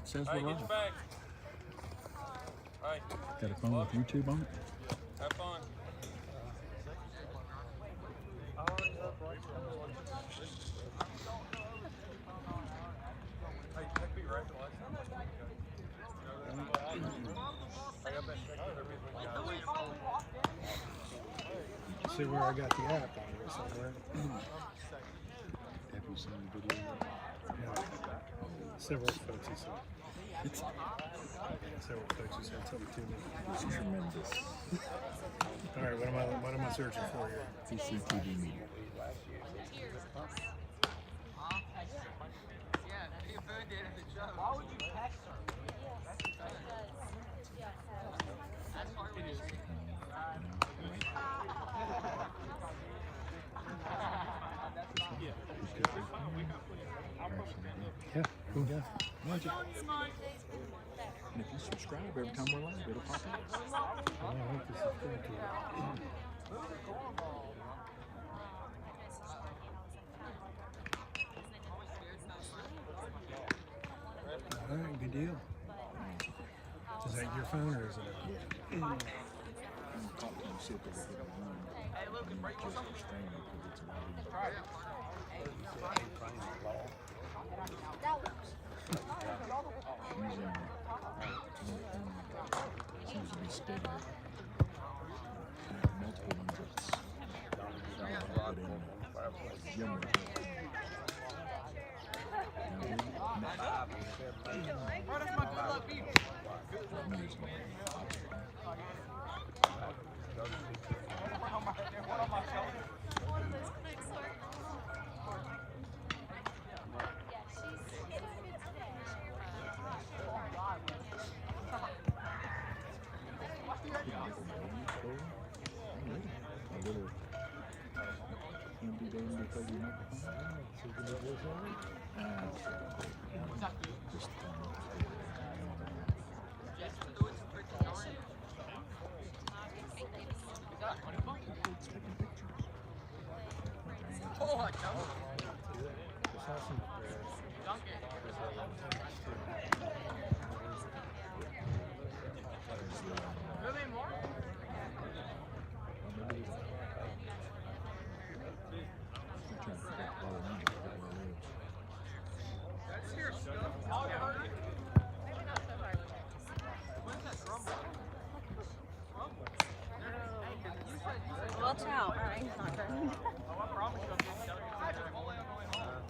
Says we're live. Hey. Got a phone with YouTube on it? Have fun. See where I got the app on here somewhere. Have you seen the video? Yeah. Several folks have said. Several folks have said something to me. It's tremendous. All right, what am I searching for here? CCTV media. Why would you text her? Yeah, cool. Yeah. And if you subscribe every time we're live, it'll pop up. I like to subscribe to it. All right, good deal. Is that your phone or is it a... Hey, Lucas, break your phone. Seems to be steady. Multiple ones That's my good luck beat. What on my shoulder? One of those quick sort. Yeah, she's today. a little handy dandy fuzzy microphone. Just taking pictures. Oh, I know. Really more? That's your stuff. Oh, you heard it? Maybe not so hard. When's that grumble? Watch out. Brian's not running. Oh, I promise you I'm getting done. I had to pull it on the way home.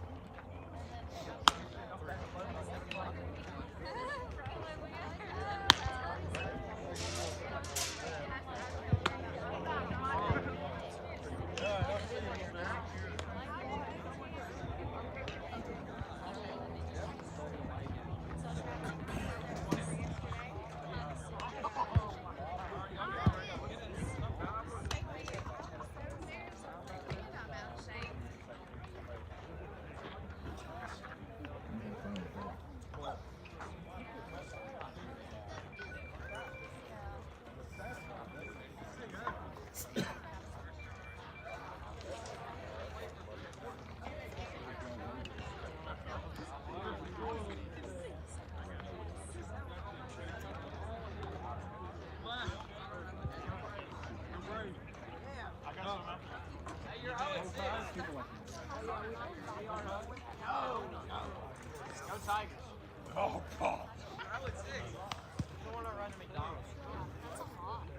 Go Tigers. Oh, God. I would six. Don't want to run to McDonald's.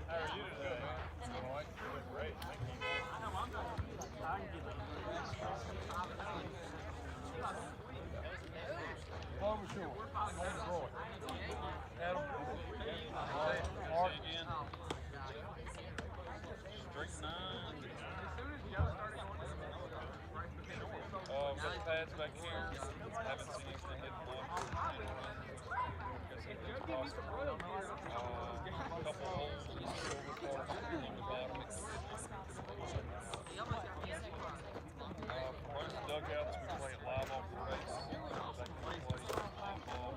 How are you today? All right. Doing great. Thank you. I know I'm not. I can get Over shore. Adam. Mark. Again. Street 9. Got pads back here. Haven't seen anything hit them up. Couple holes in the silver part on the bottom. One of the dugouts, we play it live off the race. Back to the place, live ball.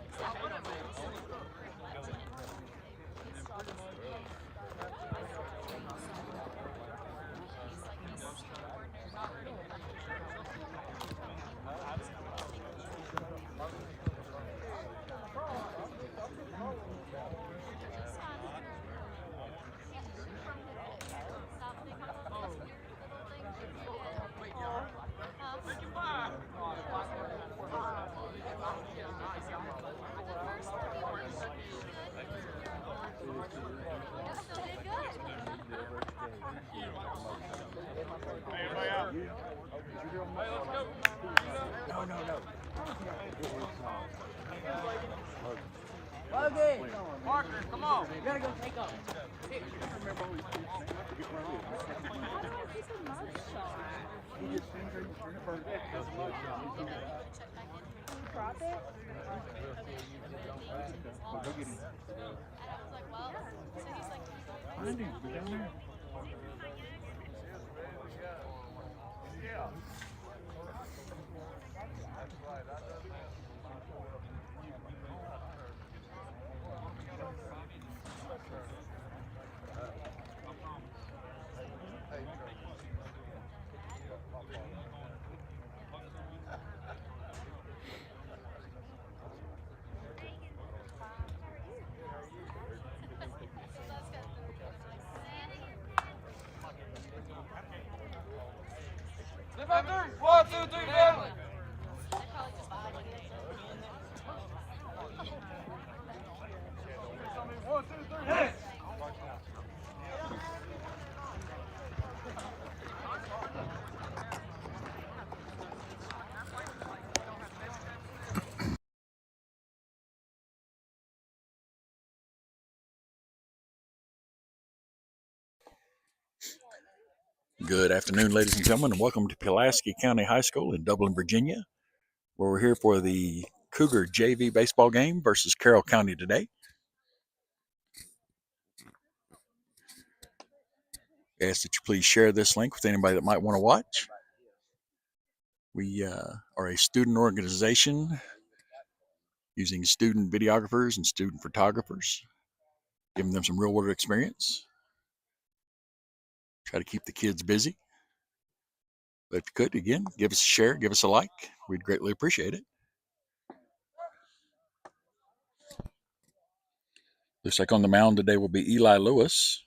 Parker, come on. You gotta go take off. Drop it? And I was like, well, so he's like, Find him. Go down there. Yeah. One, two, three, go. One, two, three, hey. Good afternoon, ladies and gentlemen, and welcome to Pulaski County High School in Dublin, Virginia, where we're here for the Cougar JV baseball game versus Carroll County today. I ask that you please share this link with anybody that might want to watch. We are a student organization using student videographers and student photographers, giving them some real-world experience. Try to keep the kids busy. But if you could, again, give us a share, give us a like. We'd greatly appreciate it. Looks like on the mound today will be Eli Lewis.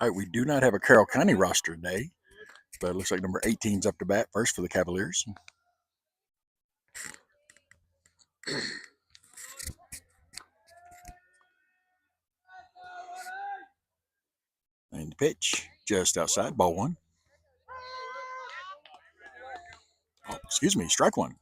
All right, we do not have a Carroll County roster today, but it looks like number 18's up to bat first for the Cavaliers. And the pitch, just outside, ball one. Oh, excuse me, strike one.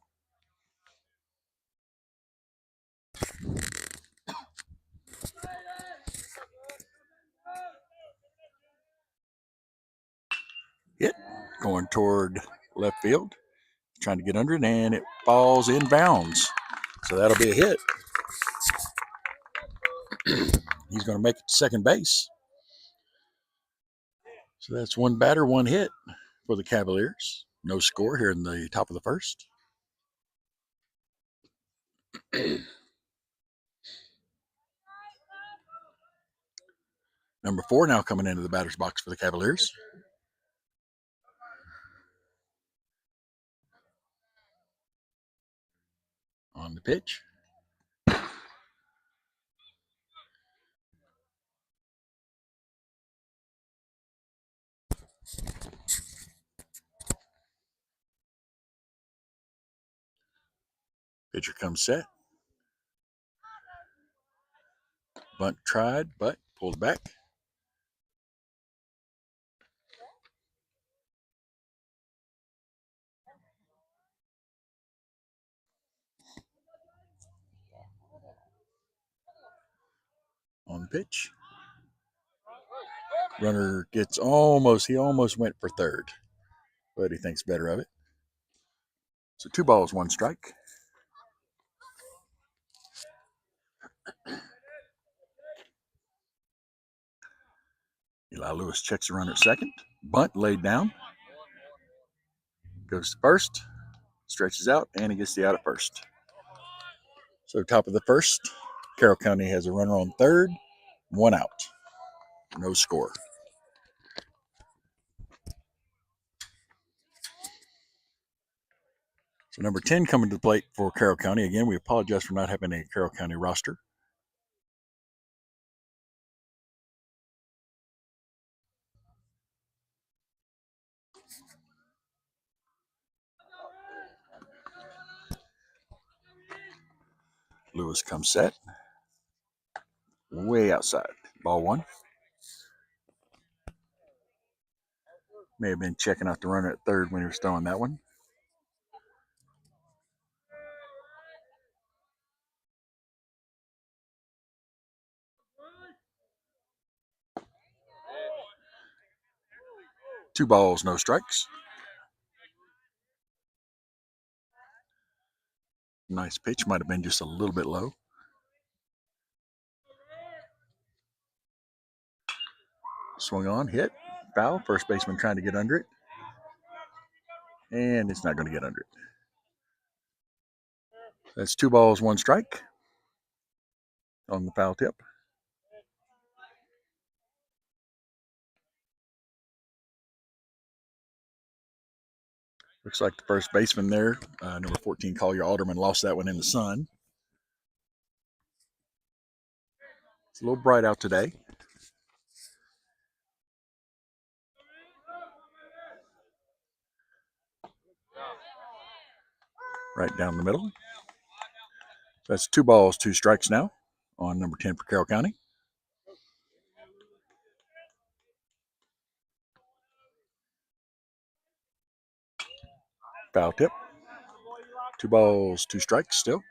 Hit, going toward left field, trying to get under it, and it falls in bounds. So that'll be a hit. He's going to make it to second base. So that's one batter, one hit for the Cavaliers. No score here in the top of the first. Number 4 now coming into the batter's box for the Cavaliers. On the pitch. Pitcher comes set. Bunt tried, but pulled back. On the pitch. Runner gets he almost went for third, but he thinks better of it. So 2 balls, 1 strike. Eli Lewis checks the runner at second. Bunt laid down. Goes to first. Stretches out, and he gets the out at first. So top of the first. Carroll County has a runner on third, 1 out. No score. So number 10 coming to the plate for Carroll County. Again, we apologize for not having a Carroll County roster. Lewis comes set. Way outside. Ball 1. May have been checking out the runner at third when he was throwing that one. Two balls, no strikes. Nice pitch. Might have been just a little bit low. Swung on, hit, foul. First baseman trying to get under it. And it's not going to get under it. That's 2 balls, 1 strike on the foul tip. Looks like the first baseman there, number 14, Collier Alderman, lost that one in the sun. It's a little bright out today. Right down the middle. That's 2 balls, 2 strikes now on number 10 for Carroll County. Foul tip. 2 balls, 2 strikes still.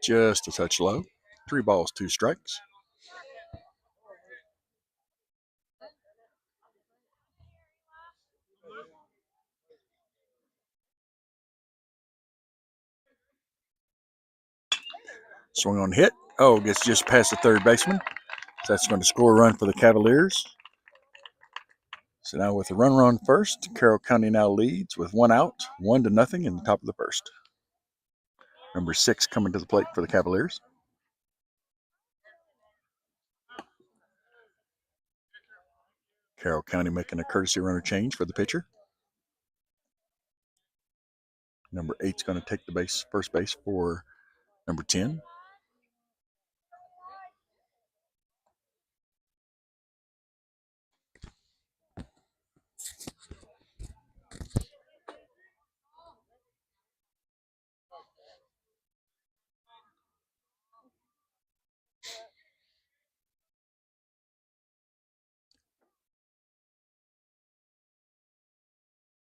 Just a touch low. 3 balls, 2 strikes. Swing on hit. Oh, gets just past the third baseman. So that's going to score a run for the Cavaliers. So now with the runner on first, Carroll County now leads with 1 out, 1-0 in the top of the first. Number 6 coming to the plate for the Cavaliers. Carroll County making a courtesy runner change for the pitcher. Number 8's going to take the first base for number 10.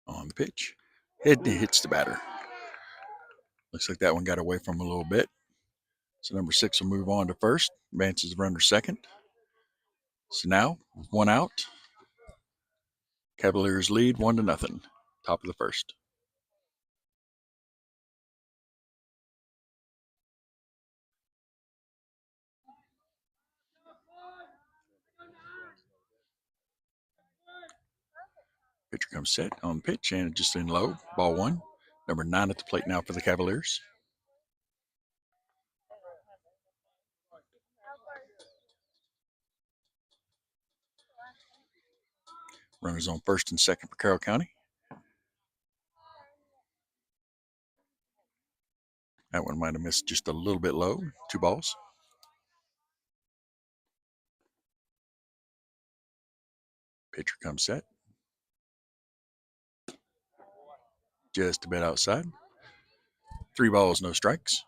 On the pitch. It hits the batter. Looks like that one got away from him a little bit. So number 6 will move on to first. Advances the runner second. So now, 1 out. Cavaliers lead 1-0. Top of the first. Pitcher comes set on the pitch and just in low. Ball 1. Number 9 at the plate now for the Cavaliers. Runners on first and second for Carroll County. That one might have missed just a little bit low. 2 balls. Pitcher comes set. Just a bit outside. 3 balls, no strikes.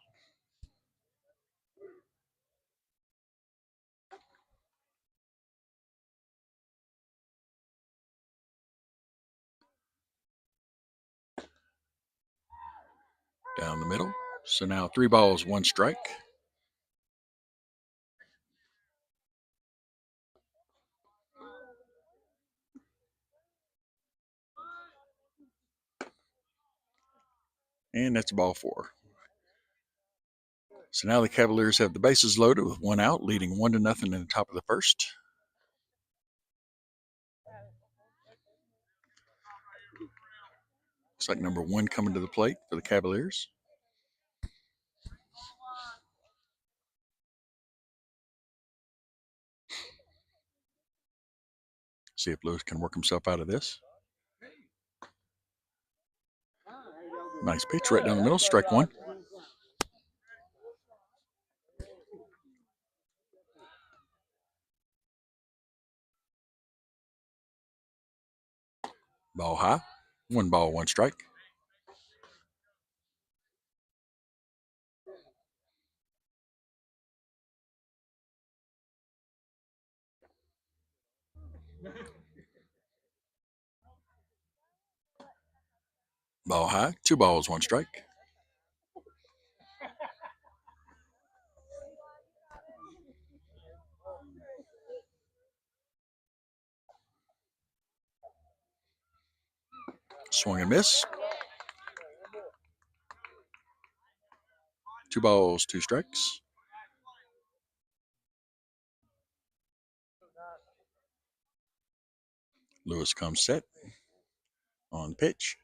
Down the middle. So now 3 balls, 1 strike. And that's ball 4. So now the Cavaliers have the bases loaded with one out, leading 1-0 in the top of the first. Looks like number 1 coming to the plate for the Cavaliers. See if Lewis can work himself out of this. Nice pitch right down the middle, strike 1. Ball high. 1 ball, 1 strike. Ball high. 2 balls, 1 strike. Swing and miss. 2 balls, 2 strikes. Lewis comes set. On pitch.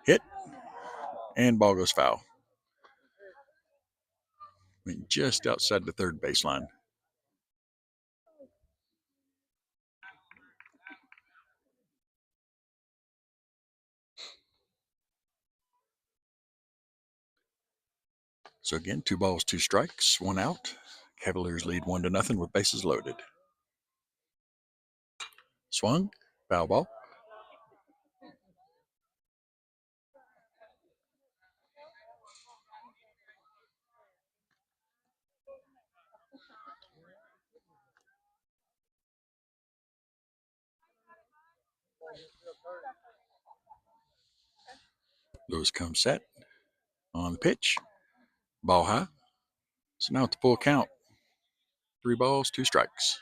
Hit. And ball goes foul. Went just outside the third baseline. So again, 2 balls, 2 strikes, 1 out. Cavaliers lead 1-0 with bases loaded. Swung. Foul ball. Lewis comes set. On the pitch. Ball high. So now it's a full count. 3 balls, 2 strikes.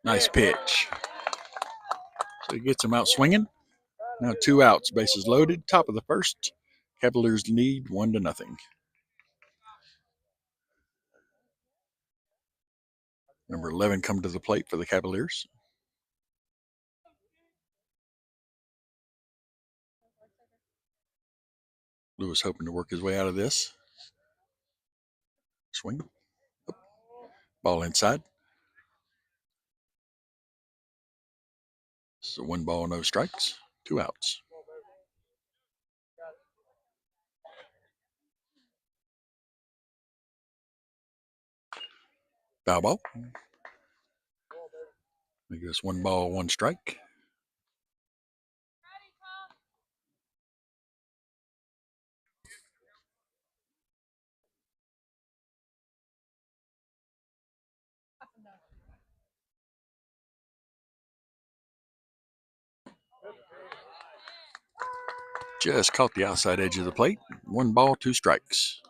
Nice pitch. So he gets him out swinging. Now 2 outs, bases loaded. Top of the first. Cavaliers lead 1-0. Number 11 come to the plate for the Cavaliers. Lewis hoping to work his way out of this. Swing. Ball inside. So 1 ball, no strikes. 2 outs. Foul ball. I guess 1 ball, 1 strike. Just caught the outside edge of the plate. 1 ball, 2 strikes.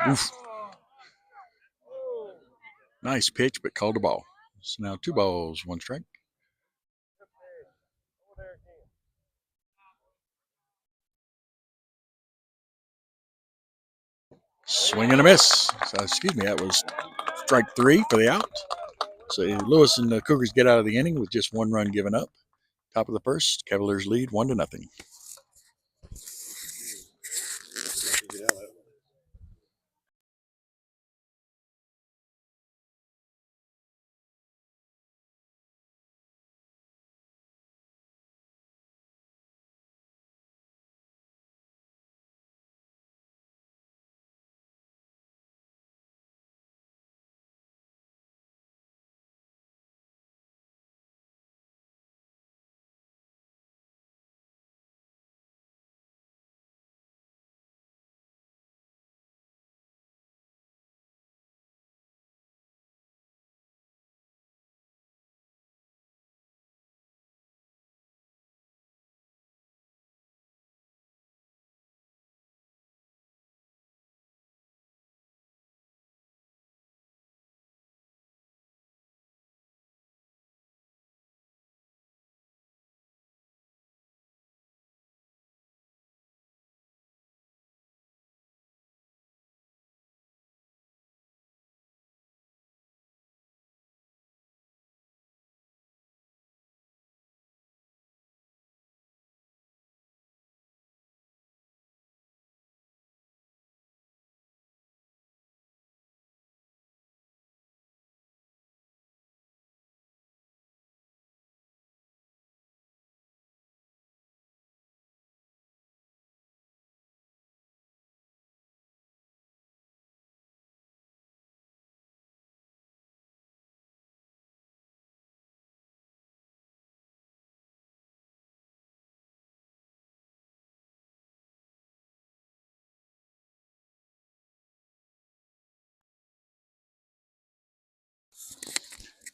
Oof. Nice pitch, but called a ball. So now 2 balls, 1 strike. Swing and a miss. So, excuse me, that was strike 3 for the out. So Lewis and the Cougars get out of the inning with just 1 run given up. Top of the first, Cavaliers lead 1-0.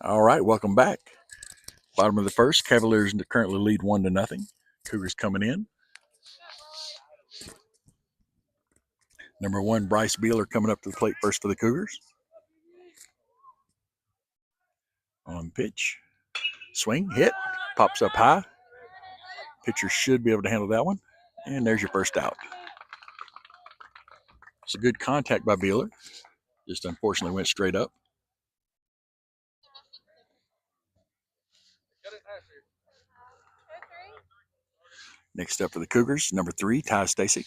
All right, welcome back. Bottom of the first, Cavaliers currently lead 1-0. Cougars coming in. Number 1, Bryce Beeler coming up to the plate first for the Cougars. On pitch. Swing, hit, pops up high. Pitcher should be able to handle that one. And there's your first out. It's a good contact by Beeler. Just unfortunately went straight up. Next up for the Cougars, number 3, Ty Stacy.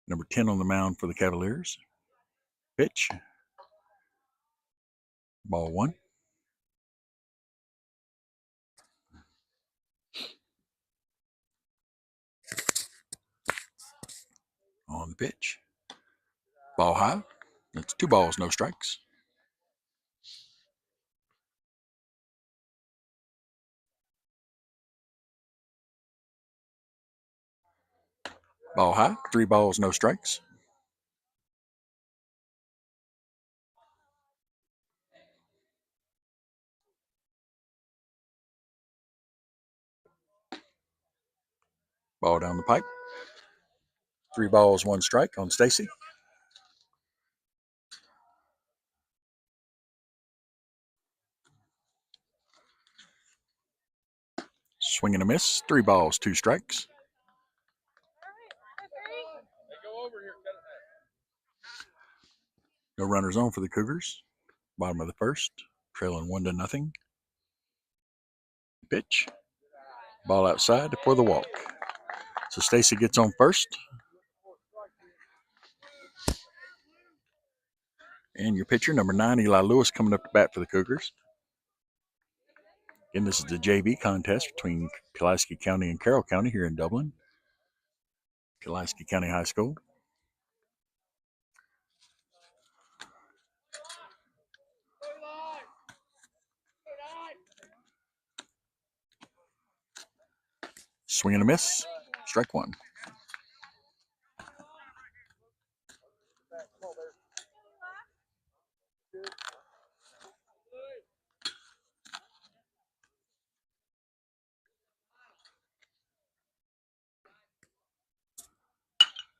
Number 10 on the mound for the Cavaliers. Pitch. Ball 1. On the pitch. Ball high. That's 2 balls, no strikes. Ball high. 3 balls, no strikes. Ball down the pipe. 3 balls, 1 strike on Stacy. Swing and a miss. 3 balls, 2 strikes. No runners on for the Cougars. Bottom of the first, trailing 1-0. Pitch. Ball outside for the walk. So Stacy gets on first. And your pitcher, number 9, Eli Lewis, coming up to bat for the Cougars. Again, this is the JV contest between Pulaski County and Carroll County here in Dublin. Pulaski County High School. Swing and a miss. Strike 1.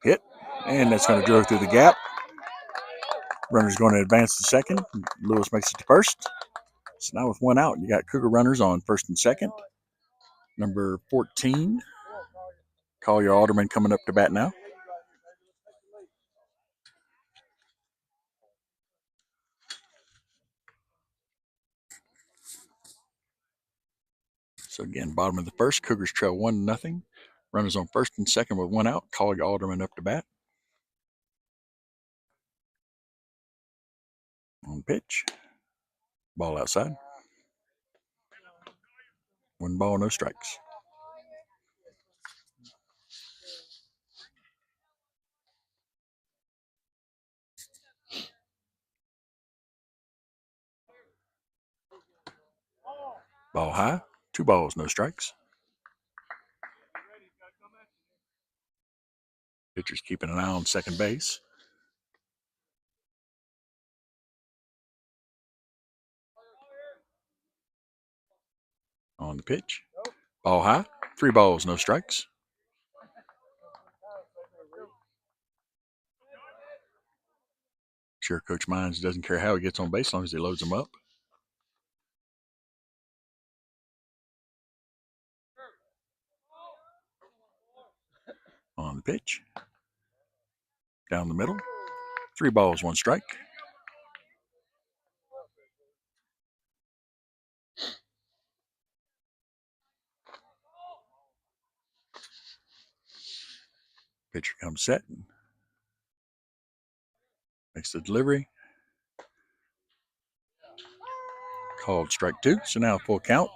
Hit. And that's going to drill through the gap. Runner's going to advance to second. Lewis makes it to first. So now with 1 out, you got Cougar runners on first and second. Number 14, Collier Alderman, coming up to bat now. So again, bottom of the first, Cougars trail 1-0. Runners on first and second with 1 out. Collier Alderman up to bat. On pitch. Ball outside. 1 ball, no strikes. Ball high. 2 balls, no strikes. Pitcher's keeping an eye on second base. On the pitch. Ball high. 3 balls, no strikes. Sure, Coach Mines doesn't care how he gets on base as long as he loads them up. On the pitch. Down the middle. 3 balls, 1 strike. Pitcher comes set. Makes the delivery. Called strike 2. So now full count.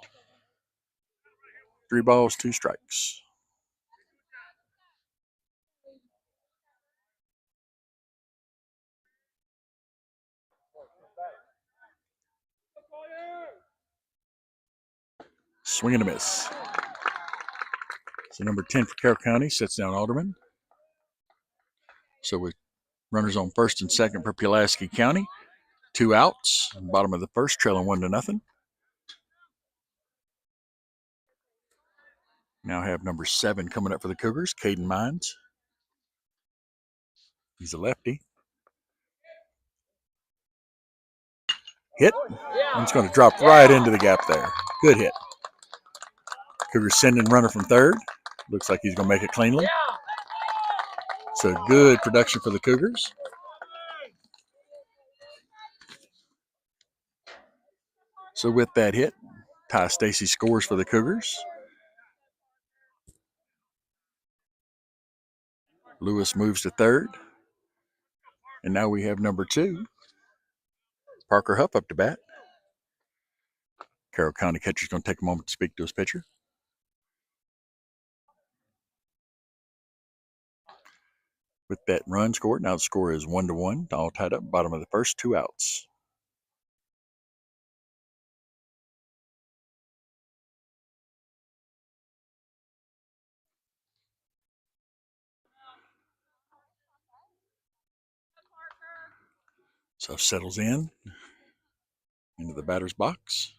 3 balls, 2 strikes. Swing and a miss. So number 10 for Carroll County sets down Alderman. So with runners on first and second for Pulaski County, 2 outs. Bottom of the first, trailing 1-0. Now have number 7 coming up for the Cougars, Caden Mines. He's a lefty. Hit. And it's going to drop right into the gap there. Good hit. Cougars sending runner from third. Looks like he's going to make it cleanly. So good production for the Cougars. So with that hit, Ty Stacy scores for the Cougars. Lewis moves to third. And now we have number 2, Parker Huff, up to bat. Carroll County catcher's going to take a moment to speak to his pitcher. With that run scored, now the score is 1-1, all tied up, bottom of the first, 2 outs. So settles in into the batter's box.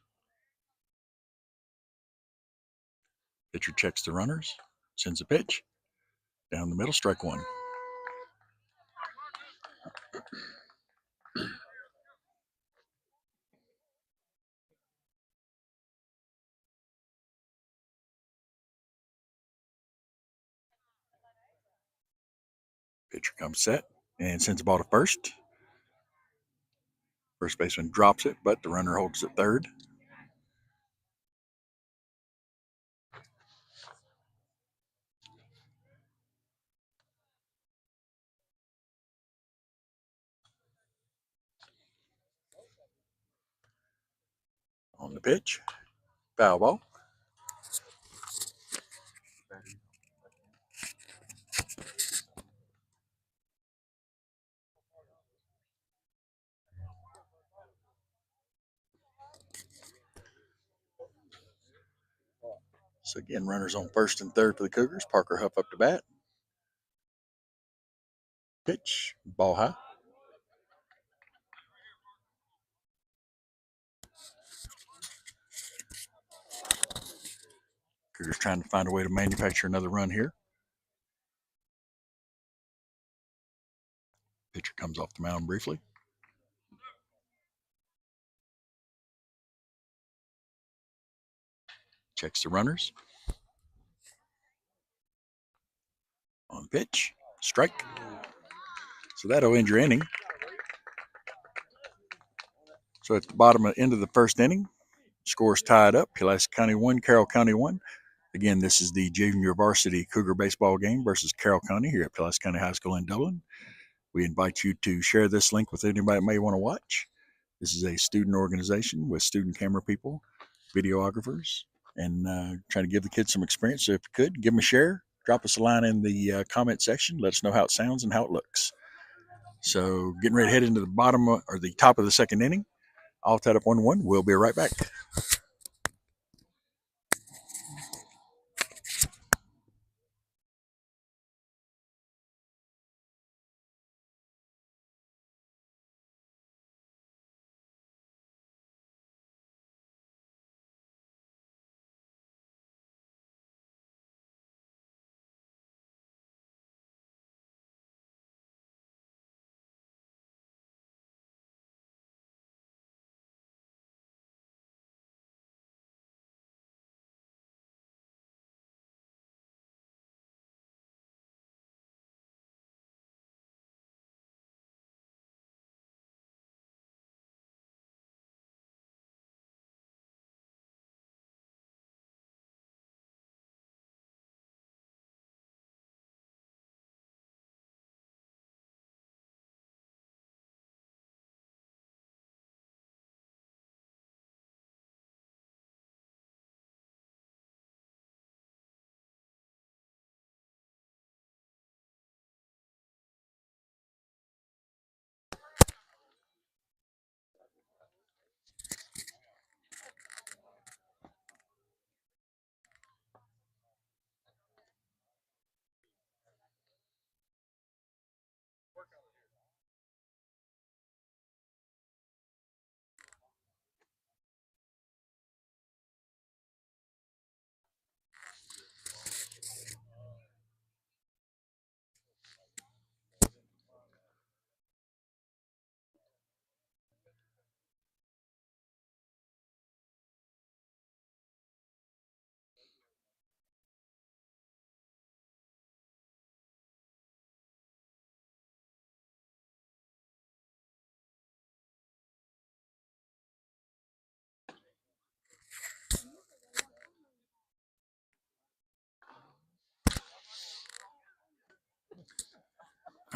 Pitcher checks the runners, sends a pitch down the middle, strike 1. Pitcher comes set and sends the ball to first. First baseman drops it, but the runner holds it third. On the pitch, foul ball. So again, runners on first and third for the Cougars. Parker Huff up to bat. Pitch, ball high. Cougars trying to find a way to manufacture another run here. Pitcher comes off the mound briefly. Checks the runners. On the pitch, strike. So that'll end your inning. So at the bottom of end of the first inning, scores tied up. Pulaski County 1, Carroll County 1. Again, this is the junior varsity Cougar baseball game versus Carroll County here at Pulaski County High School in Dublin. We invite you to share this link with anybody that may want to watch. This is a student organization with student camera people, videographers, and trying to give the kids some experience. So if you could, give them a share. Drop us a line in the comment section. Let us know how it sounds and how it looks. So getting ready to head into the bottom or the top of the second inning. All tied up 1-1. We'll be right back.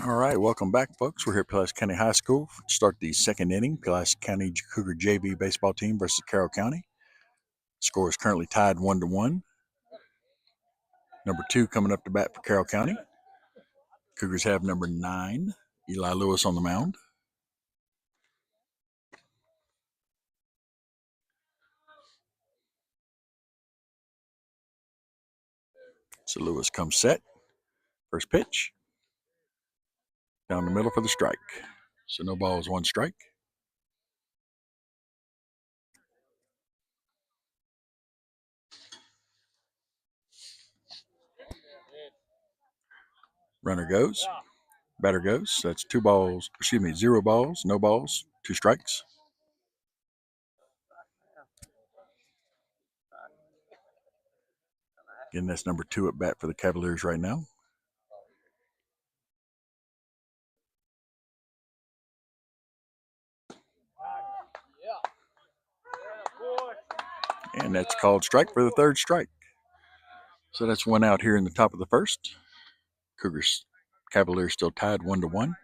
All right, welcome back, folks. We're here at Pulaski County High School to start the second inning. Pulaski County Cougar JV baseball team versus Carroll County. Score is currently tied 1-1. Number 2 coming up to bat for Carroll County. Cougars have number 9, Eli Lewis, on the mound. So Lewis comes set. First pitch. Down the middle for the strike. So no balls, 1 strike. Runner goes. Batter goes. That's 0 balls, no balls, 2 strikes. Again, that's number 2 at bat for the Cavaliers right now. And that's called strike for the 3rd strike. So that's 1 out here in the top of the 1st. Cougars, Cavaliers still tied 1-1.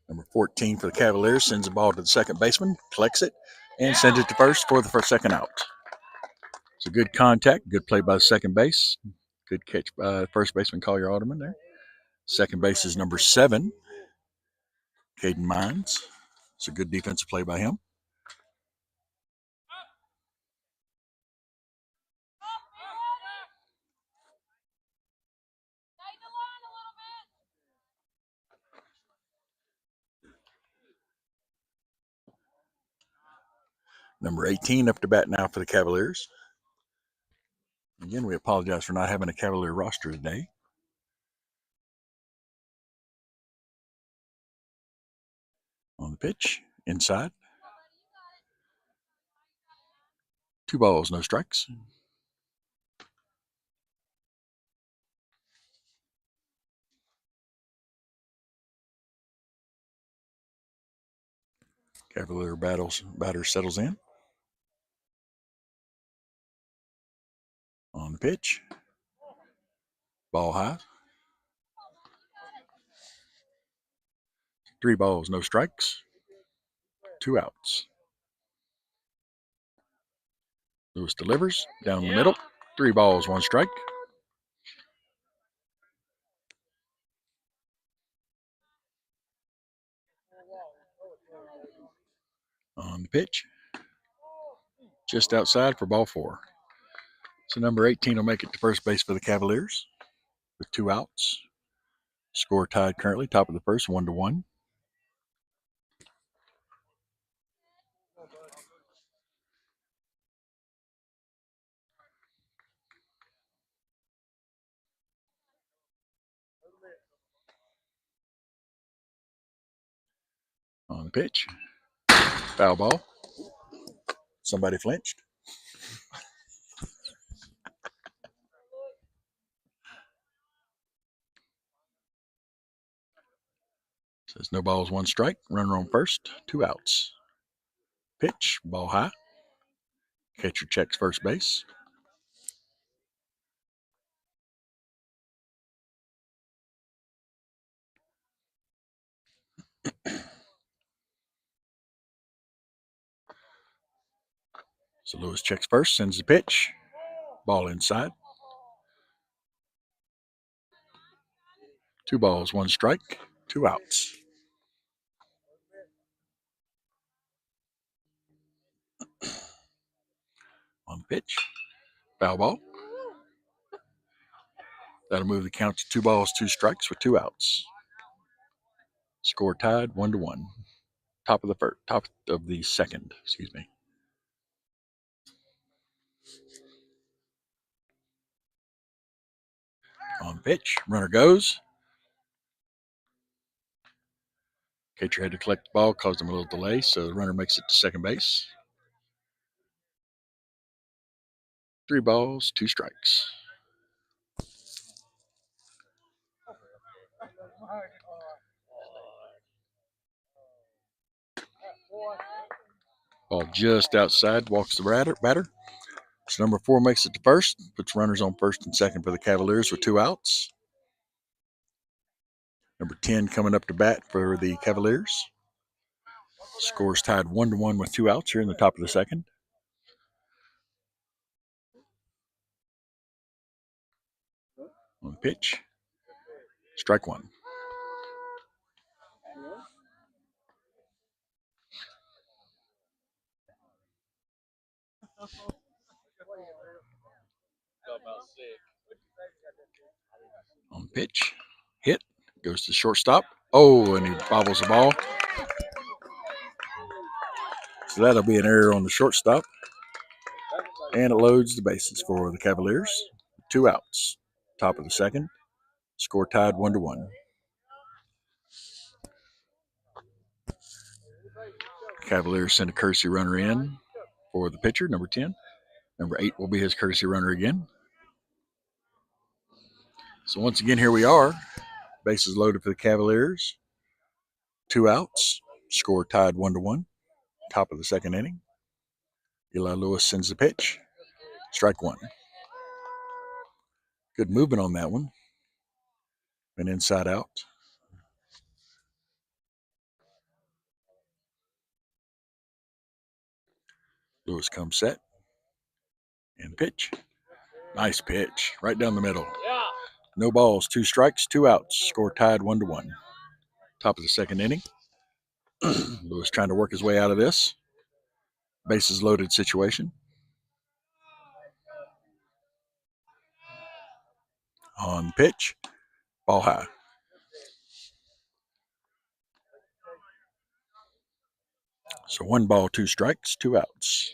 Number 14 for the Cavaliers sends the ball to the second baseman, collects it, and sends it to first for the second out. So good contact, good play by the second base. Good catch by first baseman Collier Alderman there. Second base is number 7, Caden Mines. It's a good defensive play by him. Number 18 up to bat now for the Cavaliers. Again, we apologize for not having a Cavalier roster today. On the pitch, inside. 2 balls, no strikes. Cavalier batter settles in. On the pitch. Ball high. 3 balls, no strikes. 2 outs. Lewis delivers down the middle. 3 balls, 1 strike. On the pitch. Just outside for ball 4. So number 18 will make it to first base for the Cavaliers with 2 outs. Score tied currently, top of the 1st, 1-1. On the pitch. Foul ball. Somebody flinched. Says no balls, 1 strike. Runner on first, 2 outs. Pitch, ball high. Catcher checks first base. So Lewis checks first, sends the pitch. Ball inside. 2 balls, 1 strike, 2 outs. On the pitch. Foul ball. That'll move the count to 2 balls, 2 strikes with 2 outs. Score tied 1-1. Top of the second, excuse me. On pitch, runner goes. Catcher had to collect the ball, caused him a little delay, so the runner makes it to second base. 3 balls, 2 strikes. Ball just outside, walks the batter. So number 4 makes it to first, puts runners on first and second for the Cavaliers with 2 outs. Number 10 coming up to bat for the Cavaliers. Scores tied 1-1 with 2 outs here in the top of the second. On the pitch, strike 1. On the pitch, hit, goes to shortstop. Oh, and he bobbles the ball. So that'll be an error on the shortstop. And it loads the bases for the Cavaliers. 2 outs. Top of the second. Score tied 1-1. Cavaliers send a courtesy runner in for the pitcher, number 10. Number 8 will be his courtesy runner again. So once again, here we are. Bases loaded for the Cavaliers. 2 outs. Score tied 1-1. Top of the second inning. Eli Lewis sends the pitch. Strike 1. Good movement on that one. And inside out. Lewis comes set. And pitch. Nice pitch. Right down the middle. No balls, 2 strikes, 2 outs. Score tied 1-1. Top of the second inning. Lewis trying to work his way out of this. Bases loaded situation. On the pitch. Ball high. So 1 ball, 2 strikes, 2 outs.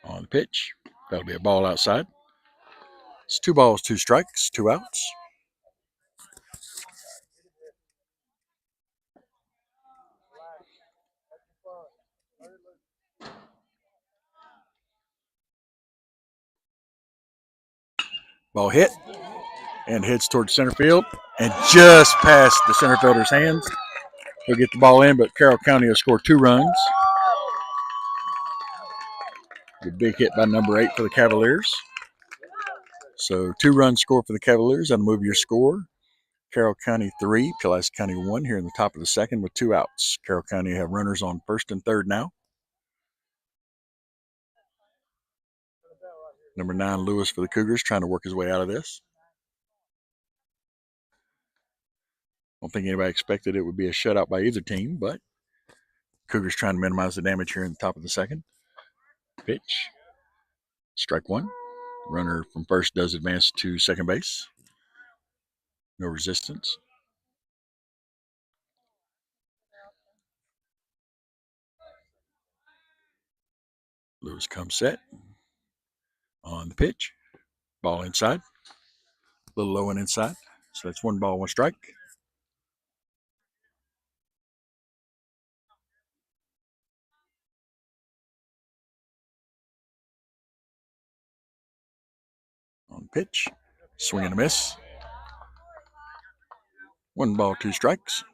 On the pitch. That'll be a ball outside. It's 2 balls, 2 strikes, 2 outs. Ball hit and heads towards center field and just past the center fielder's hands. He'll get the ball in, but Carroll County will score 2 runs. A big hit by number 8 for the Cavaliers. So 2 runs score for the Cavaliers. That'll move your score. Carroll County 3, Pulaski County 1 here in the top of the second with 2 outs. Carroll County have runners on first and third now. Number 9, Lewis for the Cougars, trying to work his way out of this. Don't think anybody expected it would be a shutout by either team, but Cougars trying to minimize the damage here in the top of the second. Pitch. Strike 1. Runner from first does advance to second base. No resistance. Lewis comes set. On the pitch. Ball inside. A little low and inside. So that's 1 ball, 1 strike. On pitch. Swing and a miss. 1 ball, 2 strikes.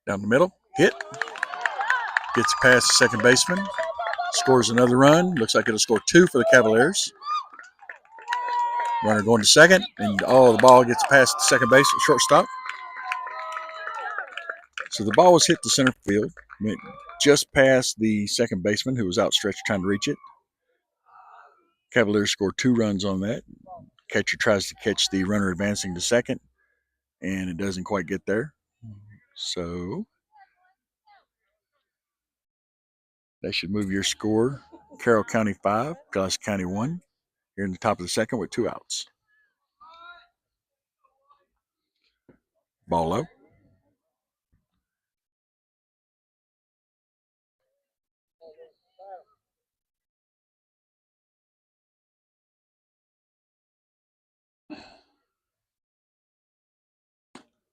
Down the middle. Hit. Gets past the second baseman. Scores another run. Looks like it'll score 2 for the Cavaliers. Runner going to second. And the ball gets past the second base shortstop. So the ball was hit to center field. Went just past the second baseman who was outstretched trying to reach it. Cavaliers scored 2 runs on that. Catcher tries to catch the runner advancing to second, and it doesn't quite get there. So that should move your score. Carroll County 5, Pulaski County 1. Here in the top of the second with 2 outs. Ball low.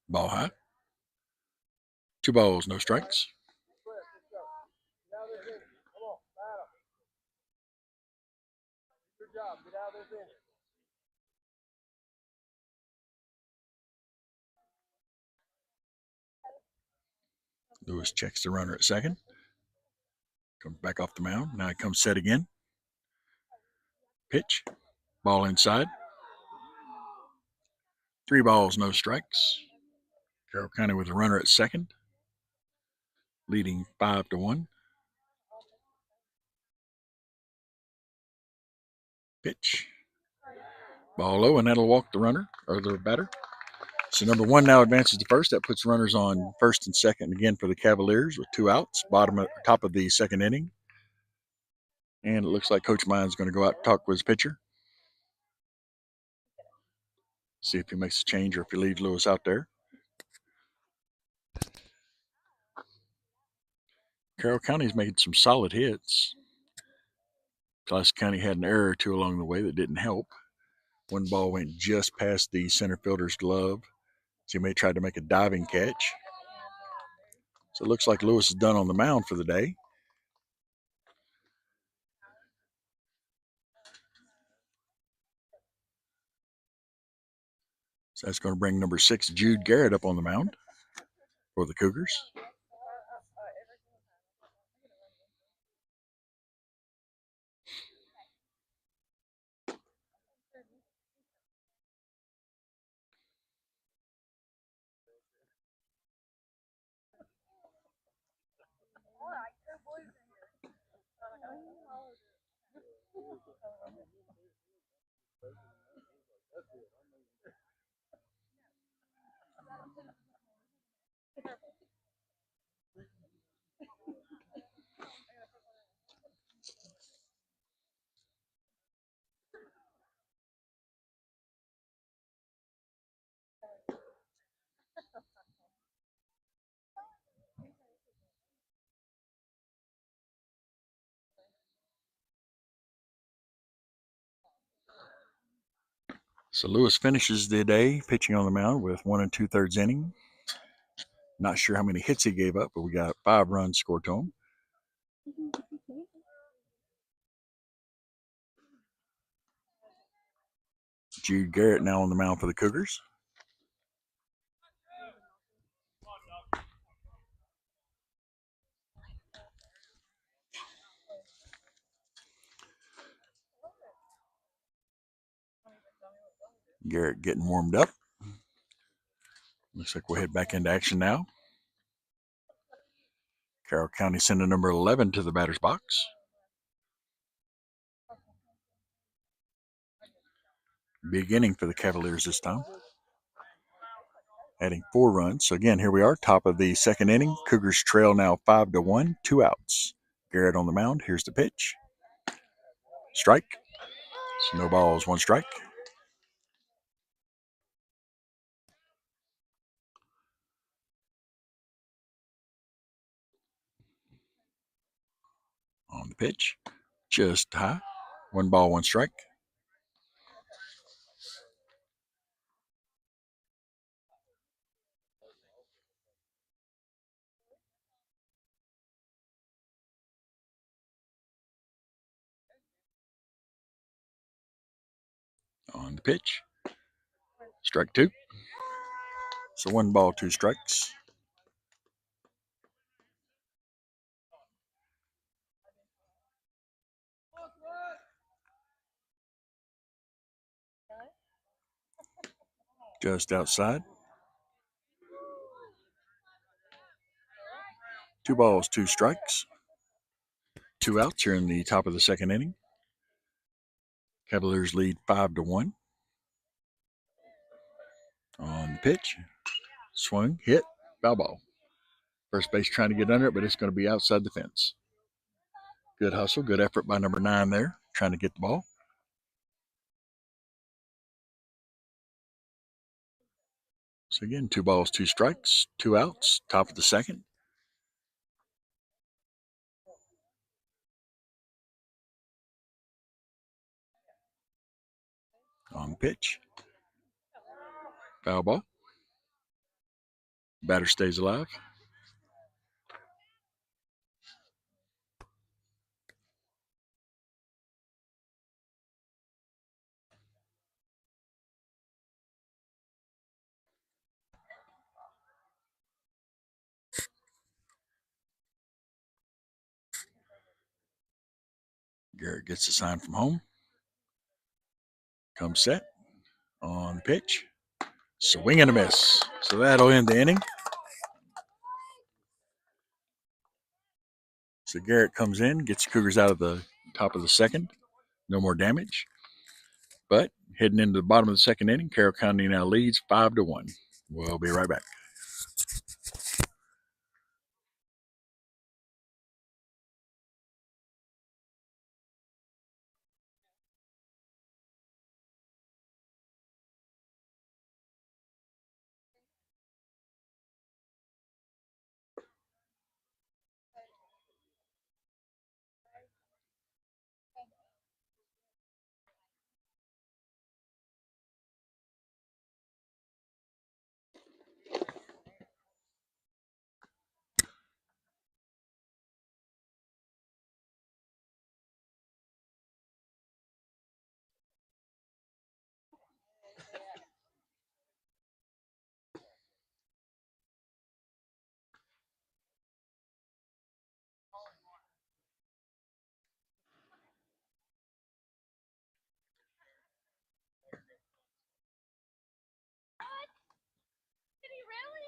Ball high. 2 balls, no strikes. Lewis checks the runner at second. Comes back off the mound. Now he comes set again. Pitch. Ball inside. 3 balls, no strikes. Carroll County with a runner at second, leading 5-1. Pitch. Ball low, and that'll walk the runner, or the batter. So number 1 now advances to first. That puts runners on first and second again for the Cavaliers with 2 outs, top of the second inning. And it looks like Coach Mine's going to go out and talk with his pitcher. See if he makes a change or if he leaves Lewis out there. Carroll County's made some solid hits. Class County had an error or two along the way that didn't help. One ball went just past the center fielder's glove. So he may try to make a diving catch. So it looks like Lewis is done on the mound for the day. So that's going to bring number 6, Jude Garrett, up on the mound for the Cougars. So Lewis finishes the day pitching on the mound with 1 2/3 inning. Not sure how many hits he gave up, but we got 5 runs scored to him. Jude Garrett now on the mound for the Cougars. Garrett getting warmed up. Looks like we'll head back into action now. Carroll County sending number 11 to the batter's box. Big inning for the Cavaliers this time. Adding 4 runs. So again, here we are, top of the second inning. Cougars trail now 5-1, 2 outs. Garrett on the mound. Here's the pitch. Strike. So no balls, 1 strike. On the pitch. Just high. 1 ball, 1 strike. On the pitch. Strike 2. So 1 ball, 2 strikes. Just outside. 2 balls, 2 strikes. 2 outs here in the top of the second inning. Cavaliers lead 5-1. On the pitch. Swung, hit, foul ball. First base trying to get under it, but it's going to be outside the fence. Good hustle, good effort by number 9 there, trying to get the ball. So again, 2 balls, 2 strikes, 2 outs, top of the second. On the pitch. Foul ball. Batter stays alive. Garrett gets the sign from home. Comes set on the pitch. Swing and a miss. So that'll end the inning. So Garrett comes in, gets the Cougars out of the top of the second. No more damage. But heading into the bottom of the second inning, Carroll County now leads 5-1. We'll be right back. Did he really?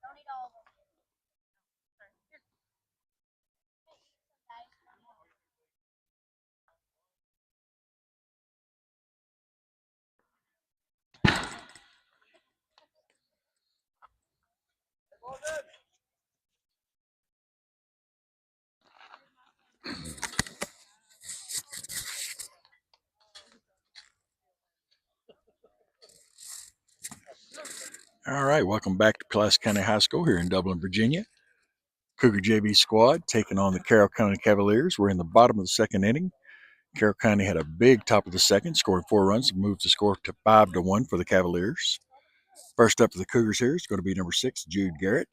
Don't eat all of them. Sorry. Here. Hey, eat some, guys. All right, welcome back to Pulaski County High School here in Dublin, Virginia. Cougar JV squad taking on the Carroll County Cavaliers. We're in the bottom of the second inning. Carroll County had a big top of the second, scoring 4 runs and moved the score to 5-1 for the Cavaliers. First up for the Cougars here is going to be number 6, Jude Garrett.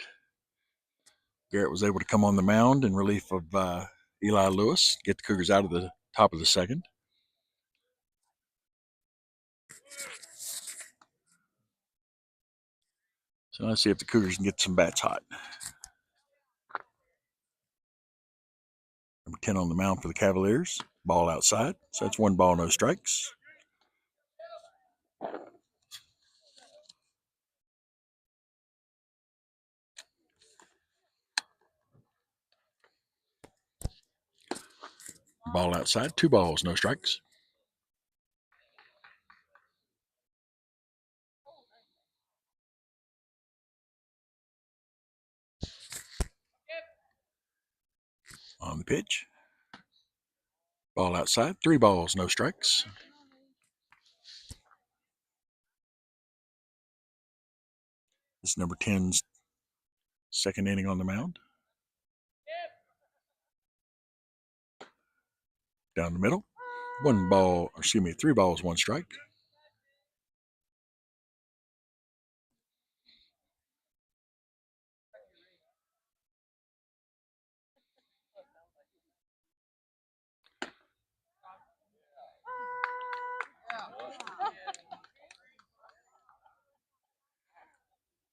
Garrett was able to come on the mound in relief of Eli Lewis, get the Cougars out of the top of the second. So let's see if the Cougars can get some bats hot. Number 10 on the mound for the Cavaliers. Ball outside. So that's 1 ball, no strikes. Ball outside. 2 balls, no strikes. On the pitch. Ball outside. 3 balls, no strikes. This is number 10's second inning on the mound. Down the middle. 3 balls, 1 strike.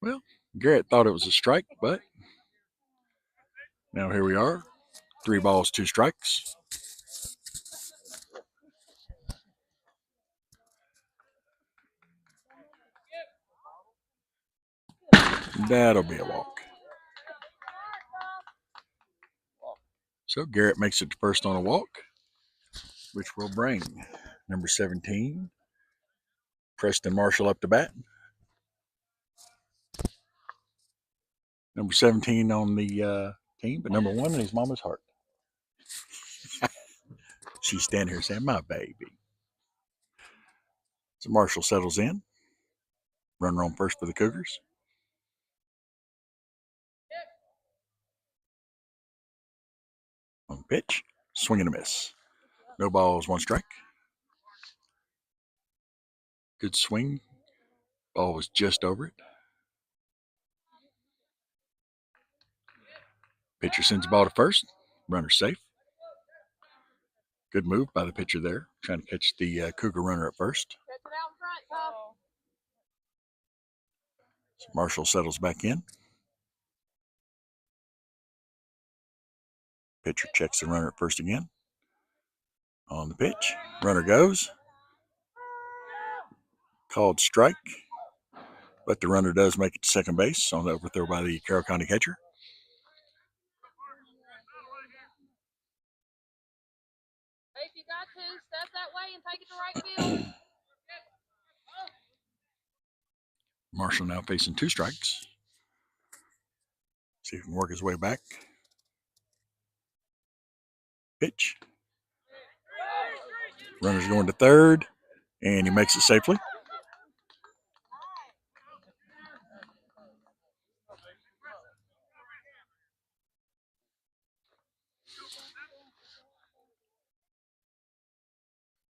Well, Garrett thought it was a strike, but now here we are. 3 balls, 2 strikes. That'll be a walk. So Garrett makes it to first on a walk, which will bring number 17, Preston Marshall, up to bat. Number 17 on the team, but number 1 in his mama's heart. She's standing here saying, "My baby." So Marshall settles in. Runner on first for the Cougars. On pitch, swing and a miss. No balls, 1 strike. Good swing. Ball was just over it. Pitcher sends the ball to first. Runner safe. Good move by the pitcher there, trying to catch the Cougar runner at first. right, Pop. So Marshall settles back in. Pitcher checks the runner at first again. On the pitch, runner goes. Called strike, but the runner does make it to second base on the overthrow by the Carroll County catcher. Hey, if you got to, step that way and take it to right field. Marshall now facing 2 strikes. See if he can work his way back. Pitch. Runner's going to third, and he makes it safely.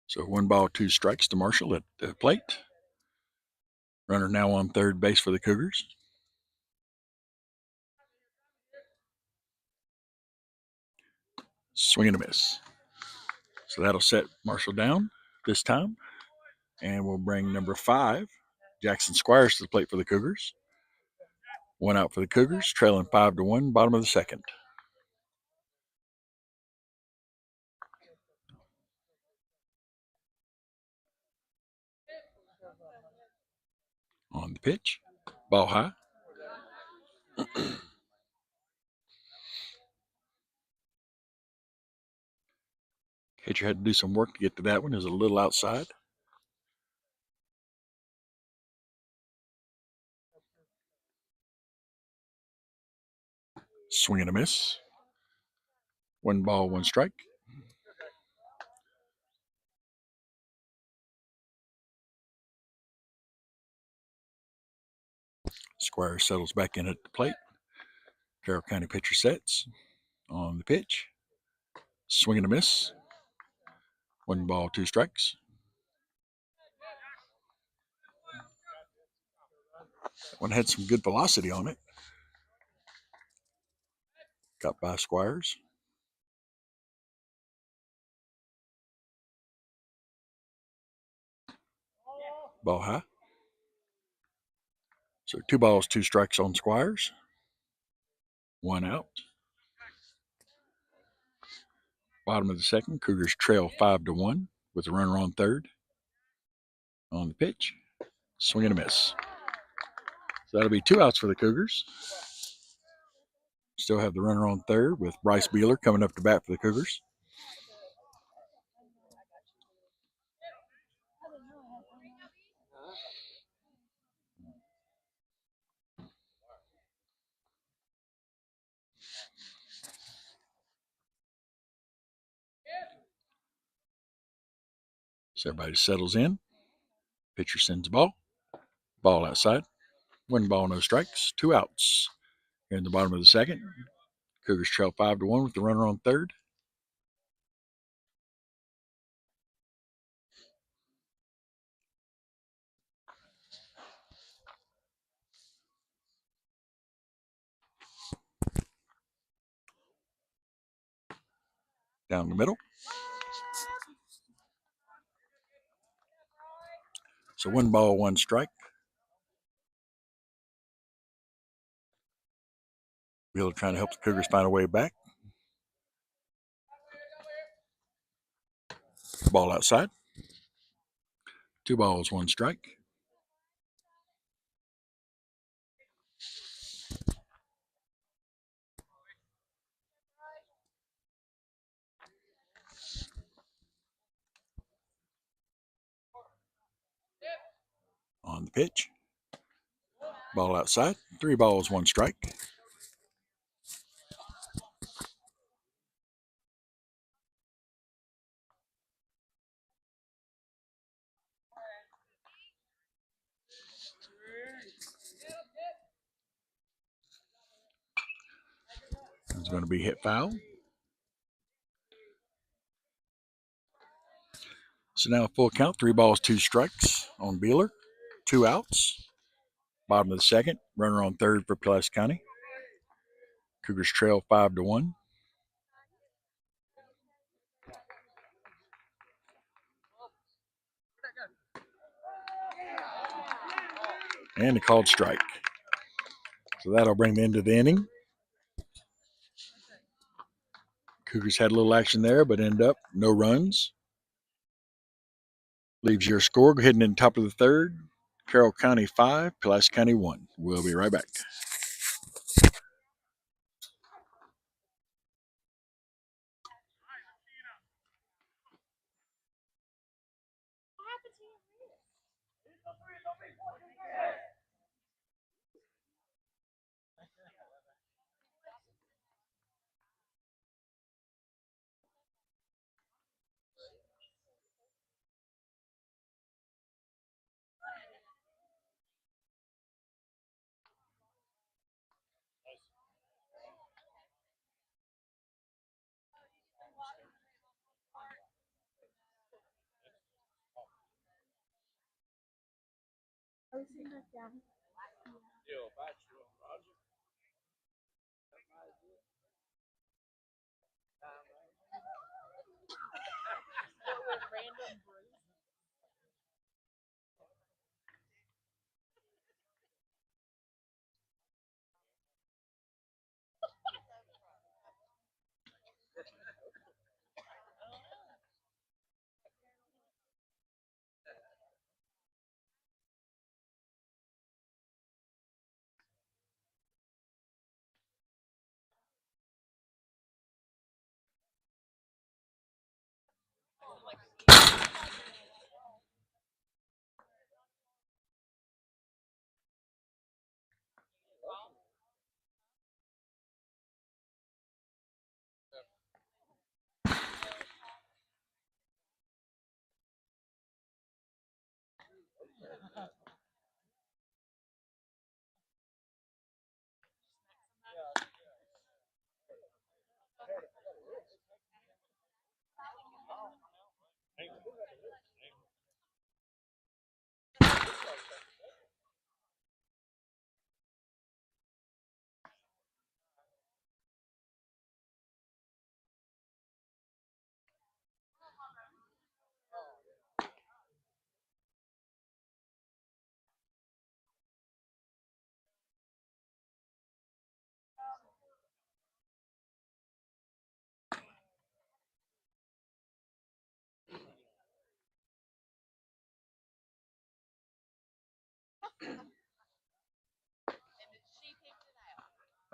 So 1 ball, 2 strikes to Marshall at the plate. Runner now on third base for the Cougars. Swing and a miss. So that'll set Marshall down this time. And we'll bring number 5, Jackson Squires, to the plate for the Cougars. 1 out for the Cougars, trailing 5-1, bottom of the second. On the pitch, ball high. Catcher had to do some work to get to that one. It was a little outside. Swing and a miss. 1 ball, 1 strike. Squires settles back in at the plate. Carroll County pitcher sets. On the pitch, swing and a miss. 1 ball, 2 strikes. One had some good velocity on it. Got by Squires. Ball high. So 2 balls, 2 strikes on Squires. 1 out. Bottom of the second, Cougars trail 5-1 with a runner on third. On the pitch, swing and a miss. So that'll be 2 outs for the Cougars. Still have the runner on third with Bryce Beeler coming up to bat for the Cougars. So everybody settles in. Pitcher sends the ball. Ball outside. 1 ball, no strikes. 2 outs. Here in the bottom of the second, Cougars trail 5-1 with the runner on third. Down the middle. So 1 ball, 1 strike. Wheeler trying to help the Cougars find a way back. Ball outside. 2 balls, 1 strike. On the pitch. Ball outside. 3 balls, 1 strike. It's going to be hit foul. So now a full count, 3 balls, 2 strikes on Beeler. 2 outs. Bottom of the second, runner on third for Pulaski County. Cougars trail 5-1. And a called strike. So that'll bring the end of the inning. Cougars had a little action there, but end up no runs. Leaves your score heading in top of the third. Carroll County 5, Pulaski County 1. We'll be right back.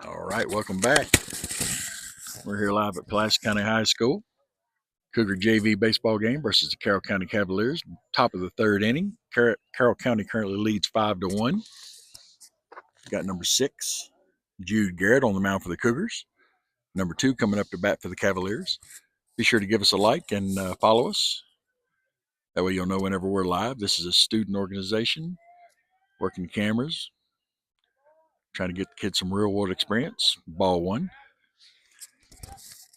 All right, welcome back. We're here live at Pulaski County High School. Cougar JV baseball game versus the Carroll County Cavaliers. Top of the third inning. Carroll County currently leads 5-1. Got number 6, Jude Garrett, on the mound for the Cougars. Number 2 coming up to bat for the Cavaliers. Be sure to give us a like and follow us. That way you'll know whenever we're live. This is a student organization, working cameras, trying to get the kids some real world experience. Ball 1.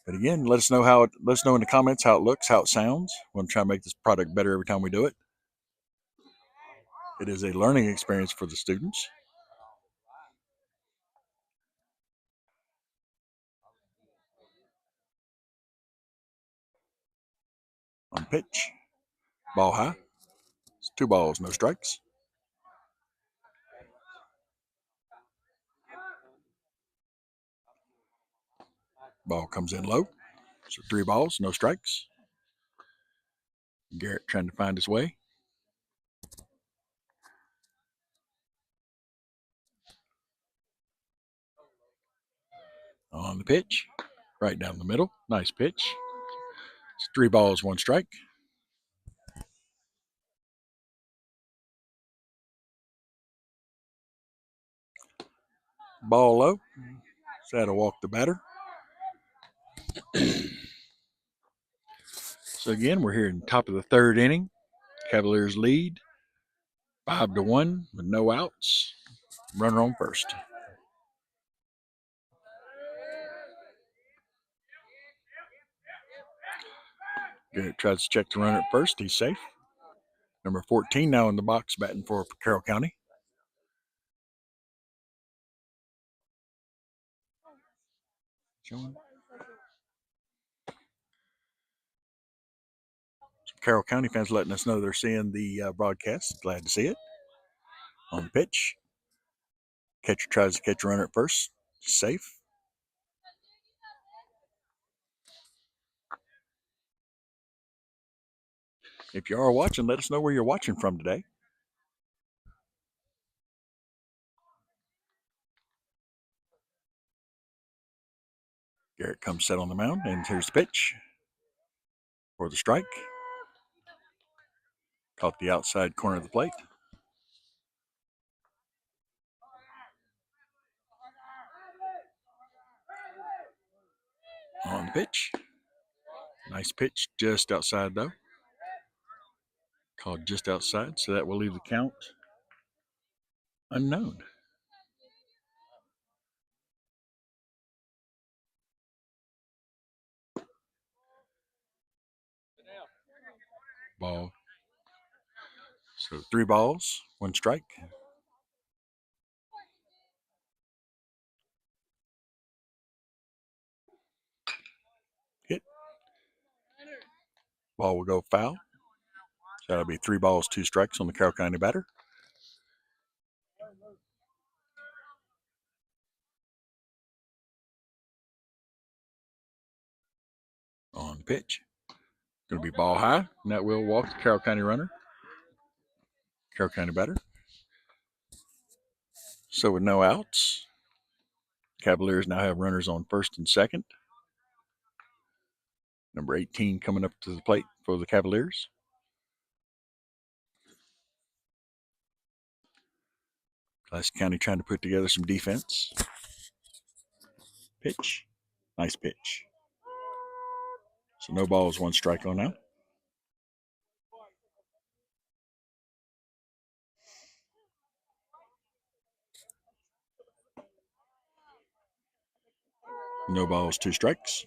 But again, let us know in the comments how it looks, how it sounds. We're going to try to make this product better every time we do it. It is a learning experience for the students. On pitch, ball high. It's 2 balls, no strikes. Ball comes in low. So 3 balls, no strikes. Garrett trying to find his way. On the pitch, right down the middle. Nice pitch. It's 3 balls, 1 strike. Ball low. So that'll walk the batter. So again, we're here in top of the third inning. Cavaliers lead 5-1 with no outs. Runner on first. Garrett tries to check the runner at first. He's safe. Number 14 now in the box batting for Carroll County. Carroll County fans letting us know they're seeing the broadcast. Glad to see it. On the pitch. Catcher tries to catch a runner at first. Safe. If you are watching, let us know where you're watching from today. Garrett comes set on the mound, and here's the pitch for the strike. Caught the outside corner of the plate. On the pitch. Nice pitch, just outside though. Called just outside, so that will leave the count unknown. Ball. So 3 balls, 1 strike. Hit. Ball will go foul. So that'll be 3 balls, 2 strikes on the Carroll County batter. On the pitch. Going to be ball high, and that will walk the Carroll County runner. Carroll County batter. So with no outs, Cavaliers now have runners on first and second. Number 18 coming up to the plate for the Cavaliers. Classic County trying to put together some defense. Pitch. Nice pitch. So no balls, 1 strike on now. No balls, 2 strikes.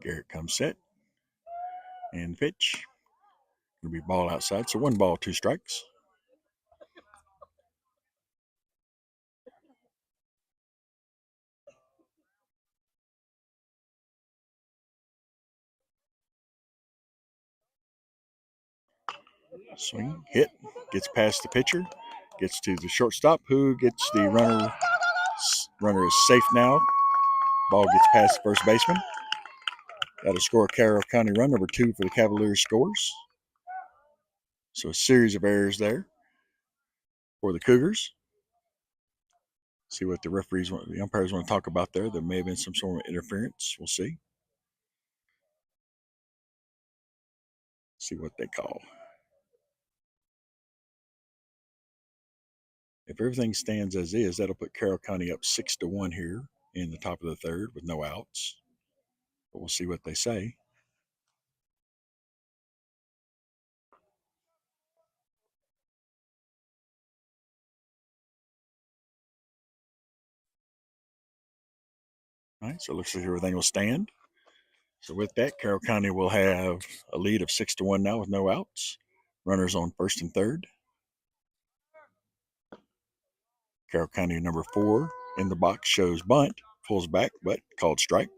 Garrett comes set. And pitch. Going to be ball outside. So 1 ball, 2 strikes. Swing, hit, gets past the pitcher, gets to the shortstop, who gets the runner. Runner is safe now. Ball gets past the first baseman. That'll score a Carroll County run. Number 2 for the Cavaliers scores. So a series of errors there for the Cougars. See what the the umpires want to talk about there. There may have been some sort of interference. We'll see. See what they call. If everything stands as is, that'll put Carroll County up 6-1 here in the top of the third with no outs. But we'll see what they say. All right, so it looks like everything will stand. So with that, Carroll County will have a lead of 6-1 now with no outs. Runners on first and third. Carroll County number 4 in the box shows bunt, pulls back, but called strike.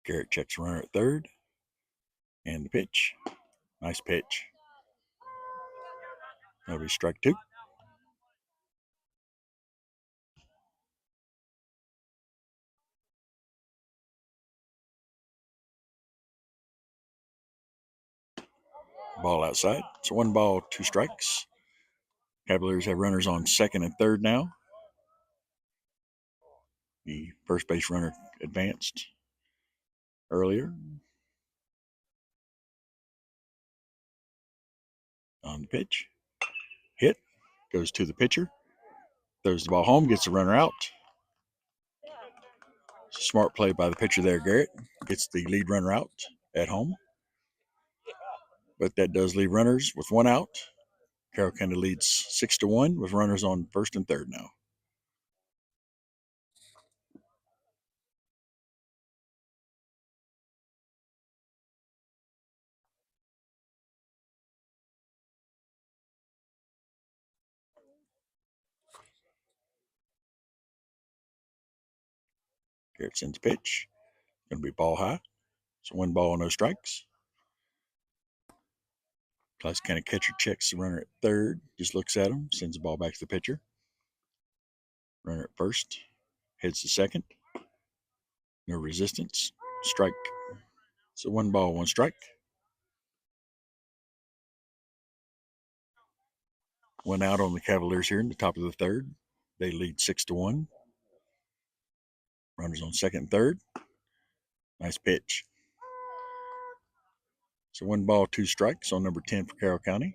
Garrett checks runner at third. And the pitch. Nice pitch. That'll be strike 2. Ball outside. So 1 ball, 2 strikes. Cavaliers have runners on second and third now. The first base runner advanced earlier. On the pitch. Hit. Goes to the pitcher. Throws the ball home. Gets the runner out. Smart play by the pitcher there, Garrett. Gets the lead runner out at home. But that does leave runners with 1 out. Carroll County leads 6-1 with runners on first and third now. Garrett sends a pitch. Going to be ball high. So 1 ball, no strikes. Class County catcher checks the runner at third, just looks at him, sends the ball back to the pitcher. Runner at first, heads to second. No resistance. Strike. So 1 ball, 1 strike. 1 out on the Cavaliers here in the top of the third. They lead 6-1. Runners on second and third. Nice pitch. So 1 ball, 2 strikes on number 10 for Carroll County.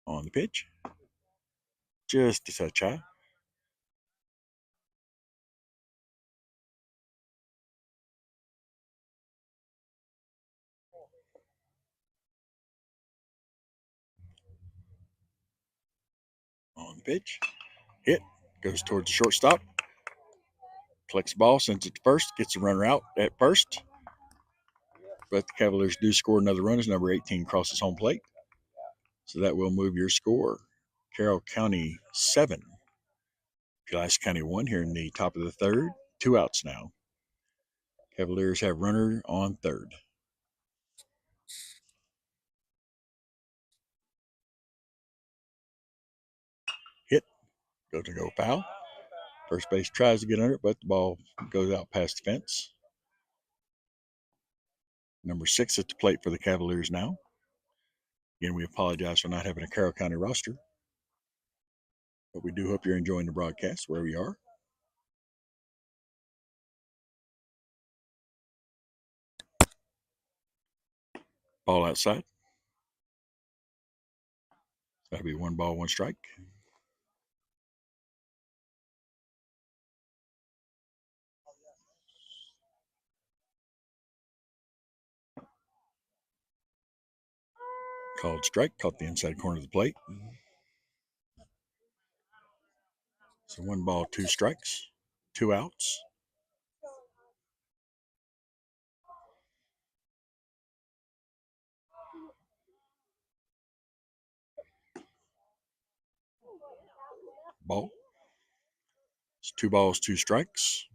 On the pitch. Just a touch high. On the pitch. Hit. Goes towards the shortstop. Collects the ball, sends it to first, gets the runner out at first. But the Cavaliers do score another run as number 18 crosses home plate. So that will move your score. Carroll County 7. Pulaski County 1 here in the top of the third. 2 outs now. Cavaliers have runner on third. Hit. Goes to go foul. First base tries to get under it, but the ball goes out past the fence. Number 6 at the plate for the Cavaliers now. Again, we apologize for not having a Carroll County roster, but we do hope you're enjoying the broadcast wherever you are. Ball outside. That'll be 1 ball, 1 strike. Called strike, caught the inside corner of the plate. So 1 ball, 2 strikes, 2 outs. Ball. It's 2 balls, 2 strikes.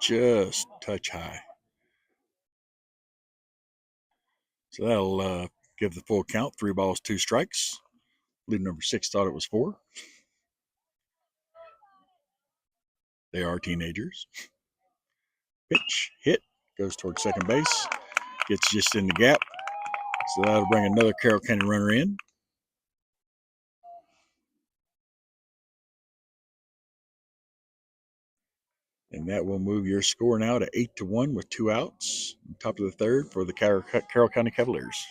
Just touch high. So that'll give the full count. 3 balls, 2 strikes. Lead number 6 thought it was 4. They are teenagers. Pitch, hit, goes towards second base. Gets just in the gap. So that'll bring another Carroll County runner in. And that will move your score now to 8-1 with 2 outs. Top of the third for the Carroll County Cavaliers.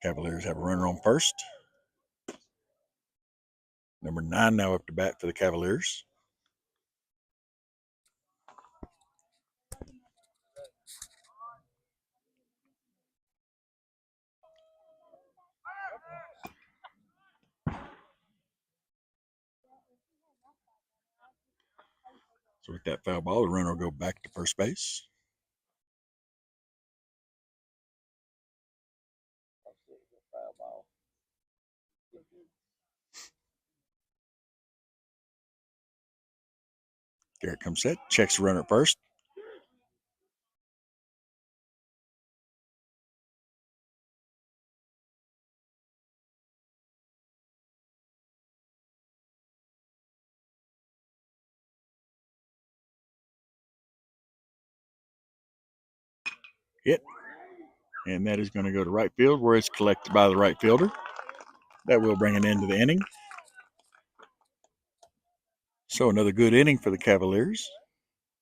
Cavaliers have a runner on first. Number 9 now up to bat for the Cavaliers. So with that foul ball, the runner will go back to first base. Garrett comes set, checks the runner at first. Hit. And that is going to go to right field where it's collected by the right fielder. That will bring an end to the inning. So another good inning for the Cavaliers.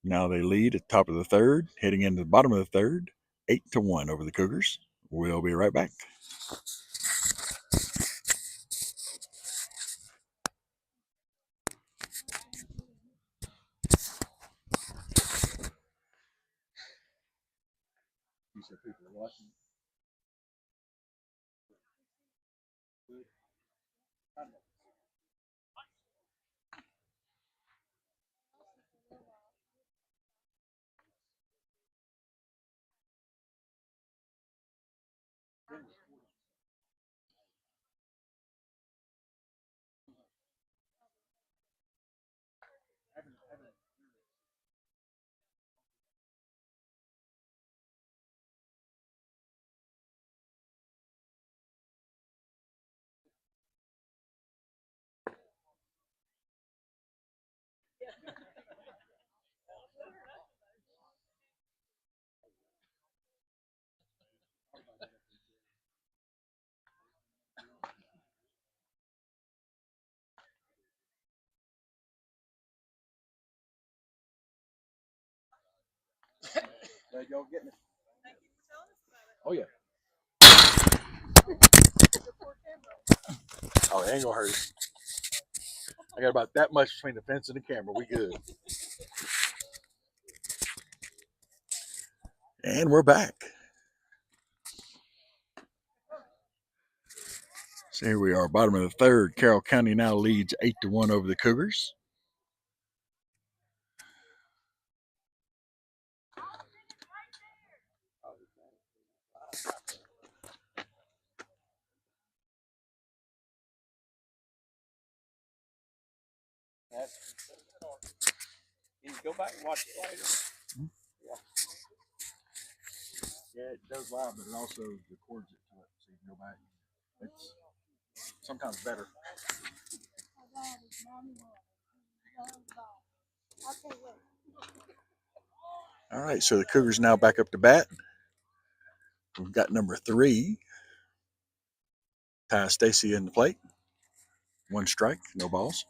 Now they lead at the top of the third, heading into the bottom of the third, 8-1 over the Cougars. We'll be right back. You said people are watching. Glad y'all getting it. Thank you for telling us about it. Oh yeah. Oh, it ain't gonna hurt. I got about that much between the fence and the camera. We good. And we're back. So here we are, bottom of the third. Carroll County now leads 8-1 over the Cougars. You can go back and watch it later. Yeah, it does live, but it also records it to it, so you can go back. It's sometimes better. All right, so the Cougars now back up to bat. We've got number 3, Ty Stacy in the plate. 1 strike, no balls.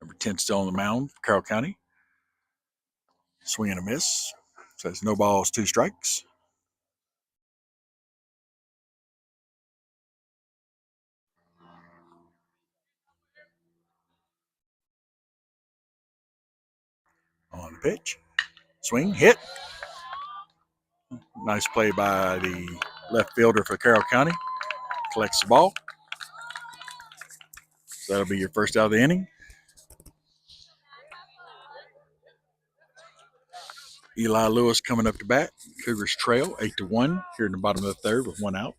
Number 10 still on the mound for Carroll County. Swing and a miss. Says no balls, 2 strikes. On the pitch. Swing, hit. Nice play by the left fielder for Carroll County. Collects the ball. So that'll be your first out of the inning. Eli Lewis coming up to bat. Cougars trail 8-1 here in the bottom of the third with 1 out.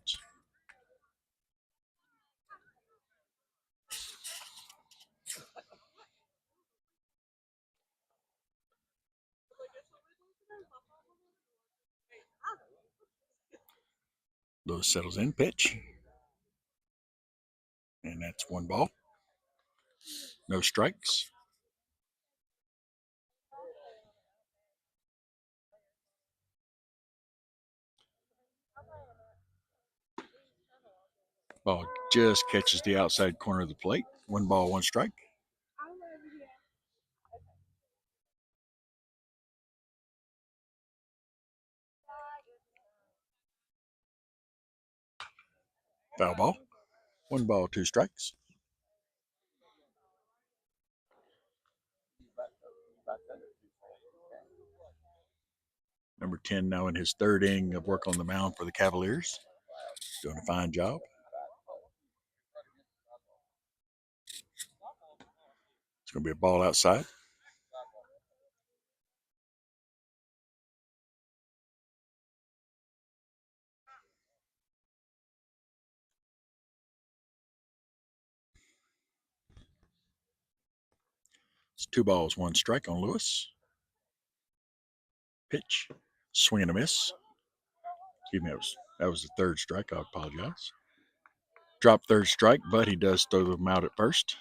Lewis settles in, pitch. And that's 1 ball. No strikes. Ball just catches the outside corner of the plate. 1 ball, 1 strike. Foul ball. 1 ball, 2 strikes. Number 10 now in his 3rd inning of work on the mound for the Cavaliers. Doing a fine job. It's going to be a ball outside. It's 2 balls, 1 strike on Lewis. Pitch. Swing and a miss. Excuse me, that was the 3rd strike. I apologize. Drop 3rd strike, but he does throw them out at first.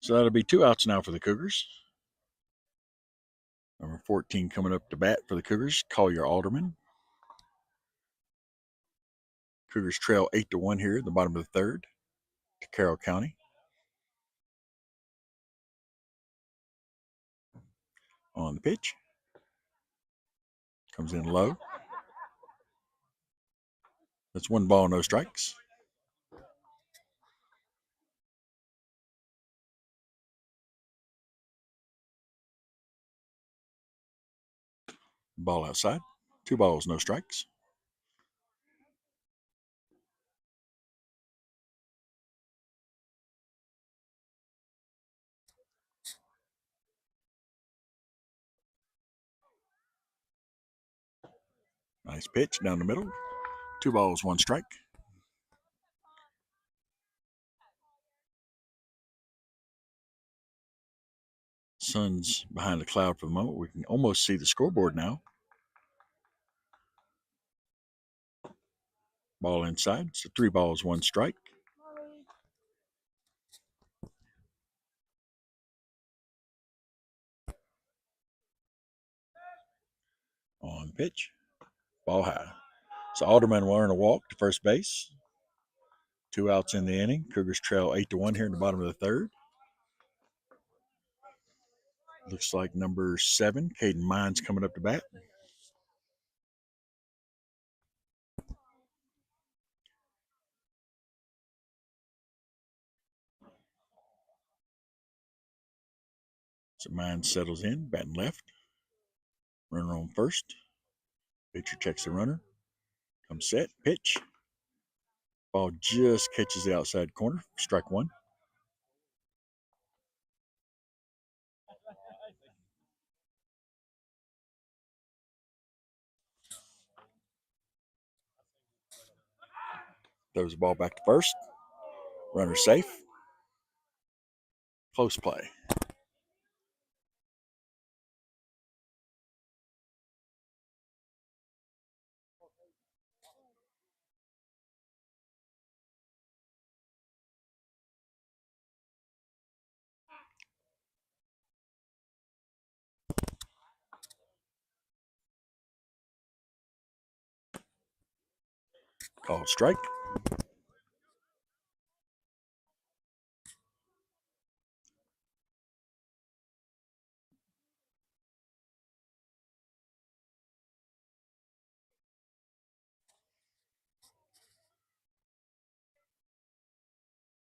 So that'll be 2 outs now for the Cougars. Number 14 coming up to bat for the Cougars, Collier Alderman. Cougars trail 8-1 here at the bottom of the 3rd to Carroll County. On the pitch. Comes in low. That's 1 ball, no strikes. Ball outside. 2 balls, no strikes. Nice pitch down the middle. 2 balls, 1 strike. Sun's behind the cloud for the moment. We can almost see the scoreboard now. Ball inside. So 3 balls, 1 strike. On the pitch. Ball high. So Alderman will earn a walk to first base. 2 outs in the inning. Cougars trail 8-1 here in the bottom of the 3rd. Looks like number 7, Caden Mines, coming up to bat. So Mines settles in, batting left. Runner on first. Pitcher checks the runner. Comes set, pitch. Ball just catches the outside corner. Strike one. Throws the ball back to first. Runner safe. Close play. Called strike.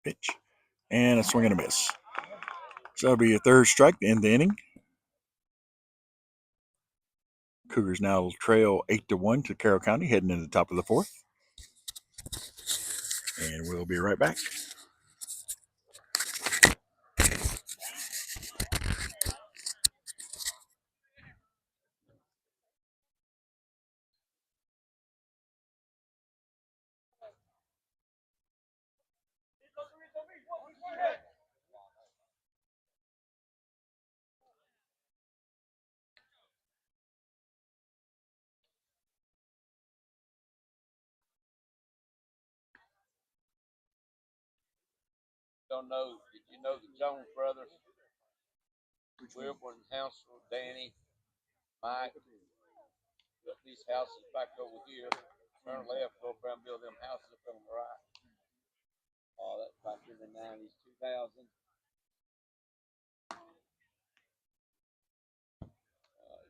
Pitch. And a swing and a miss. So that'll be a third strike to end the inning. Cougars now trail 8-1 to Carroll County, heading into the top of the fourth. And we'll be right back. Don't know. Did you know the Jones brothers? Wilbur and Hansel, Danny, Mike. Built these houses back over here. Turn left, go around, build them houses up on the right. Oh, that's back in the 90s, 2000.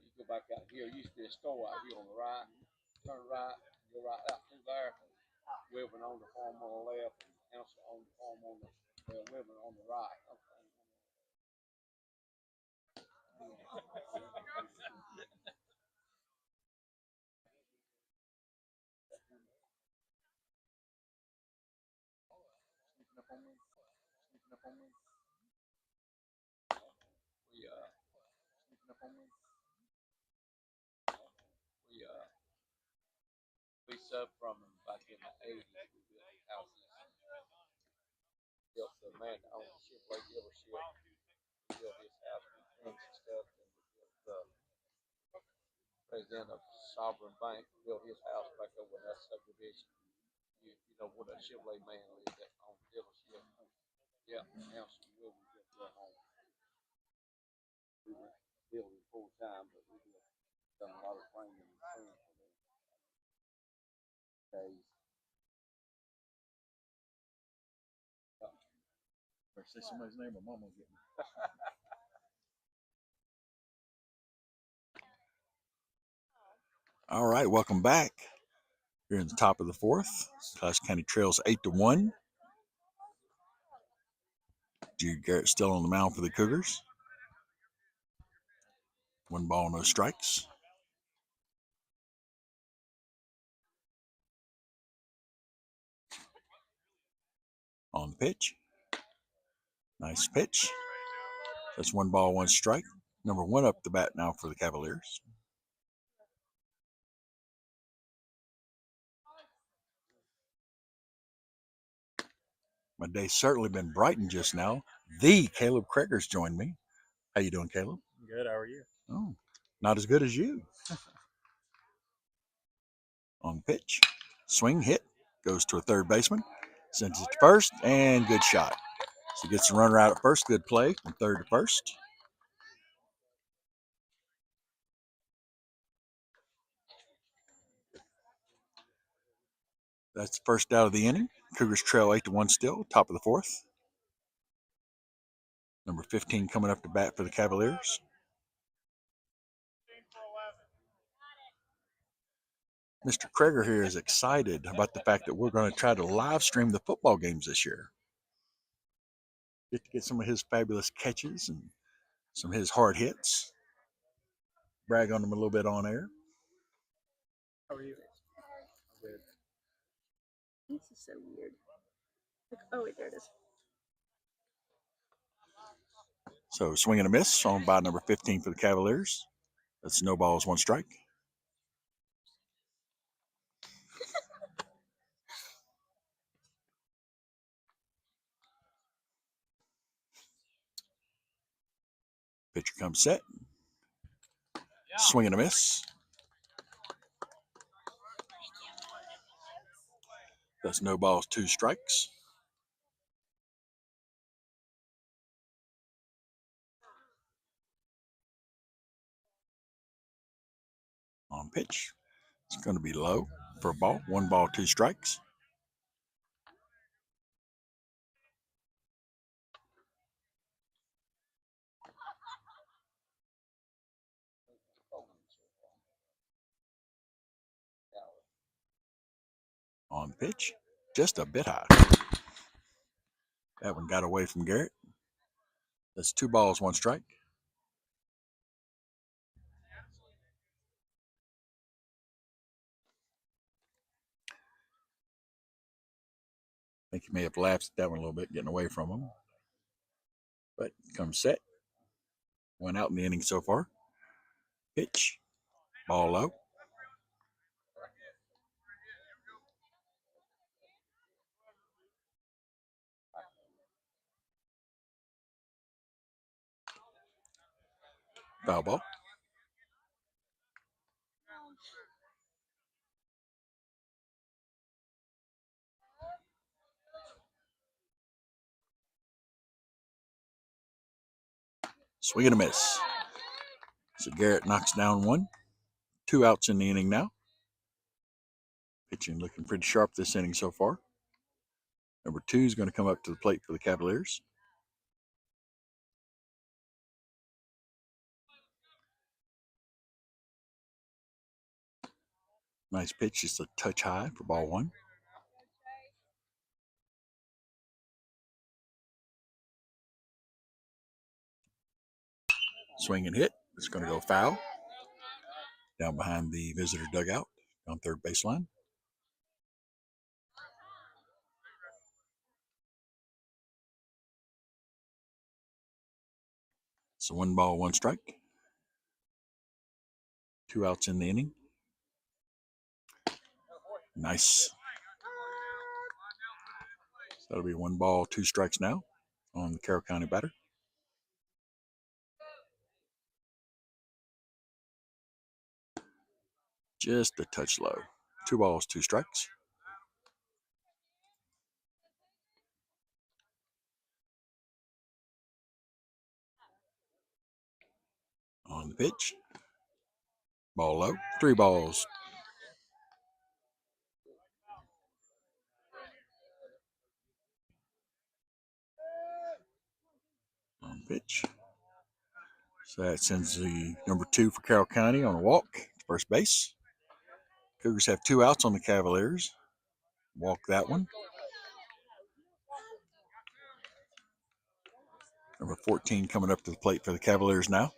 You go back out here. Used to be a store out here on the right. Turn right, go right out through there. Wilbur on the farm on the left, and Hansel on the farm on the Wilbur on the right. We sub from them back in the 80s. We built houses. Built the man that owned the Chevrolet dealership. We built his house with things and stuff. And we built the president of Sovereign Bank built his house back over in that subdivision. You know where that Chevrolet man lived that owned the dealership. Yeah, now we built their home. We were building full time, but we done a lot of training and training for them. Days. Better say somebody's name or Mom will get me. All right, welcome back. Here in the top of the fourth. Clash County trails 8-1. Jude Garrett still on the mound for the Cougars. 1 ball, no strikes. On the pitch. Nice pitch. That's 1 ball, 1 strike. Number 1 up the bat now for the Cavaliers. My day's certainly been brightened just now. The Caleb Craigers joined me. How you doing, Caleb? Good. How are you? Oh, not as good as you. On the pitch. Swing, hit. Goes to a third baseman. Sends it to first, and good shot. So gets the runner out at first. Good play from third to first. That's the first out of the inning. Cougars trail 8-1 still, top of the fourth. Number 15 coming up to bat for the Cavaliers. Mr. Kreger here is excited about the fact that we're going to try to live stream the football games this year. Get to get some of his fabulous catches and some of his hard hits. Brag on them a little bit on air. How are you? Good. This is so weird. Oh wait, there it is. So swing and a miss on by number 15 for the Cavaliers. That's no balls, one strike. Pitcher comes set. Swing and a miss. That's no balls, two strikes. On pitch. It's going to be low for a ball. One ball, two strikes. On pitch, just a bit high. That one got away from Garrett. That's two balls, one strike. I think he may have lapsed at that one a little bit, getting away from him. But comes set. One out in the inning so far. Pitch. Ball low. Foul ball. Swing and a miss. So Garrett knocks down one. Two outs in the inning now. Pitching looking pretty sharp this inning so far. Number 2 is going to come up to the plate for the Cavaliers. Nice pitch, just a touch high for ball one. Swing and hit. It's going to go foul. Down behind the visitor dugout on third baseline. So one ball, one strike. Two outs in the inning. Nice. So that'll be one ball, two strikes now on the Carroll County batter. Just a touch low. Two balls, two strikes. On the pitch. Ball low. Three balls. On the pitch. So that sends the number 2 for Carroll County on a walk to first base. Cougars have two outs on the Cavaliers. Walk that one. Number 14 coming up to the plate for the Cavaliers now.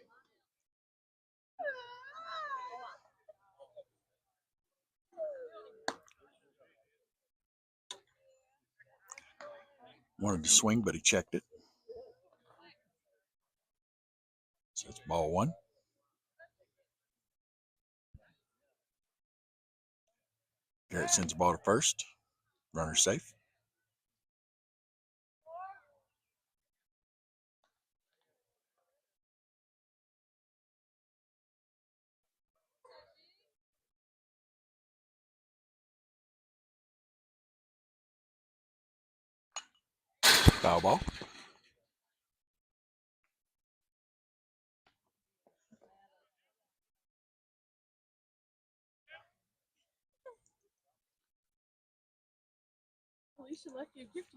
Wanted to swing, but he checked it. So it's ball one. Garrett sends the ball to first. Runner safe. Foul ball. Alicia left you a gift.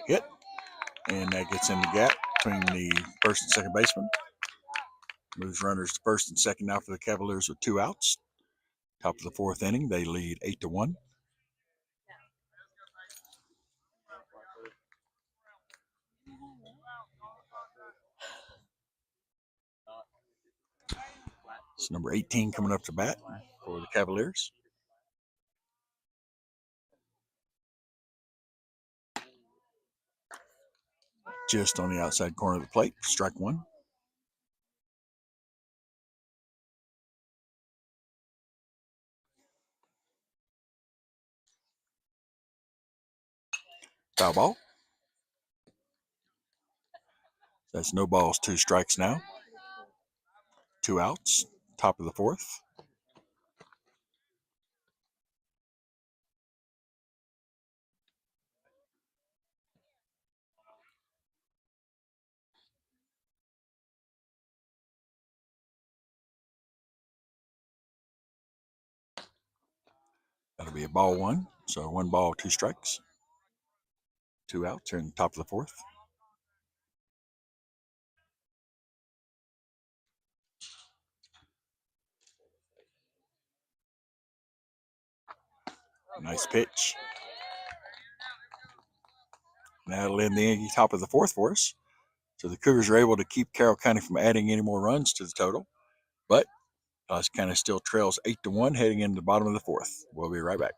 Hit. And that gets in the gap between the first and second baseman. Moves runners to first and second now for the Cavaliers with two outs. Top of the fourth inning, they lead 8-1. It's number 18 coming up to bat for the Cavaliers. Just on the outside corner of the plate, strike one. Foul ball. That's no balls, 2 strikes now. 2 outs, top of the fourth. That'll be a ball 1. So 1 ball, 2 strikes. 2 outs, in top of the fourth. Nice pitch. That'll end the top of the fourth for us. So the Cougars are able to keep Carroll County from adding any more runs to the total. But Tallahassee County still trails 8-1 heading into the bottom of the fourth. We'll be right back.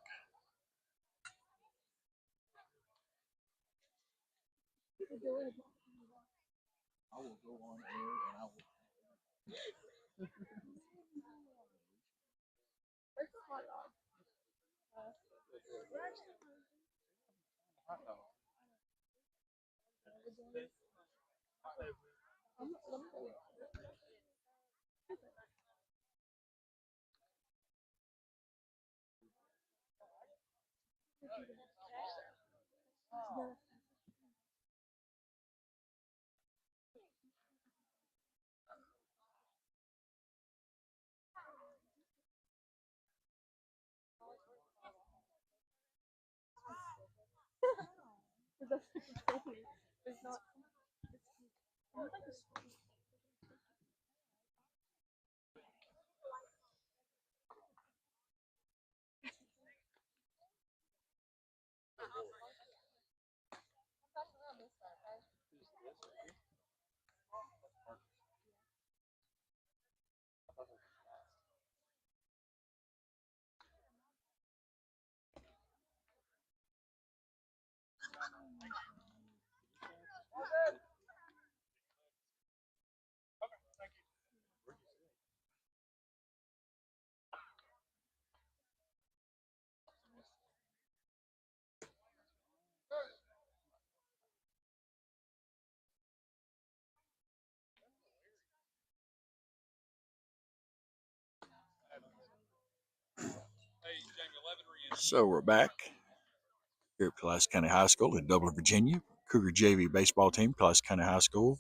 So we're back here at Tallahassee County High School in Dublin, Virginia. Cougar JV baseball team, Tallahassee County High School,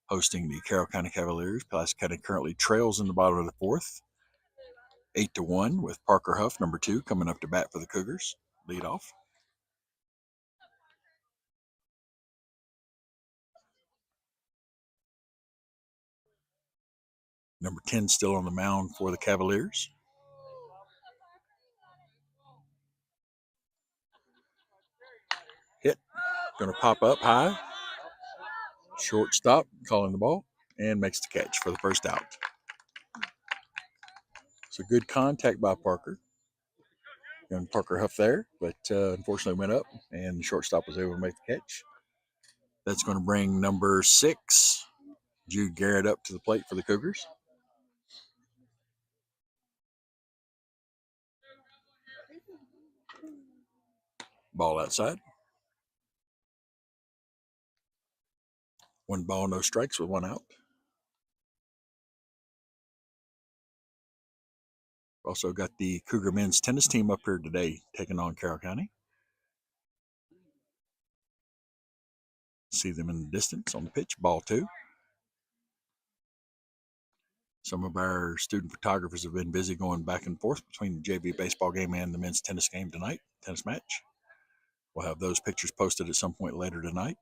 hosting the Carroll County Cavaliers. Tallahassee County currently trails in the bottom of the fourth, 8-1, with Parker Huff, number 2, coming up to bat for the Cougars. Lead off. Number 10 still on the mound for the Cavaliers. Hit. Going to pop up high. Shortstop calling the ball and makes the catch for the first out. So good contact by Parker. Young Parker Huff there, but unfortunately went up and the shortstop was able to make the catch. That's going to bring number 6, Jude Garrett, up to the plate for the Cougars. Ball outside. 1 ball, no strikes with 1 out. Also got the Cougar men's tennis team up here today taking on Carroll County. See them in the distance on the pitch. Ball 2. Some of our student photographers have been busy going back and forth between the JV baseball game and the men's tennis game tonight, tennis match. We'll have those pictures posted at some point later tonight.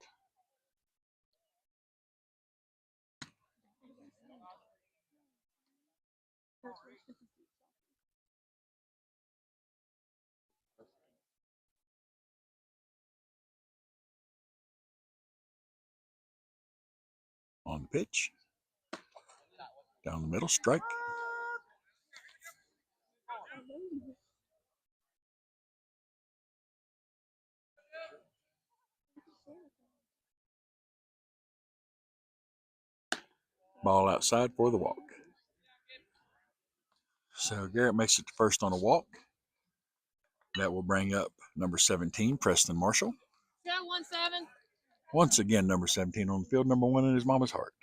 pitch. Down the middle, strike. Ball outside for the walk. So Garrett makes it to first on a walk. That will bring up number 17, Preston Marshall. Yeah, 1-7. Once again, number 17 on the field, number 1 in his mama's heart.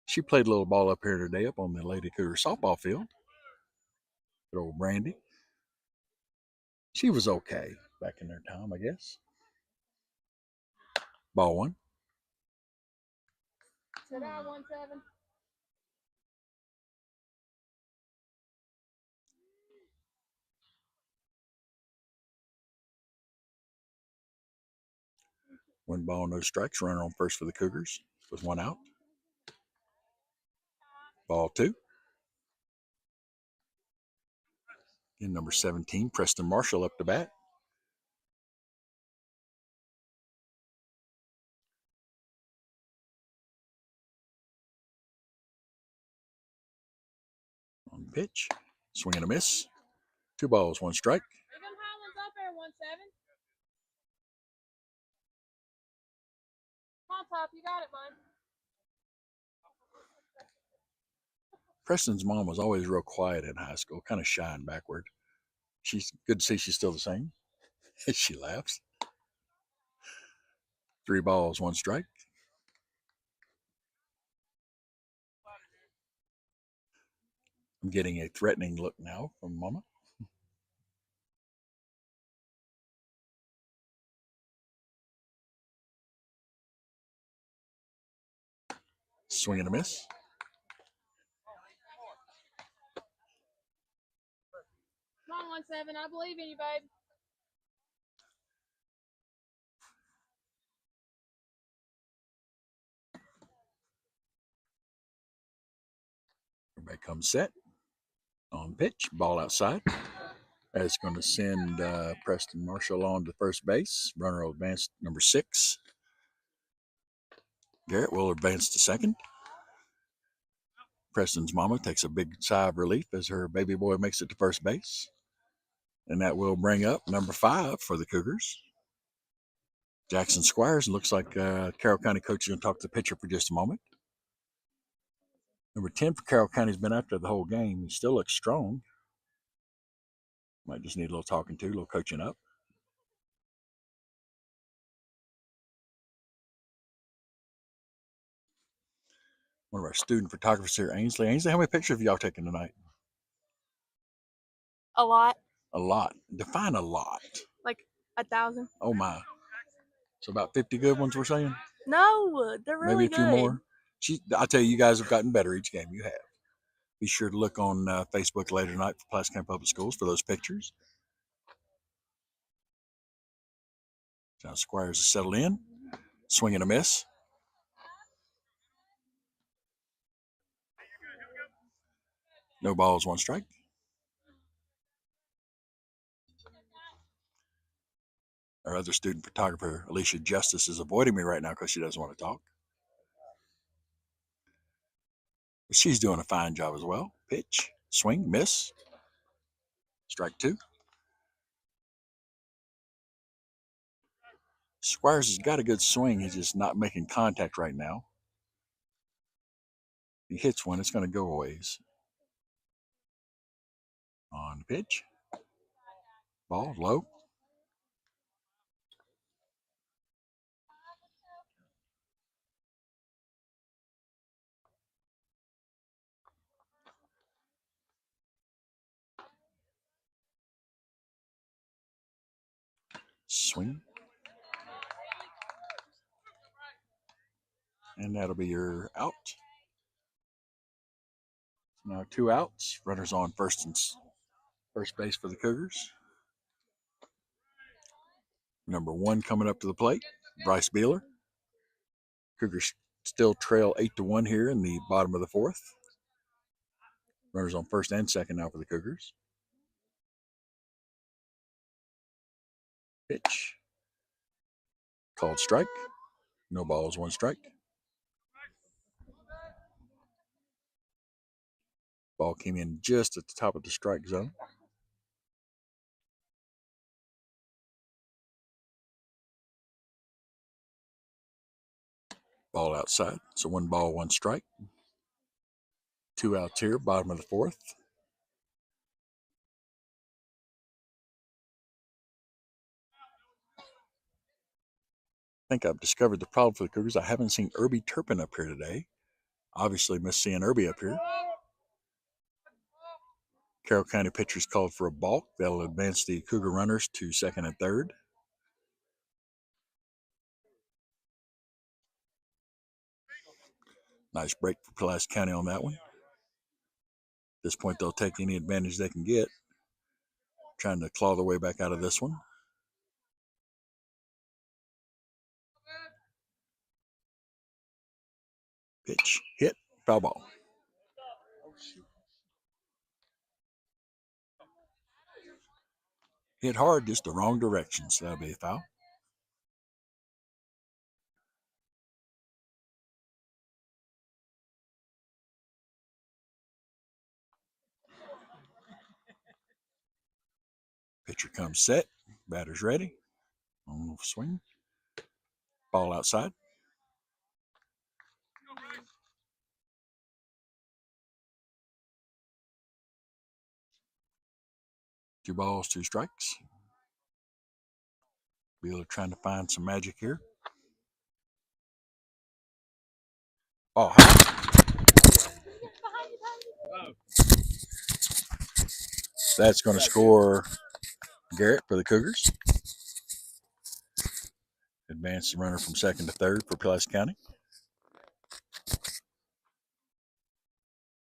She played a little ball up here today up on the Lady Cougar softball field. Good old Brandy. She was okay back in their time, I guess. Ball 1. Sit down, 1-7. One ball, no strikes. Runner on first for the Cougars with 1 out. Ball 2. Again, number 17, Preston Marshall up to bat. On the pitch. Swing and a miss. 2 balls, 1 strike. Leave them high ones up there, 1-7. Come on, Top, you got it, bud. Preston's mom was always real quiet in high school, kind of shy and backward. She's good to see she's still the same. She laughs. 3 balls, 1 strike. I'm getting a threatening look now from Mama. Swing and a miss. Come on, 1-7. I believe in you, babe. Everybody comes set. On pitch, ball outside. That's going to send Preston Marshall on to first base. Runner will advance number 6. Garrett will advance to second. Preston's mama takes a big sigh of relief as her baby boy makes it to first base. And that will bring up number 5 for the Cougars. Jackson Squires. Looks like Carroll County coach is going to talk to the pitcher for just a moment. Number 10 for Carroll County has been out there the whole game. He still looks strong. Might just need a little talking to, a little coaching up. One of our student photographers here, Ainsley. Ainsley, how many pictures have y'all taken tonight? A lot. A lot. Define a lot. Like 1,000. Oh my. So about 50 good ones we're saying? No, they're really Maybe a few good. more. I tell you guys have gotten better each game. You have. Be sure to look on Facebook later tonight for Pulaski County Public Schools for those pictures. Now Squires is settled in. Swing and a miss. No balls, 1 strike. Our other student photographer, Alicia Justice, is avoiding me right now because she doesn't want to talk. But she's doing a fine job as well. Pitch, swing, miss. Strike 2. Squires has got a good swing. He's just not making contact right now. If he hits one, it's going to go a ways. On the pitch. Ball low. Swing. And that'll be your out. Now 2 outs. Runners on first base for the Cougars. Number 1 coming up to the plate, Bryce Beeler. Cougars still trail 8-1 here in the bottom of the 4th. Runners on first and second now for the Cougars. Pitch. Called strike. No balls, 1 strike. Ball came in just at the top of the strike zone. Ball outside. So 1 ball, 1 strike. 2 outs here, bottom of the 4th. I think I've discovered the problem for the Cougars. I haven't seen Irby Turpin up here today. Obviously missed seeing Irby up here. Carroll County pitchers called for a balk. That'll advance the Cougar runners to second and third. Nice break for Pulaski County on that one. At this point, they'll take any advantage they can get. Trying to claw their way back out of this one. Pitch, hit, foul ball. Hit hard, just the wrong direction, so that'll be a foul. Pitcher comes set, batter's ready. On swing. Ball outside. Two balls, 2 strikes. Wheeler trying to find some magic here. Oh, that's going to score Garrett for the Cougars. Advance the runner from second to third for Pulaski County.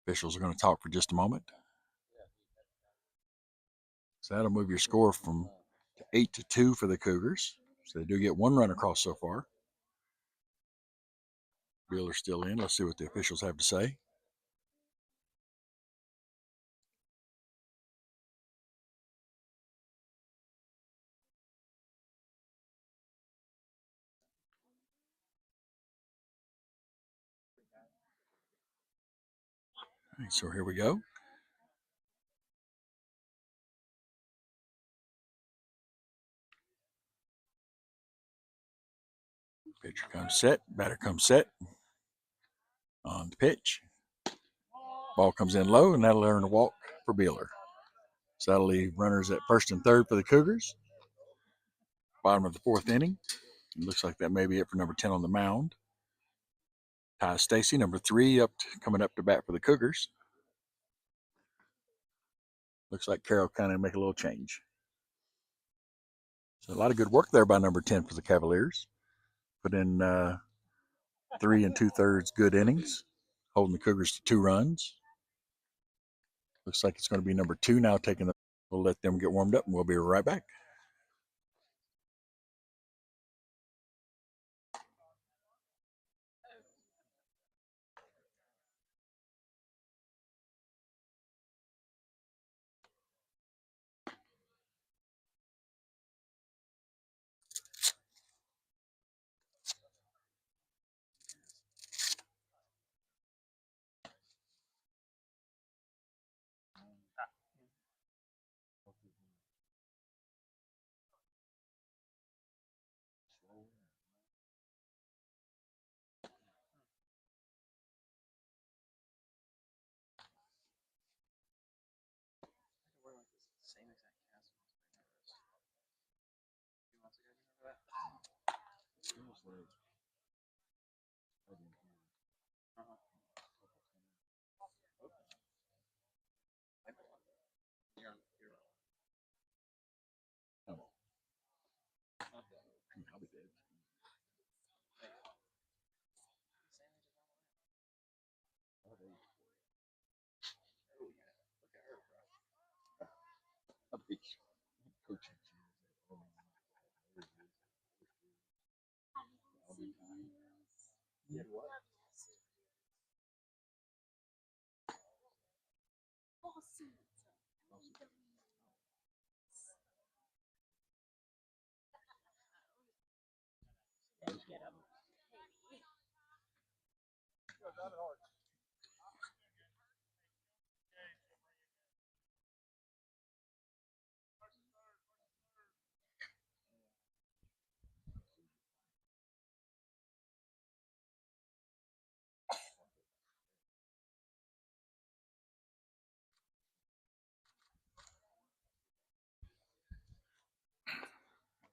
Officials are going to talk for just a moment. So that'll move your score from 8-2 for the Cougars. So they do get 1 run across so far. Wheeler's still in. Let's see what the officials have to say. All right, so here we go. Pitcher comes set, batter comes set. On the pitch. Ball comes in low, and that'll earn a walk for Beeler. So that'll leave runners at first and third for the Cougars. Bottom of the 4th inning. It looks like that may be it for number 10 on the mound. Ty Stacy, number 3, coming up to bat for the Cougars. Looks like Carroll County make a little change. So a lot of good work there by number 10 for the Cavaliers. Put in 3 2/3 good innings, holding the Cougars to 2 runs. Looks like it's going to be number 2 now taking the. We'll let them get warmed up, and we'll be right back.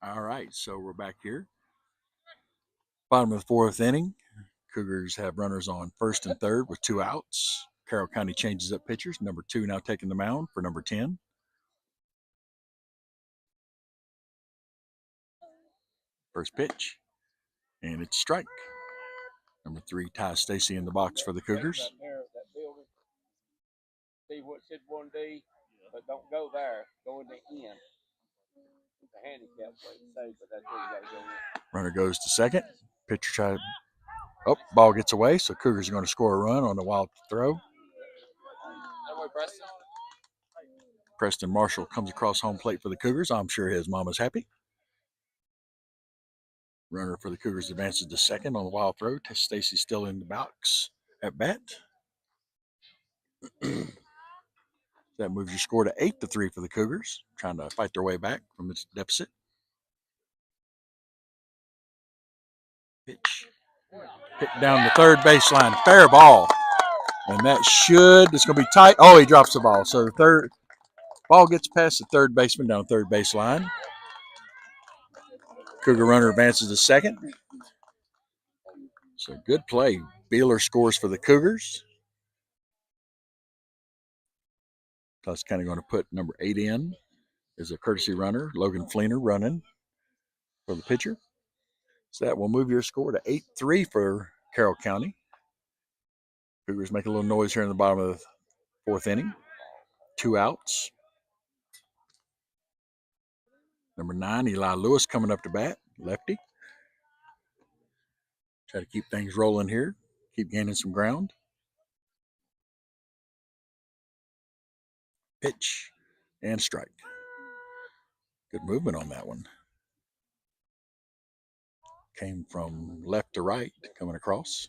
All right, so we're back here. Bottom of the fourth inning. Cougars have runners on first and third with 2 outs. Carroll County changes up pitchers. Number 2 now taking the mound for number 10. First pitch, and it's a strike. Number 3 ties Stacy in the box for the Cougars. That building. See what said 1D, but don't go there. Go in the end. The handicap play safe, but that's where you got to go in. Runner goes to second. Pitcher tries. Oh, ball gets away, so Cougars are going to score a run on the wild throw. Preston Marshall comes across home plate for the Cougars. I'm sure his mama's happy. Runner for the Cougars advances to second on the wild throw. Stacy's still in the box at bat. That moves your score to 8-3 for the Cougars, trying to fight their way back from this deficit. Pitch. Hit down the third baseline. Fair ball. And that it's going to be tight. Oh, he drops the ball. So the third ball gets past the third baseman down third baseline. Cougar runner advances to second. So good play. Beeler scores for the Cougars. That's kind of going to put number 8 in as a courtesy runner. Logan Fleener running for the pitcher. So that will move your score to 8-3 for Carroll County. Cougars make a little noise here in the bottom of the fourth inning. 2 outs. Number 9, Eli Lewis coming up to bat, lefty. Try to keep things rolling here. Keep gaining some ground. Pitch and strike. Good movement on that one. Came from left to right, coming across.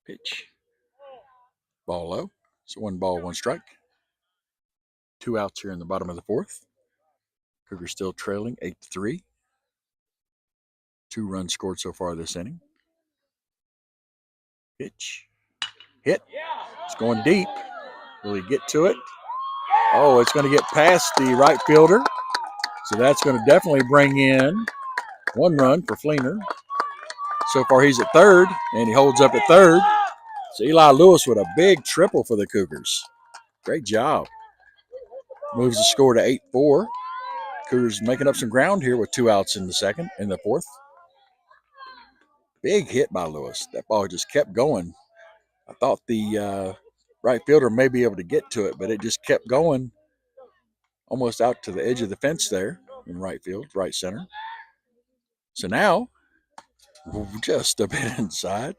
Pitch. Ball low. So 1 ball, 1 strike. 2 outs here in the bottom of the fourth. Cougars still trailing 8-3. 2 runs scored so far this inning. Pitch. Hit. It's going deep. Will he get to it? Oh, it's going to get past the right fielder. So that's going to definitely bring in 1 run for Fleener. So far he's at third, and he holds up at third. So Eli Lewis with a big triple for the Cougars. Great job. Moves the score to 8-4. Cougars making up some ground here with 2 outs in the fourth. Big hit by Lewis. That ball just kept going. I thought the right fielder may be able to get to it, but it just kept going almost out to the edge of the fence there in right field, right center. So now, just a bit inside.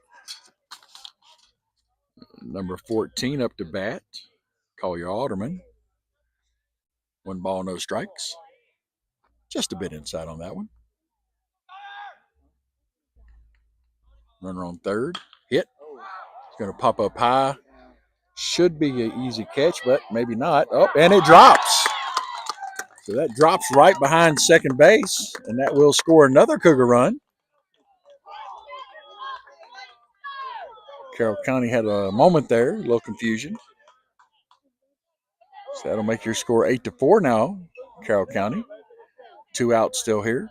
Number 14 up to bat, Collier Alderman. 1 ball, no strikes. Just a bit inside on that one. Runner on third. Hit. It's going to pop up high. Should be an easy catch, but maybe not. Oh, and it drops. So that drops right behind second base, and that will score another Cougar run. Carroll County had a moment there, a little confusion. So that'll make your score 8-4 now, Carroll County. 2 outs still here.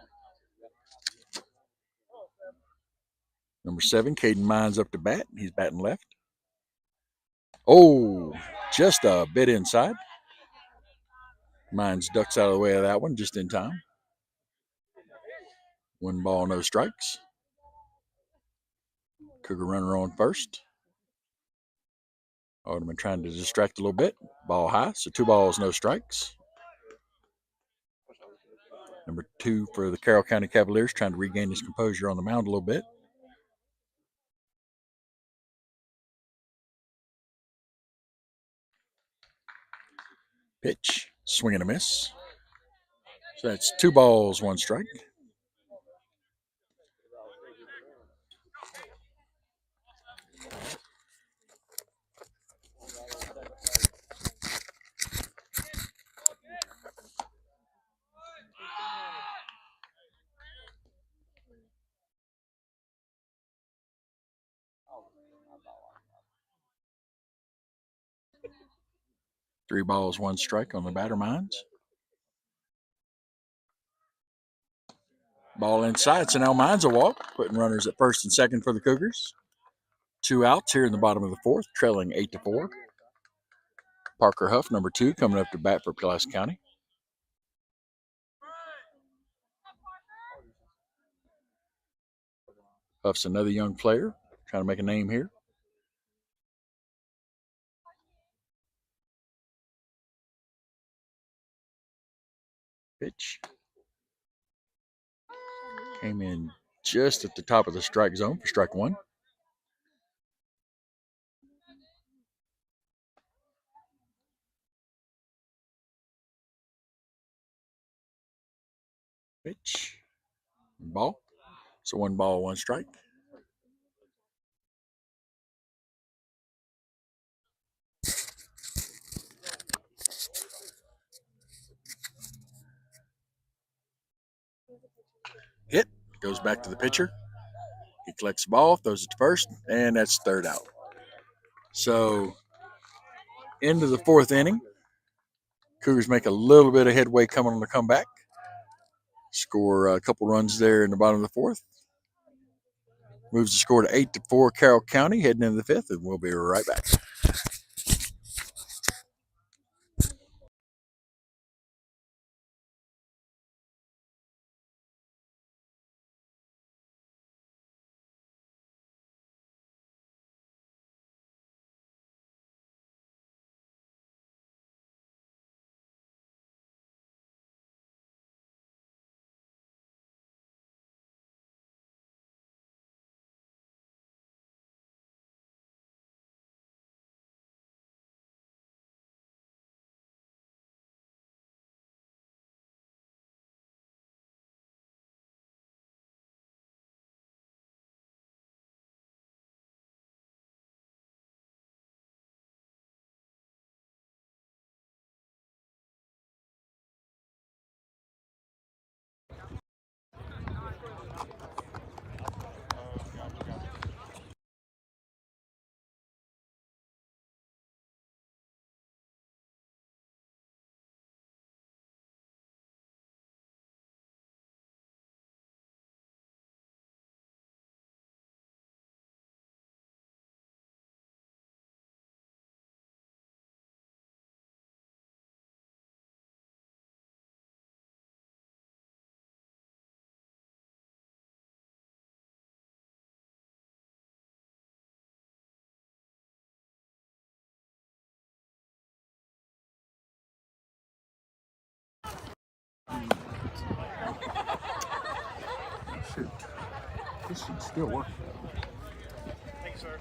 Number 7, Caden Mines up to bat. He's batting left. Oh, just a bit inside. Mines ducks out of the way of that one just in time. 1 ball, no strikes. Cougar runner on first. Alderman trying to distract a little bit. Ball high, so 2 balls, no strikes. Number 2 for the Carroll County Cavaliers trying to regain his composure on the mound a little bit. Pitch, swing and a miss. So that's 2 balls, 1 strike. 3 balls, 1 strike on the batter minds. Ball inside, so now Mines a walk, putting runners at first and second for the Cougars. 2 outs here in the bottom of the 4th, trailing 8-4. Parker Huff, number 2, coming up to bat for Pulaski County. Huff's another young player, trying to make a name here. Pitch. Came in just at the top of the strike zone for strike 1. Pitch. Ball. So 1 ball, 1 strike. Hit. Goes back to the pitcher. He collects the ball, throws it to first, and that's 3rd out. So, into the 4th inning. Cougars make a little bit of headway coming on the comeback. Score a couple runs there in the bottom of the 4th. Moves the score to 8-4 Carroll County, heading into the 5th, and we'll be right back. Shoot. This should still work. Thanks, sir.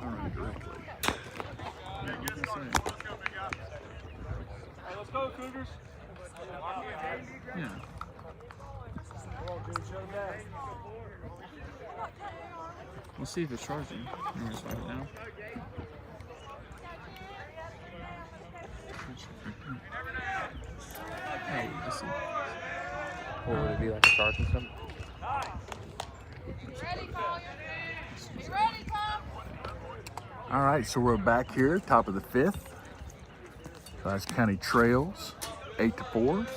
All right, directly. Hey, let's go, Cougars. Yeah. We'll see if it's charging. I'm gonna slide it down. Hey, let's see. Or would it be like a charging something? All right, so we're back here, top of the 5th. Pulaski County trails 8-4.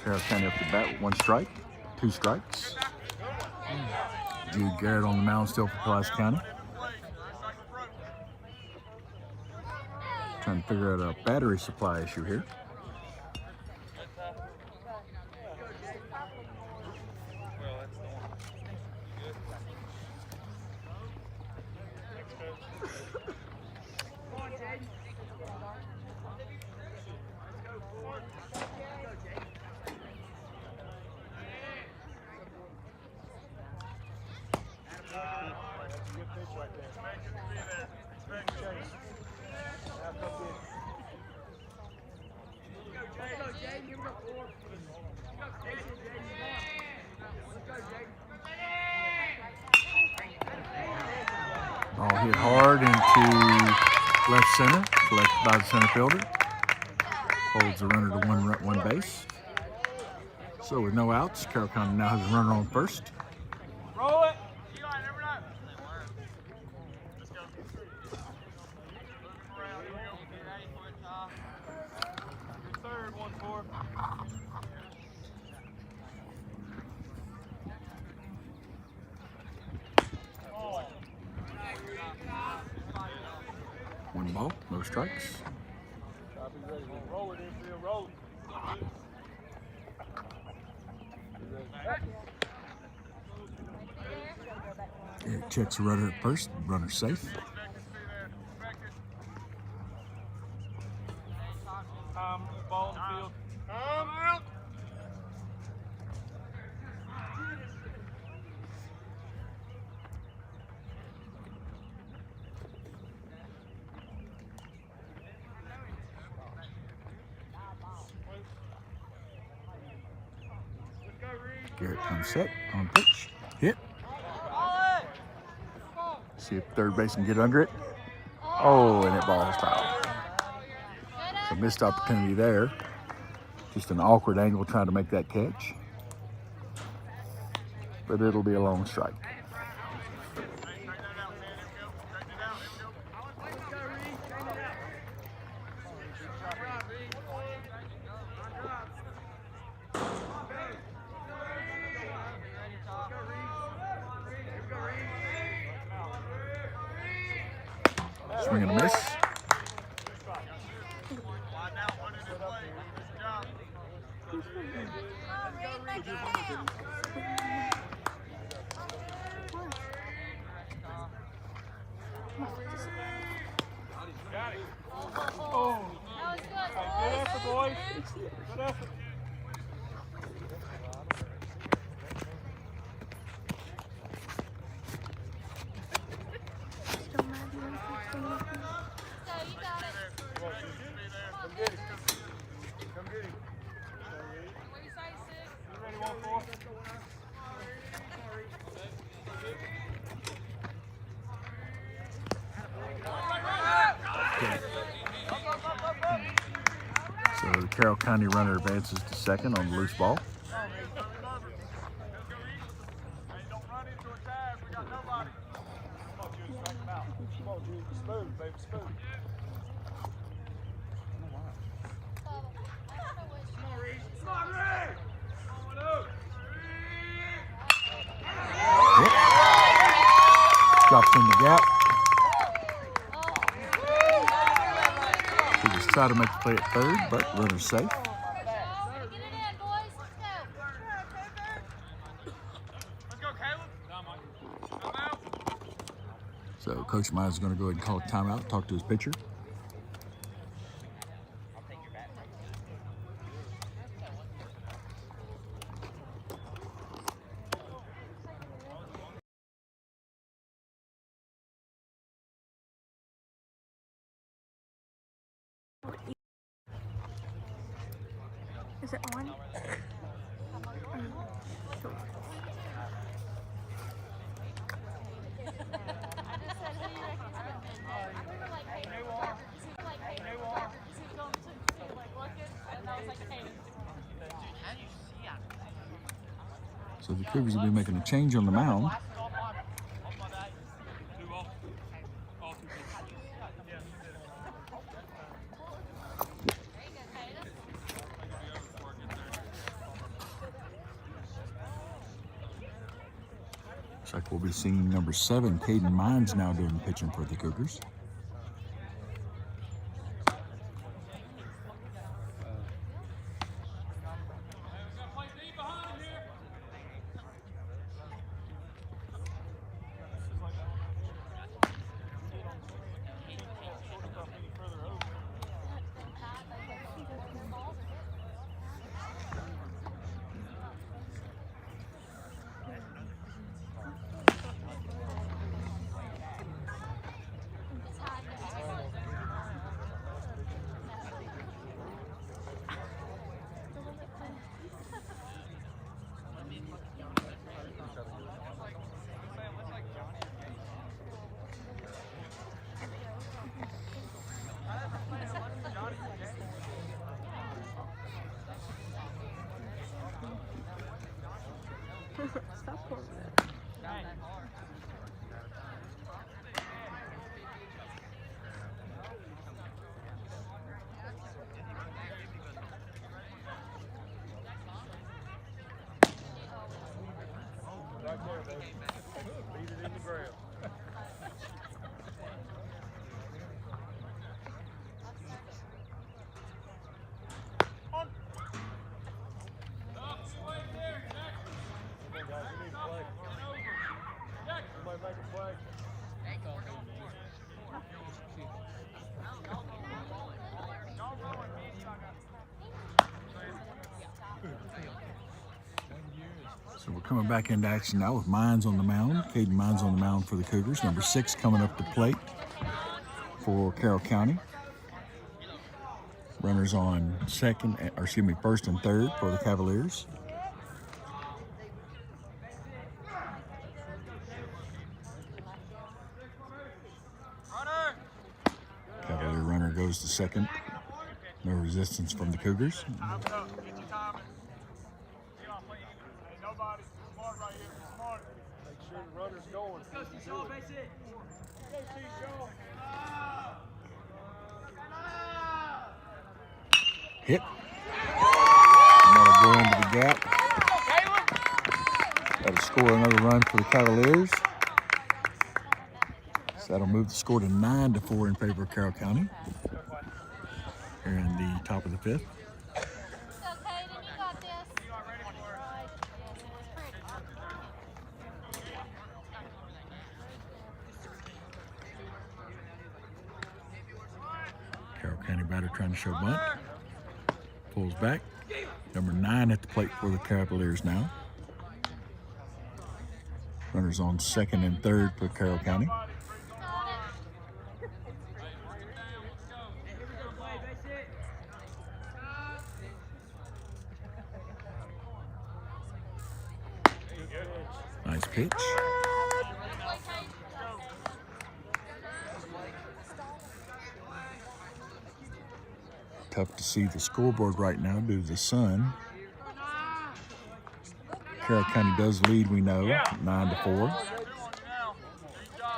Carroll County up to bat with 1 strike, 2 strikes. Jude Garrett on the mound still for Pulaski County. Trying to figure out a battery supply issue here. Ball hit hard into left center, collected by the center fielder. Holds the runner to one base. So with no outs, Carroll County now has a runner on first. Roll it. One ball, no strikes. Eric checks the runner at first, runner safe. Ball in the field. Out. Garrett comes set on pitch, hit. See if third base can get under it. Oh, and that ball is fouled. So missed opportunity there. Just an awkward angle trying to make that catch. But it'll be a long strike. Swing and a miss. So the Carroll County runner advances to second on the loose ball. Drops in the gap. He just tried to make the play at third, but runner's safe. So Coach Myers is going to go ahead and call a timeout, talk to his pitcher. Is it on? So the Cougars will be making a change on the mound. Looks like we'll be seeing number 7, Caden Mines, now doing pitching for the Cougars. Stop pulling it. So we're coming back into action now with Mines on the mound. Caden Mines on the mound for the Cougars. Number 6 coming up to plate for Carroll County. Runners on first and third for the Cavaliers. Cavalier runner goes to second. No resistance from the Cougars. Hit. And that'll go into the gap. That'll score another run for the Cavaliers. So that'll move the score to 9-4 in favor of Carroll County here in the top of the 5th. Carroll County batter trying to show bunt. Pulls back. Number 9 at the plate for the Cavaliers now. Runners on second and third for Carroll County. Nice pitch. Tough to see the scoreboard right now due to the sun. Carroll County does lead, we know, 9-4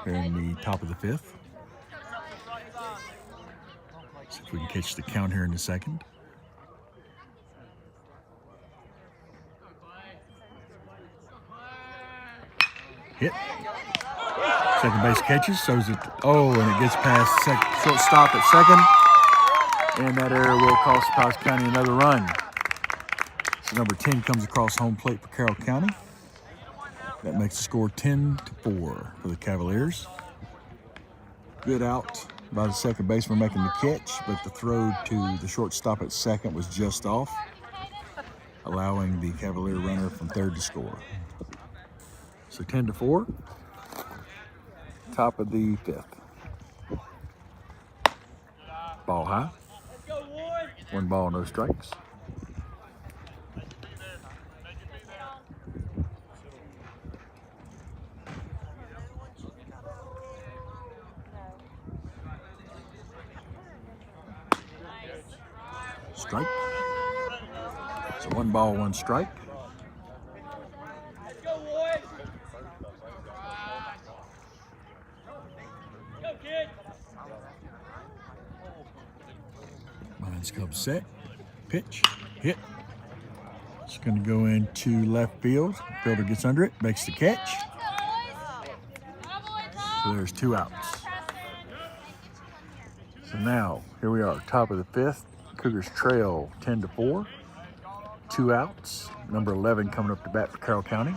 here in the top of the 5th. See if we can catch the count here in a second. Hit. Second base catches, so is it, and it gets past shortstop at second. And that error will cost Powers County another run. So number 10 comes across home plate for Carroll County. That makes the score 10-4 for the Cavaliers. Good out by the second baseman making the catch, but the throw to the shortstop at second was just off, allowing the Cavalier runner from third to score. So 10-4, top of the 5th. Ball high. 1 ball, no strikes. Strike. So 1 ball, 1 strike. Mines comes set. Pitch. Hit. It's going to go into left field. Fielder gets under it, makes the catch. So there's 2 outs. So now, here we are, top of the 5th. Cougars trail 10-4. 2 outs. Number 11 coming up to bat for Carroll County.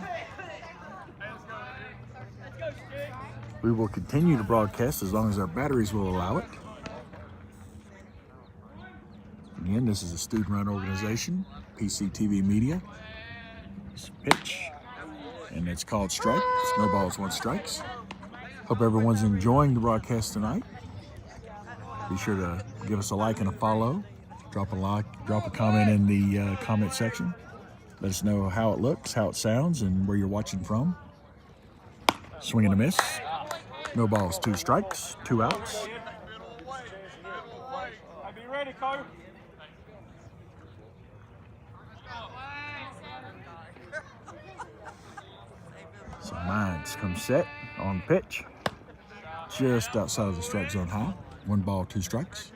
We will continue to broadcast as long as our batteries will allow it. Again, this is a student-run organization, PCTV Media. It's a pitch, and it's called strike. It's no balls, 1 strikes. Hope everyone's enjoying the broadcast tonight. Be sure to give us a like and a follow. Drop a comment in the comment section. Let us know how it looks, how it sounds, and where you're watching from. Swing and a miss. No balls, 2 strikes, 2 outs. Be ready, Carter. So Mines comes set on pitch. Just outside of the strike zone high. 1 ball, 2 strikes.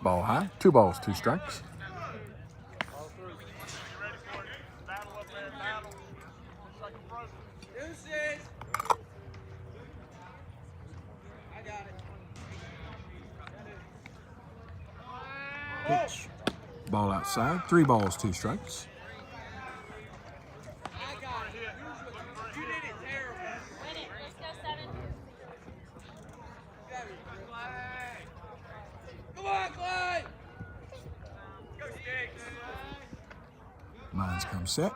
Ball high, 2 balls, 2 strikes. Pitch. Ball outside, 3 balls, 2 strikes. Mines come set.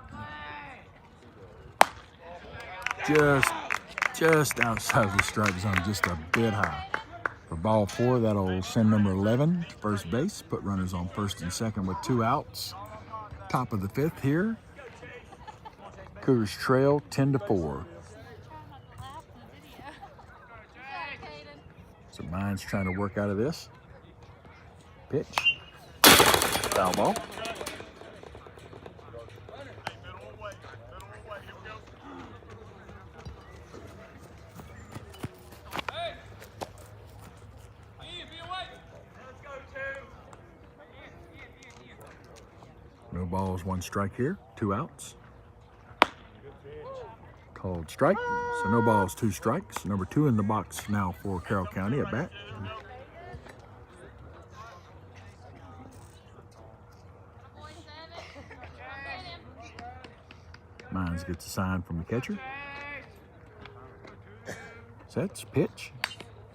Just outside of the strike zone, just a bit high. For ball 4, that'll send number 11 to first base, put runners on first and second with 2 outs. Top of the 5th here. Cougars trail 10-4. So Mines trying to work out of this. Pitch. Foul ball. No balls, 1 strike here, 2 outs. Called strike, so no balls, 2 strikes. Number 2 in the box now for Carroll County at bat. Mines gets a sign from the catcher. Sets, pitch,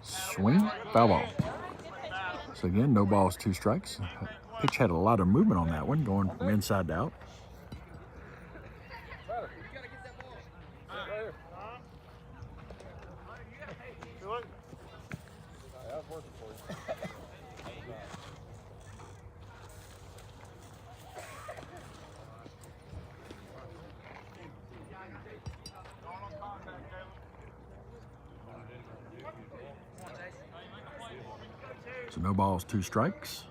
swing, foul ball. So again, no balls, 2 strikes. Pitch had a lot of movement on that one, going from inside to out. So no balls, 2 strikes.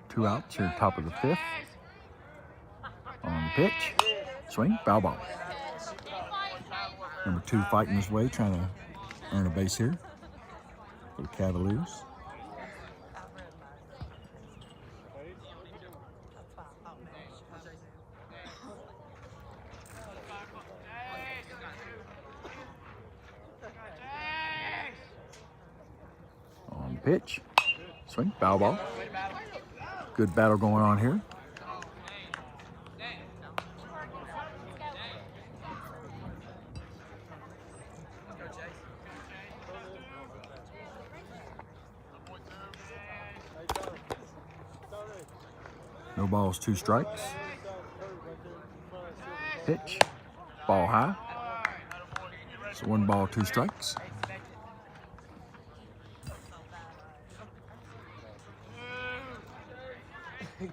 2 outs here, top of the 5th. On the pitch, swing, foul ball. Number 2 fighting his way, trying to earn a base here for the Cavaliers. On the pitch, swing, foul ball. Good battle going on here. No balls, 2 strikes. Pitch, ball high. So 1 ball, 2 strikes.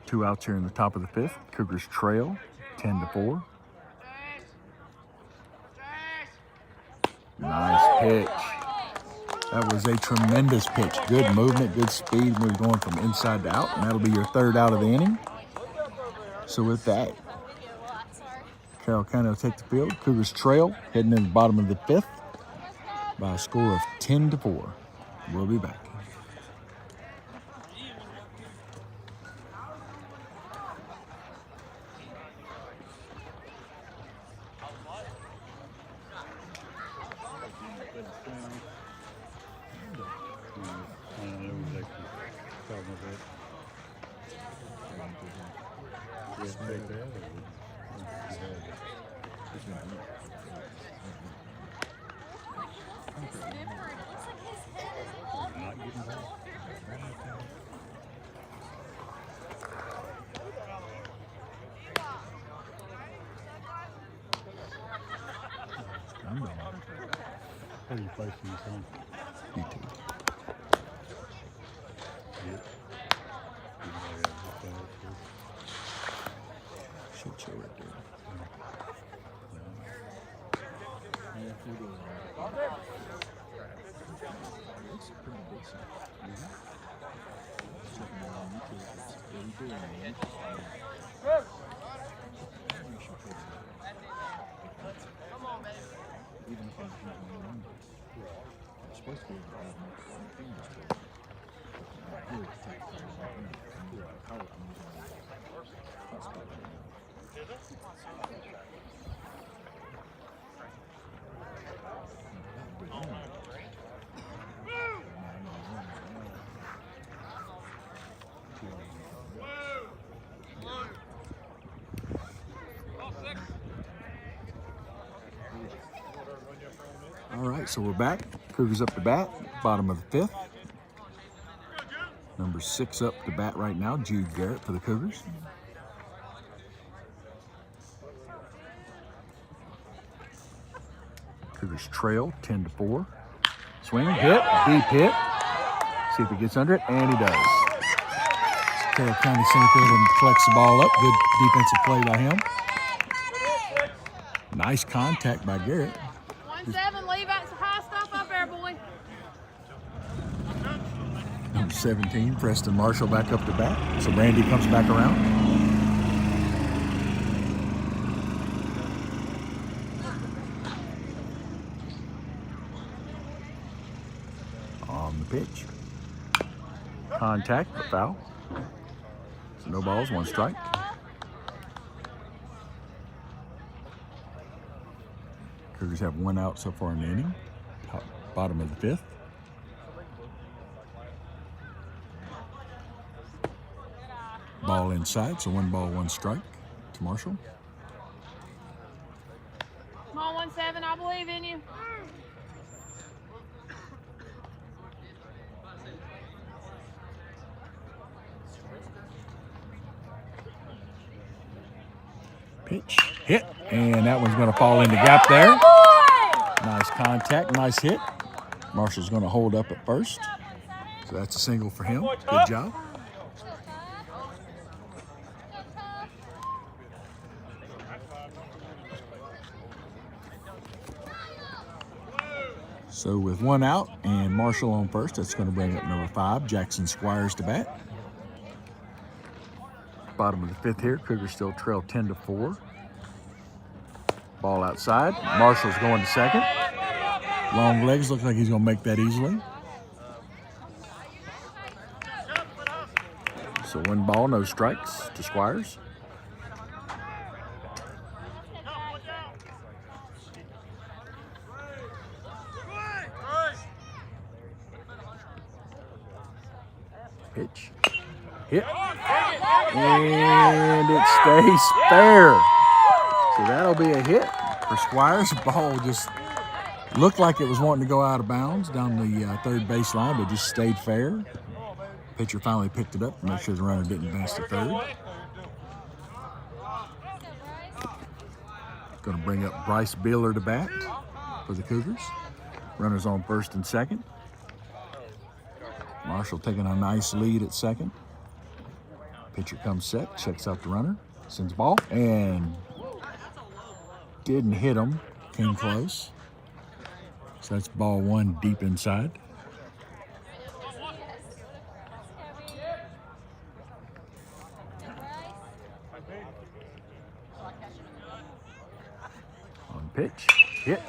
Two outs here in the top of the 5th. Cougars trail 10-4. Nice pitch. That was a tremendous pitch. Good movement, good speed. We're going from inside to out, and that'll be your 3rd out of the inning. So with that, Carroll County will take the field. Cougars trail heading in the bottom of the 5th by a score of 10-4. We'll be back. How do you place this on? YouTube. Should show right there. It's pretty decent. Checking it on YouTube. It's 82 on YouTube. Even if I'm using my numbers, it's supposed to be able to have multiple fingers to it. I really take things off and do it. How I'm using my hotspot right now. All right, so we're back. Cougars up to bat, bottom of the 5th. Number 6 up to bat right now, Jude Garrett for the Cougars. Cougars trail 10-4. Swing, hit, deep hit. See if he gets under it, and he does. Carroll County center fielder collects the ball up. Good defensive play by him. Nice contact by Garrett. 1-7, leave that high stuff up there, boy. Number 17, Preston Marshall back up to bat. So Randy comes back around. On the pitch. Contact, but foul. So no balls, 1 strike. Cougars have 1 out so far in the inning. Bottom of the 5th. Ball inside, so 1 ball, 1 strike to Marshall. Come on, 1-7, I believe in you. Pitch, hit, and that one's going to fall in the gap there. Nice contact, nice hit. Marshall's going to hold up at first. So that's a single for him. Good job. So with 1 out and Marshall on first, that's going to bring up number 5, Jackson Squires to bat. Bottom of the 5th here, Cougars still trail 10-4. Ball outside. Marshall's going to second. Long legs, looks like he's going to make that easily. So 1 ball, no strikes to Squires. Pitch, hit, and it stays fair. So that'll be a hit for Squires. The ball just looked like it was wanting to go out of bounds down the 3rd baseline, but just stayed fair. Pitcher finally picked it up to make sure the runner didn't advance to 3rd. Going to bring up Bryce Beeler to bat for the Cougars. Runners on 1st and 2nd. Marshall taking a nice lead at 2nd. Pitcher comes set, checks out the runner, sends ball, and didn't hit him, came close. So that's ball 1 deep inside. On pitch, hit.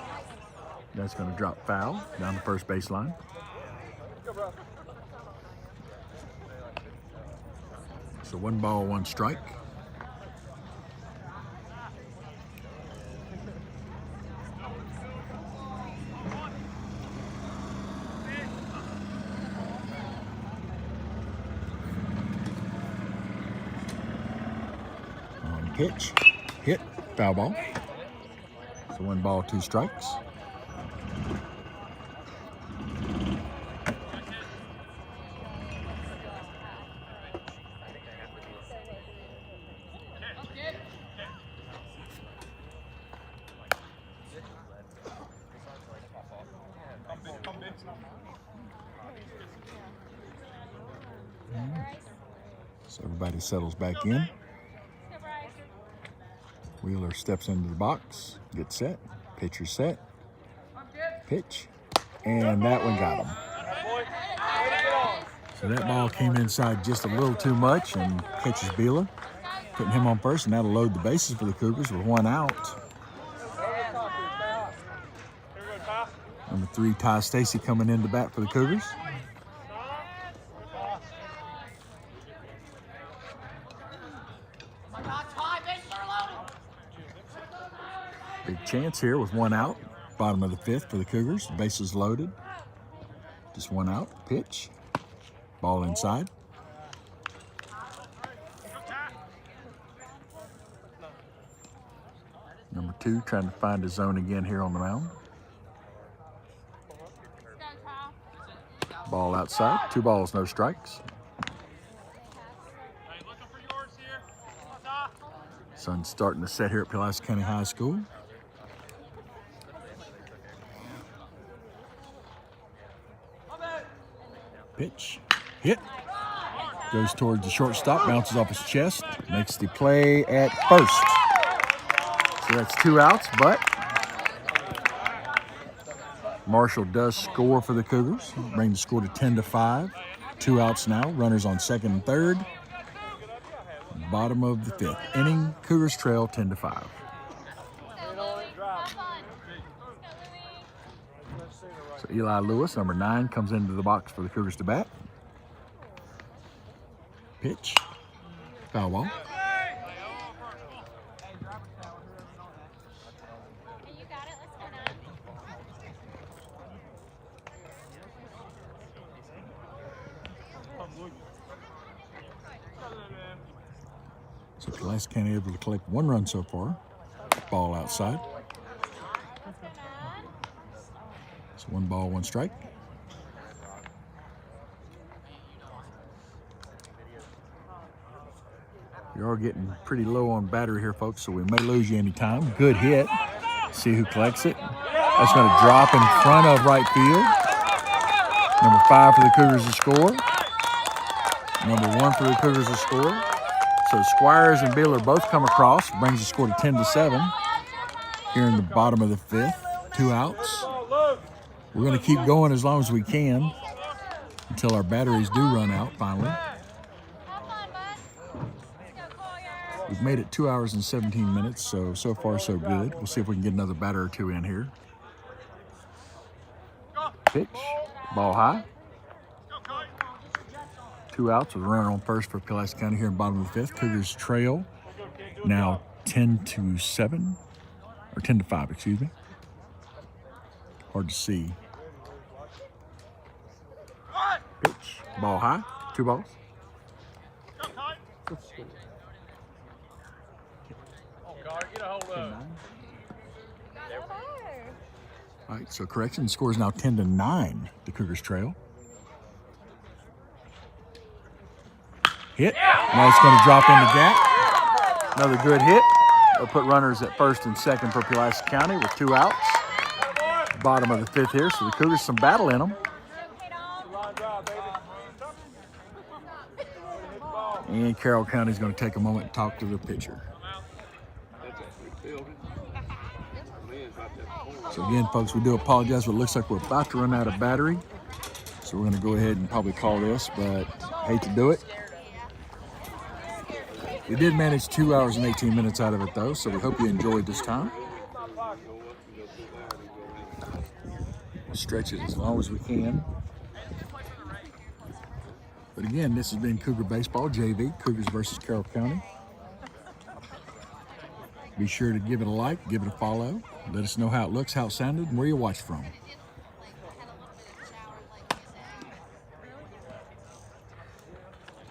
That's going to drop foul down the 1st baseline. So 1 ball, 1 strike. On pitch, hit, foul ball. So 1 ball, 2 strikes. So everybody settles back in. Wheeler steps into the box, gets set, pitcher set, pitch, and that one got him. So that ball came inside just a little too much and catches Beeler, putting him on first, and that'll load the bases for the Cougars with 1 out. Number 3, Ty Stacy coming in to bat for the Cougars. Big chance here with 1 out. Bottom of the 5th for the Cougars. Bases loaded. Just 1 out. Pitch. Ball inside. Number 2 trying to find his zone again here on the mound. Ball outside. 2 balls, no strikes. Sun's starting to set here at Pulaski County High School. Pitch. Hit. Goes towards the shortstop, bounces off his chest, makes the play at first. So that's 2 outs, but Marshall does score for the Cougars, bring the score to 10-5. 2 outs now, runners on second and third. Bottom of the 5th inning, Cougars trail 10-5. So Eli Lewis, number 9, comes into the box for the Cougars to bat. Pitch. Foul ball. So Pulaski County able to collect 1 run so far. Ball outside. So 1 ball, 1 strike. We are getting pretty low on battery here, folks, so we may lose you anytime. Good hit. See who collects it. That's going to drop in front of right field. Number 5 for the Cougars to score. Number 1 for the Cougars to score. So Squires and Beeler both come across, brings the score to 10-7. Here in the bottom of the 5th, 2 outs. We're going to keep going as long as we can until our batteries do run out finally. We've made it 2 hours and 17 minutes, so far so good. We'll see if we can get another batter or 2 in here. Pitch, ball high. 2 outs with a runner on first for Pulaski County here in the bottom of the 5th. Cougars trail now 10-7, or 10-5, excuse me. Hard to see. Pitch, ball high, 2 balls. All right, so correction, the score is now 10-9. The Cougars trail. Hit. Now it's going to drop in the gap. Another good hit. They'll put runners at first and second for Pulaski County with 2 outs. Bottom of the 5th here, so the Cougars some battle in them. And Carroll County is going to take a moment and talk to the pitcher. So again, folks, we do apologize, but it looks like we're about to run out of battery. So we're going to go ahead and probably call this, but hate to do it. We did manage 2 hours and 18 minutes out of it, though, so we hope you enjoyed this time. We'll stretch it as long as we can. But again, this has been Cougar Baseball, JV, Cougars versus Carroll County. Be sure to give it a like, give it a follow. Let us know how it looks, how it sounded, and where you watched from.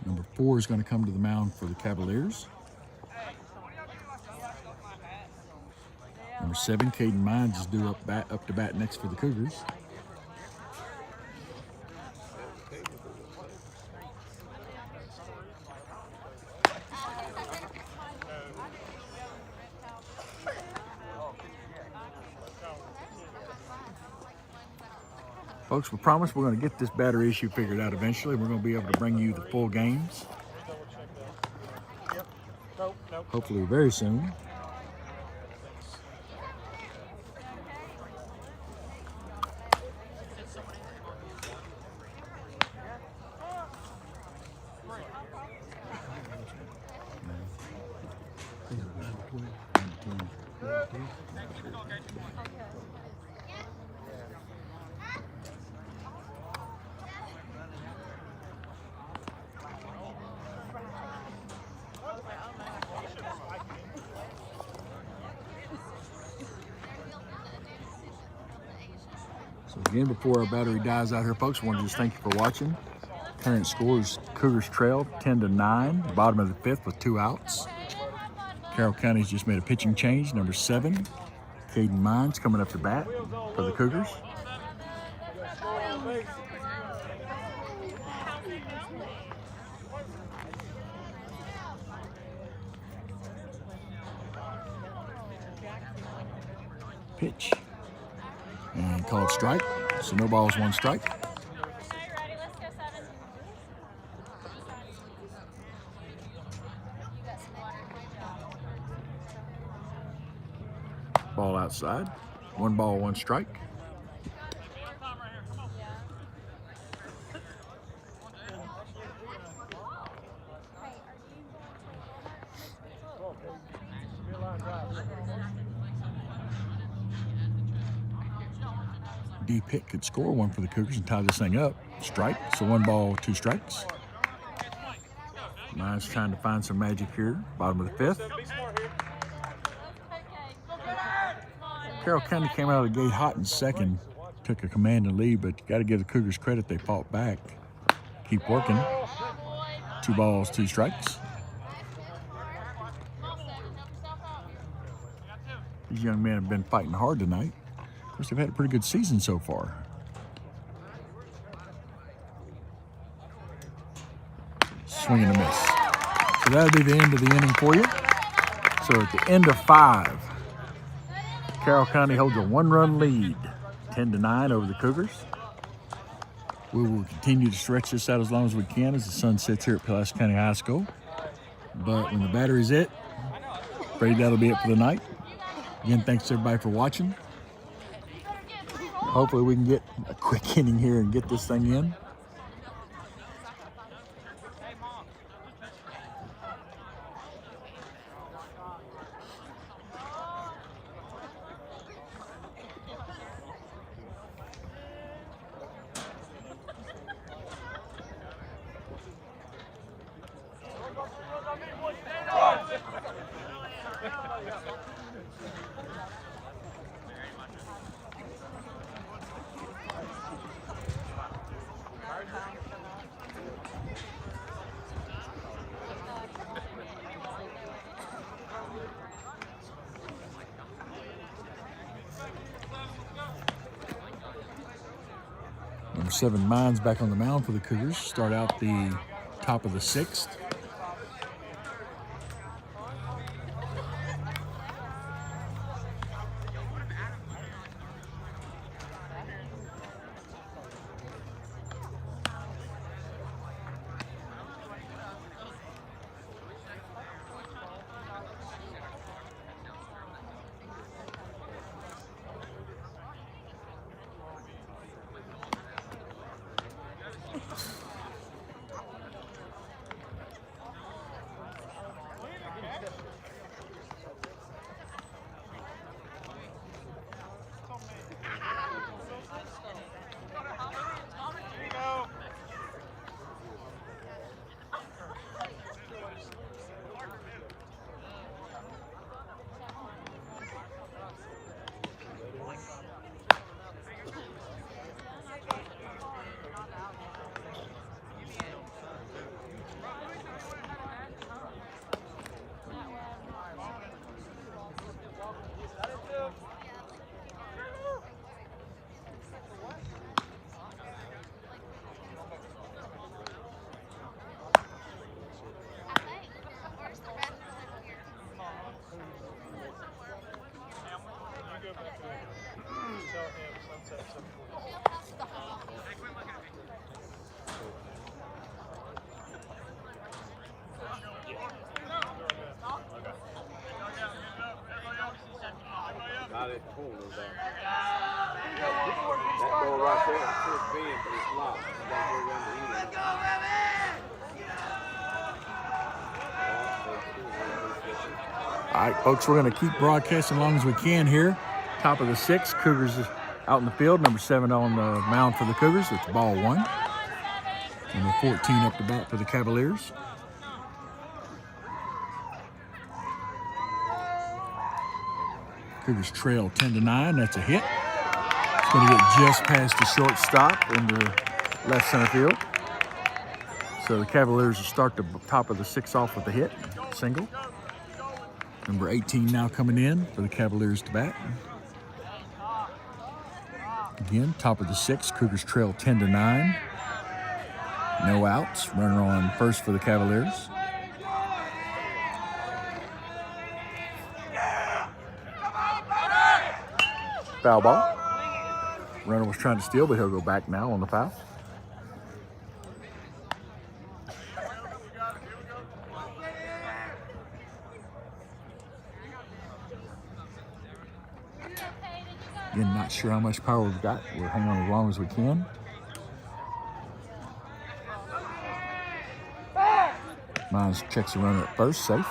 Number 4 is going to come to the mound for the Cavaliers. Number 7, Caden Mines, is due up to bat next for the Cougars. Folks, we promise we're going to get this battery issue figured out eventually. We're going to be able to bring you the full games. Hopefully very soon. So again, before our battery dies out here, folks, I want to just thank you for watching. Current score is Cougars trail 10-9, bottom of the 5th with 2 outs. Carroll County's just made a pitching change. Number 7, Caden Mines, coming up to bat for the Cougars. Pitch. And called strike. So no balls, 1 strike. Okay, ready, let's go 7. Ball outside. 1 ball, 1 strike. D Pitt could score 1 for the Cougars and tie this thing up. Strike. So 1 ball, 2 strikes. Mine's trying to find some magic here. Bottom of the 5th. Carroll County came out of the gate hot in second. Took a commanding lead, but you got to give the Cougars credit. They fought back. Keep working. 2 balls, 2 strikes. These young men have been fighting hard tonight. Of course, they've had a pretty good season so far. Swing and a miss. So that'll be the end of the inning for you. So at the end of 5, Carroll County holds a 1-run lead, 10-9 over the Cougars. We will continue to stretch this out as long as we can as the sun sets here at Pulaski County High School. But when the battery's it, afraid that'll be it for the night. Again, thanks to everybody for watching. Hopefully we can get a quick inning here and get this thing in. Number 7, Mines back on the mound for the Cougars. Start out the top of the 6th. Not at the corner though. That ball right there should be in, but it's not. You gotta go around the end. Let's go, baby! All right, folks, we're going to keep broadcasting as long as we can here. Top of the 6th, Cougars is out in the field. Number 7 on the mound for the Cougars. It's ball 1. Number 14 up to bat for the Cavaliers. Cougars trail 10-9. That's a hit. It's going to get just past the shortstop into left center field. So the Cavaliers will start the top of the 6th off with a hit, single. Number 18 now coming in for the Cavaliers to bat. Again, top of the 6th, Cougars trail 10-9. No outs. Runner on first for the Cavaliers. Foul ball. Runner was trying to steal, but he'll go back now on the foul. Again, not sure how much power we've got. We'll hang on as long as we can. Mines checks the runner at first, safe.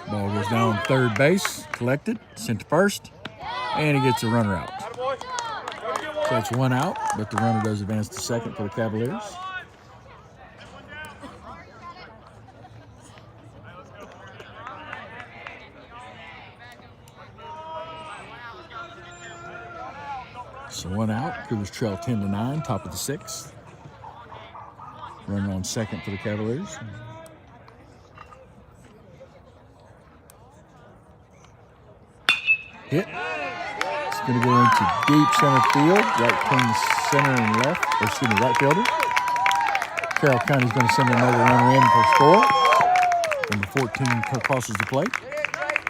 Ball goes down third base, collected, sent to first, and he gets a runner out. So that's one out, but the runner does advance to second for the Cavaliers. So one out, Cougars trail 10-9, top of the sixth. Runner on second for the Cavaliers. Hit. It's going to go into deep center field, right between center and left, or excuse me, right fielder. Carroll County is going to send another runner in for score. Number 14 crosses the plate.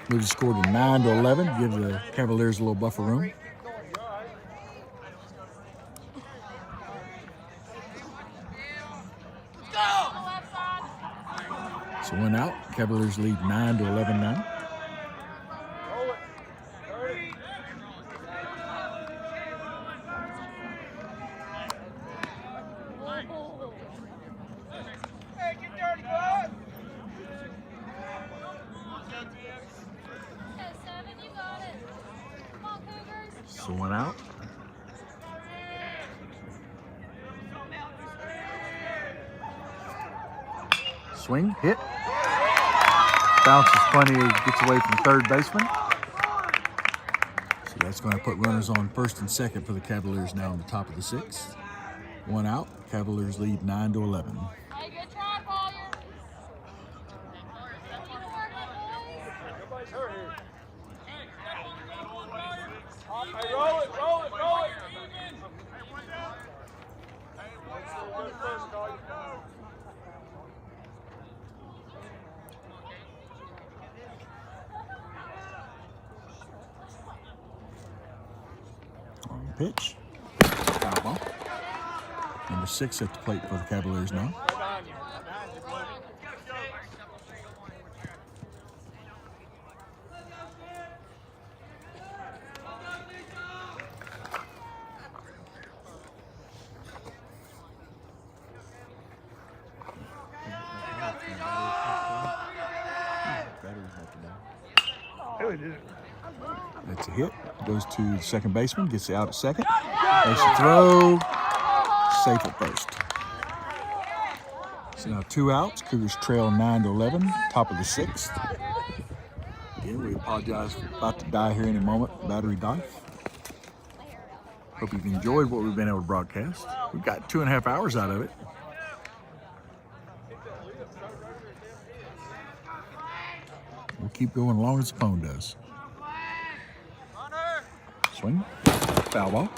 Moves the score to 9-11. Give the Cavaliers a little buffer room. So one out. Cavaliers lead 9-11 now. So one out. Swing, hit. Bounces plenty, gets away from third baseman. So that's going to put runners on first and second for the Cavaliers now on the top of the sixth. One out. Cavaliers lead 9-11. Hey, good try, Collier. Everybody's hurt here. Hey, roll it, roll it, roll it. On the pitch. Foul ball. Number 6 at the plate for the Cavaliers now. That's a hit. Goes to the second baseman. Gets it out at second. Makes a throw. Safe at first. So now 2 outs. Cougars trail 9-11. Top of the sixth. Again, we apologize for about to die here in a moment. Battery die. Hope you've enjoyed what we've been able to broadcast. We've got 2.5 hours out of it. We'll keep going as long as the phone does. Swing. Foul ball.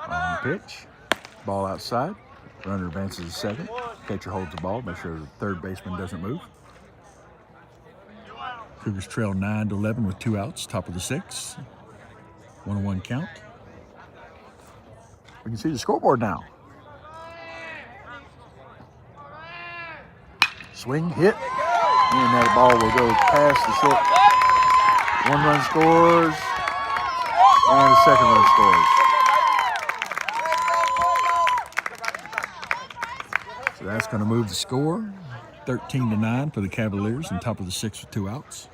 On the pitch. Ball outside. Runner advances to second. Catcher holds the ball. Make sure the third baseman doesn't move. Cougars trail 9-11 with 2 outs. Top of the sixth. 1-1 count. We can see the scoreboard now. Swing, hit. And that ball will go past the short. 1 run scores. And the second run scores. So that's going to move the score 13-9 for the Cavaliers on top of the sixth with 2 outs.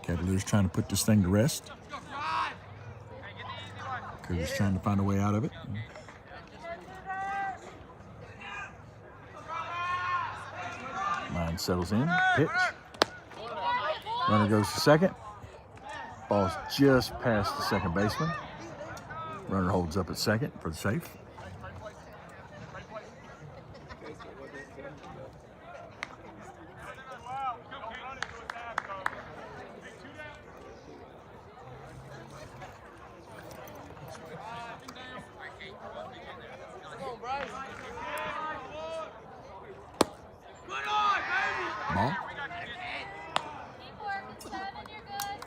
Cavaliers trying to put this thing to rest. Cougars trying to find a way out of it. Line settles in. Pitch. Runner goes to second. Ball's just past the second baseman. Runner holds up at second for the safe. Ball. Teamwork at 7, you're good.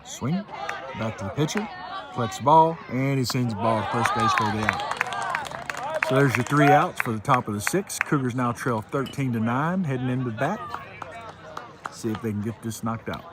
Swing. Back to the pitcher. Collects the ball, and he sends the ball to first base for the out. So there's your 3 outs for the top of the 6th. Cougars now trail 13-9, heading into the bat. See if they can get this knocked out.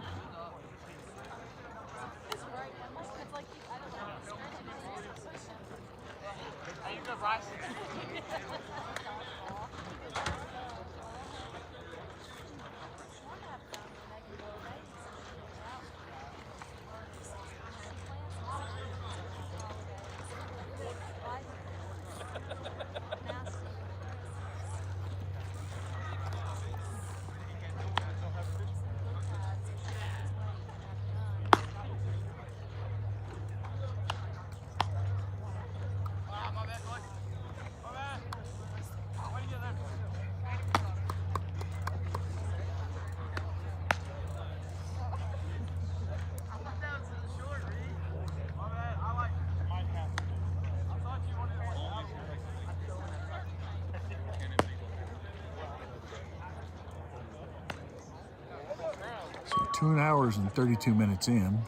So 2 hours and 32 minutes in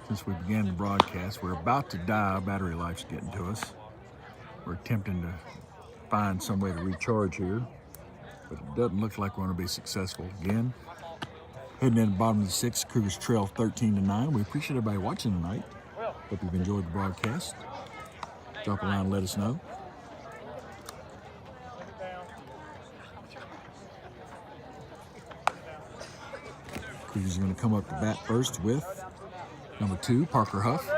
since we began the broadcast. We're about to die. Battery life's getting to us. We're attempting to find some way to recharge here, but it doesn't look like we're going to be successful. Again, heading in the bottom of the 6th, Cougars trail 13-9. We appreciate everybody watching tonight. Hope you've enjoyed the broadcast. Drop a line and let us know. Cougars are going to come up to bat first with number 2, Parker Huff.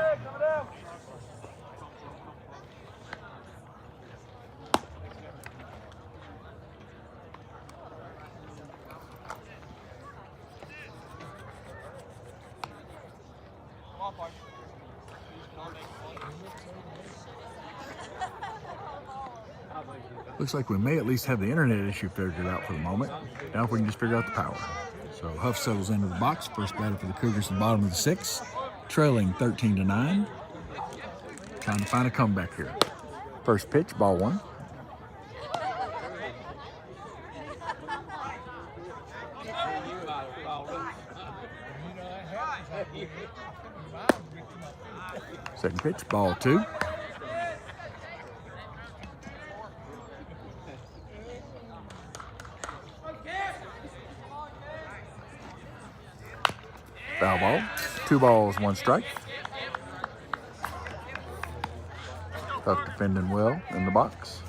Looks like we may at least have the internet issue figured out for the moment. Now if we can just figure out the power. So Huff settles into the box. First batter for the Cougars at the bottom of the 6th. Trailing 13-9. Trying to find a comeback here. First pitch, ball 1. Second pitch, ball 2. Foul ball. 2 balls, 1 strike. Huff defending well in the box.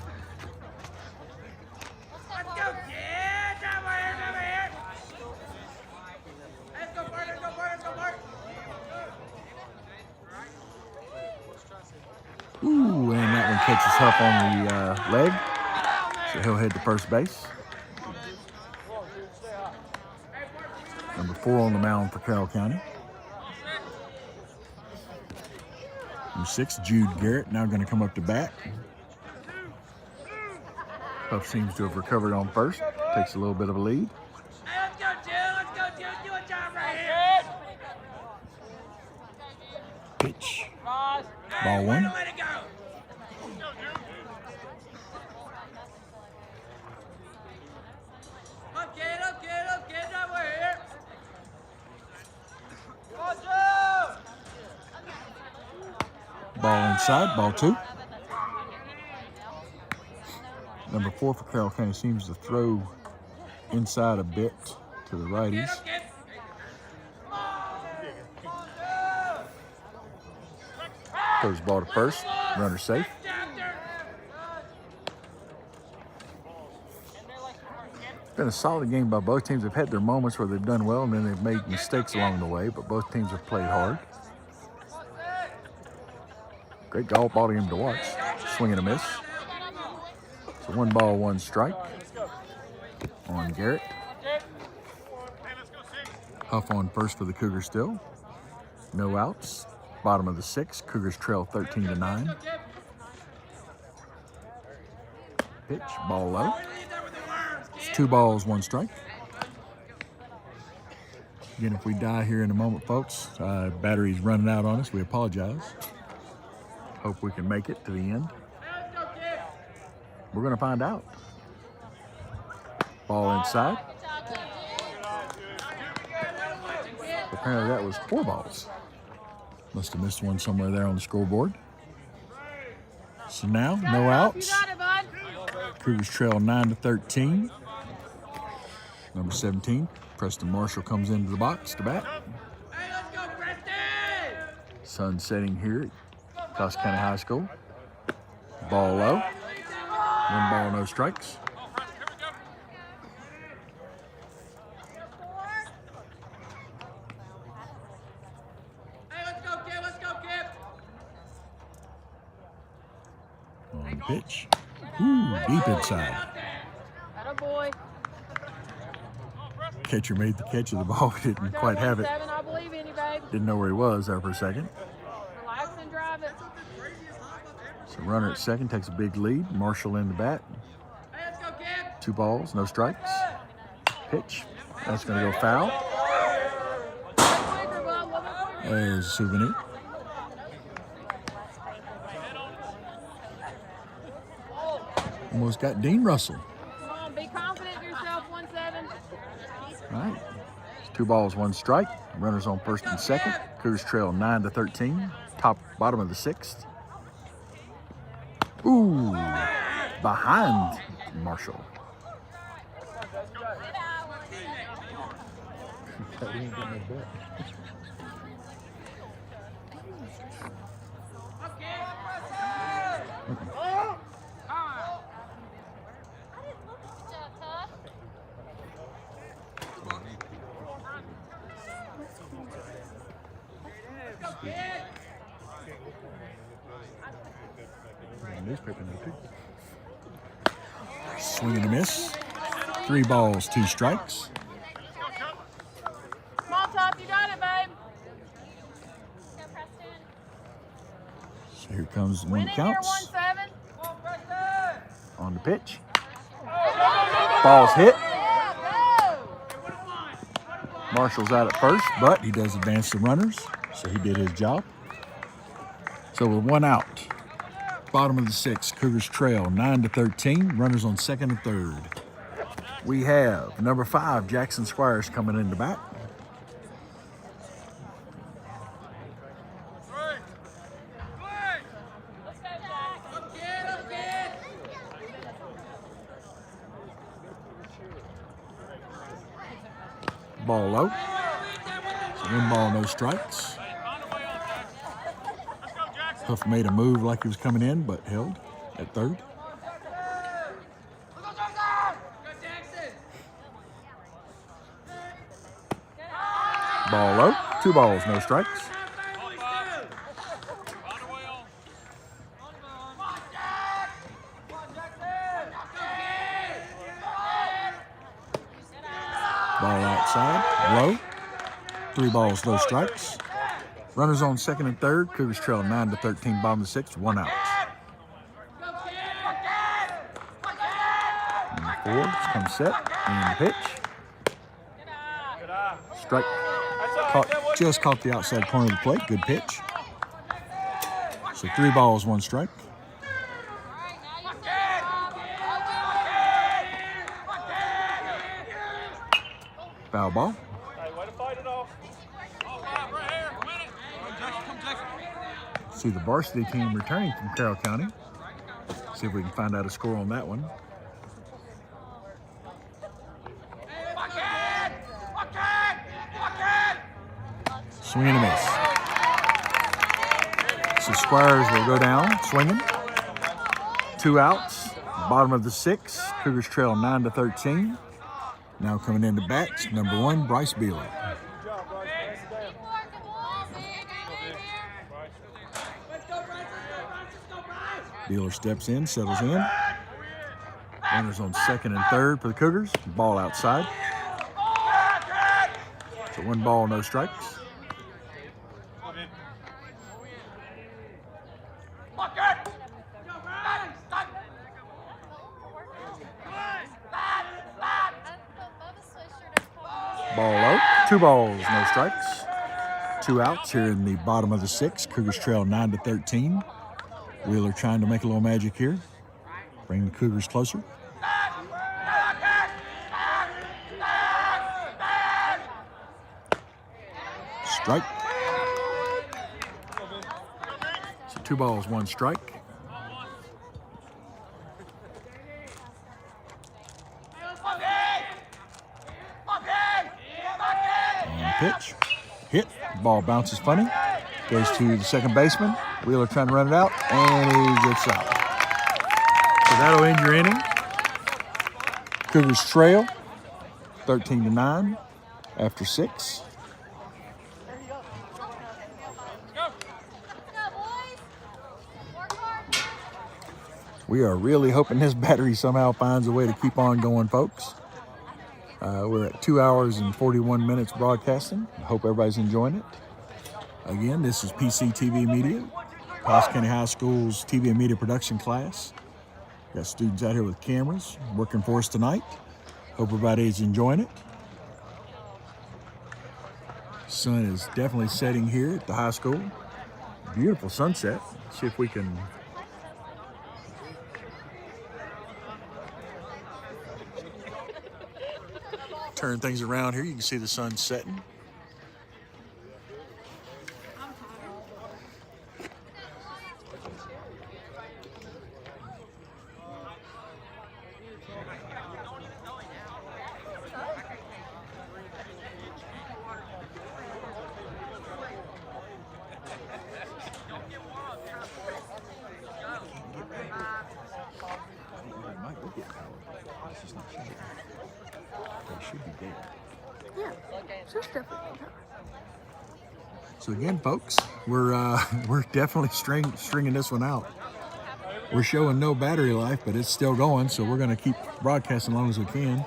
Ooh, and that one catches Huff on the leg. So he'll head to first base. Number 4 on the mound for Carroll County. Number 6, Jude Garrett, now going to come up to bat. Huff seems to have recovered on first. Takes a little bit of a lead. Let's go, Jude. Let's go, Jude. Do a job right here. Pitch. Ball 1. Way to go. Up, kid. Up, kid. Up, kid. Right here. Go, Jude. Ball inside, ball 2. Number 4 for Carroll County seems to throw inside a bit to the righties. Throws the ball to first, runner safe. It's been a solid game by both teams. They've had their moments where they've done well and then they've made mistakes along the way, but both teams have played hard. Great golf ball game to watch. Swing and a miss. So 1 ball, 1 strike on Garrett. Huff on first for the Cougars still. No outs. Bottom of the 6th. Cougars trail 13-9. Pitch, ball low. 2 balls, 1 strike. Again, if we die here in a moment, folks, battery's running out on us. We apologize. Hope we can make it to the end. We're going to find out. Ball inside. Apparently that was 4 balls. Must have missed one somewhere there on the scoreboard. So now, no outs. Cougars trail 9-13. Number 17, Preston Marshall comes into the box to bat. Sun setting here at Cost County High School. Ball low. 1 ball, no strikes. On pitch. Ooh, deep inside. Boy. Catcher made the catch of the ball. Didn't quite have it. I believe in you, babe. Didn't know where he was there for a second. Relax and drive it. So runner at second takes a big lead. Marshall in the bat. 2 balls, no strikes. Pitch. That's going to go foul. There's a souvenir. Almost got Dean Russell. Come on, be confident in yourself, 1-7. All right. 2 balls, 1 strike. Runners on first and second. Cougars trail 9-13. Bottom of the 6th. Ooh, behind Marshall. Newspaper note. Swing and a miss. 3 balls, 2 strikes. Small top, you got it, babe. So here comes the 1 Win it here, counts. 1-7. On the pitch. Ball's hit. Marshall's out at first, but he does advance the runners, so he did his job. So with 1 out. Bottom of the 6th, Cougars trail 9-13. Runners on second and third. We have number 5, Jackson Squires, coming in the bat. Ball low. So 1 ball, no strikes. Huff made a move like he was coming in, but held at third. Ball low. 2 balls, no strikes. Ball outside, low. 3 balls, no strikes. Runners on second and third. Cougars trail 9-13, bottom of the 6th, 1 out. Number 4 comes set, and the pitch. Strike. Just caught the outside corner of the plate. Good pitch. So 3 balls, 1 strike. Foul ball. See the varsity team returning from Carroll County. See if we can find out a score on that one. Swing and a miss. So Squires will go down swinging. 2 outs. Bottom of the 6th. Cougars trail 9-13. Now coming into bats, number 1, Bryce Beeler. Beeler steps in, settles in. Runners on second and third for the Cougars. Ball outside. So 1 ball, no strikes. Ball low. 2 balls, no strikes. 2 outs here in the bottom of the 6th. Cougars trail 9-13. Wheeler trying to make a little magic here. Bring the Cougars closer. Strike. So 2 balls, 1 strike. And pitch. Hit. Ball bounces funny. Goes to the second baseman. Wheeler trying to run it out, and he gets out. So that'll end your inning. Cougars trail 13-9 after 6. We are really hoping this battery somehow finds a way to keep on going, folks. We're at 2 hours and 41 minutes broadcasting. I hope everybody's enjoying it. Again, this is PCTV Media, Carroll County High School's TV and media production class. Got students out here with cameras working for us tonight. Hope everybody's enjoying it. Sun is definitely setting here at the high school. Beautiful sunset. Let's see if we can turn things around here. You can see the sun setting. So again, folks, we're definitely stringing this one out. We're showing no battery life, but it's still going, so we're going to keep broadcasting as long as we can.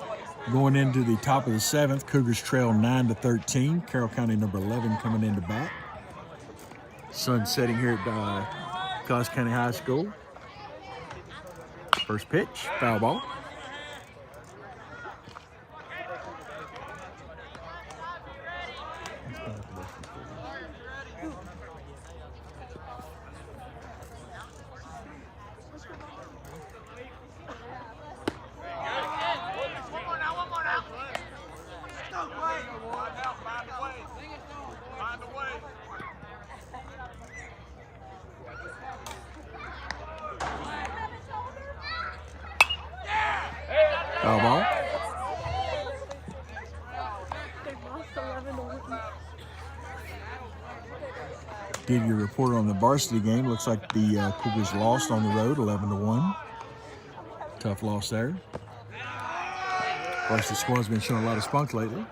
Going into the top of the 7th, Cougars trail 9-13. Carroll County number 11 coming into bat. Sun setting here at Carroll County High School. First pitch, foul ball. Foul ball. Did your report on the varsity game? Looks like the Cougars lost on the road, 11-1. Tough loss there. Varsity squad's been showing a lot of spunk lately.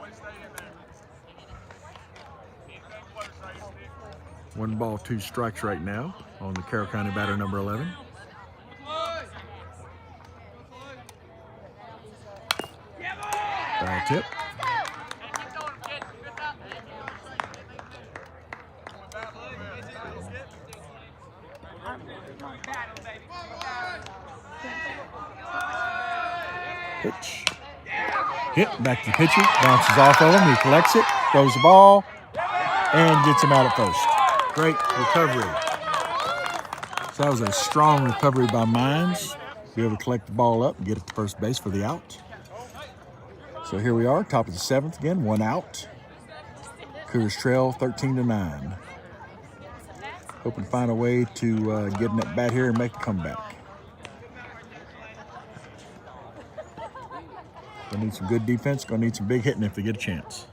1 ball, 2 strikes right now on the Carroll County batter number 11. Foul tip. Pitch. Hit back to the pitcher. Bounces off of him. He collects it. Throws the ball. And gets him out at first. Great recovery. So that was a strong recovery by Mines. Be able to collect the ball up and get it to first base for the out. So here we are, top of the 7th again, 1 out. Cougars trail 13-9. Hoping to find a way to get in that bat here and make a comeback. Gonna need some good defense, gonna need some big hitting if they get a chance.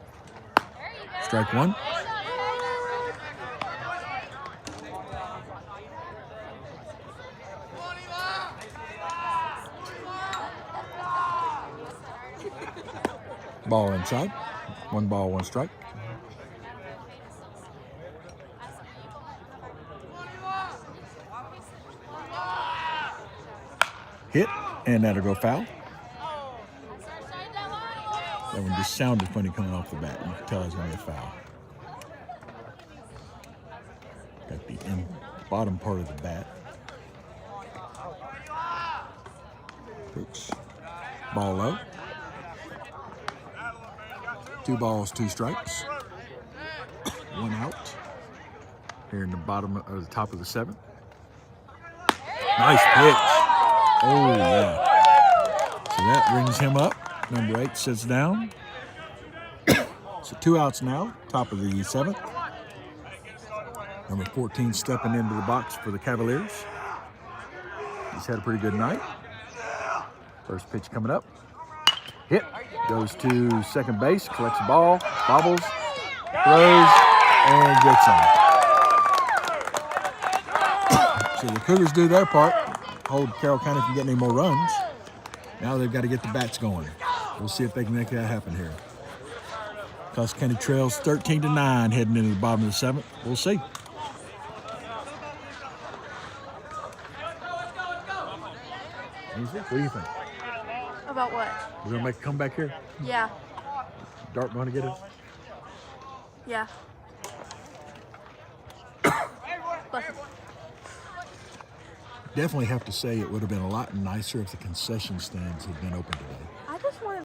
Strike 1. Ball inside. 1 ball, 1 strike. Hit, and that'll go foul. That one just sounded funny coming off the bat. You can tell it's going to be a foul. Got the bottom part of the bat. Pitch. Ball low. 2 balls, 2 strikes. 1 out. Here in the bottom or the top of the 7th. Nice pitch. Oh yeah. So that brings him up. Number 8 sits down. So 2 outs now, top of the 7th. Number 14 stepping into the box for the Cavaliers. He's had a pretty good night. First pitch coming up. Hit. Goes to second base, collects the ball, bobbles, throws, and gets him. So the Cougars do their part. Hold Carroll County from getting any more runs. Now they've got to get the bats going. We'll see if they can make that happen here. Cost County trails 13-9 heading into the bottom of the 7th. We'll see. What do you think? About what? We're going to make a comeback here? Yeah. Dart going to get us? Yeah. Definitely have to say it would have been a lot nicer if the concession stands had been open today.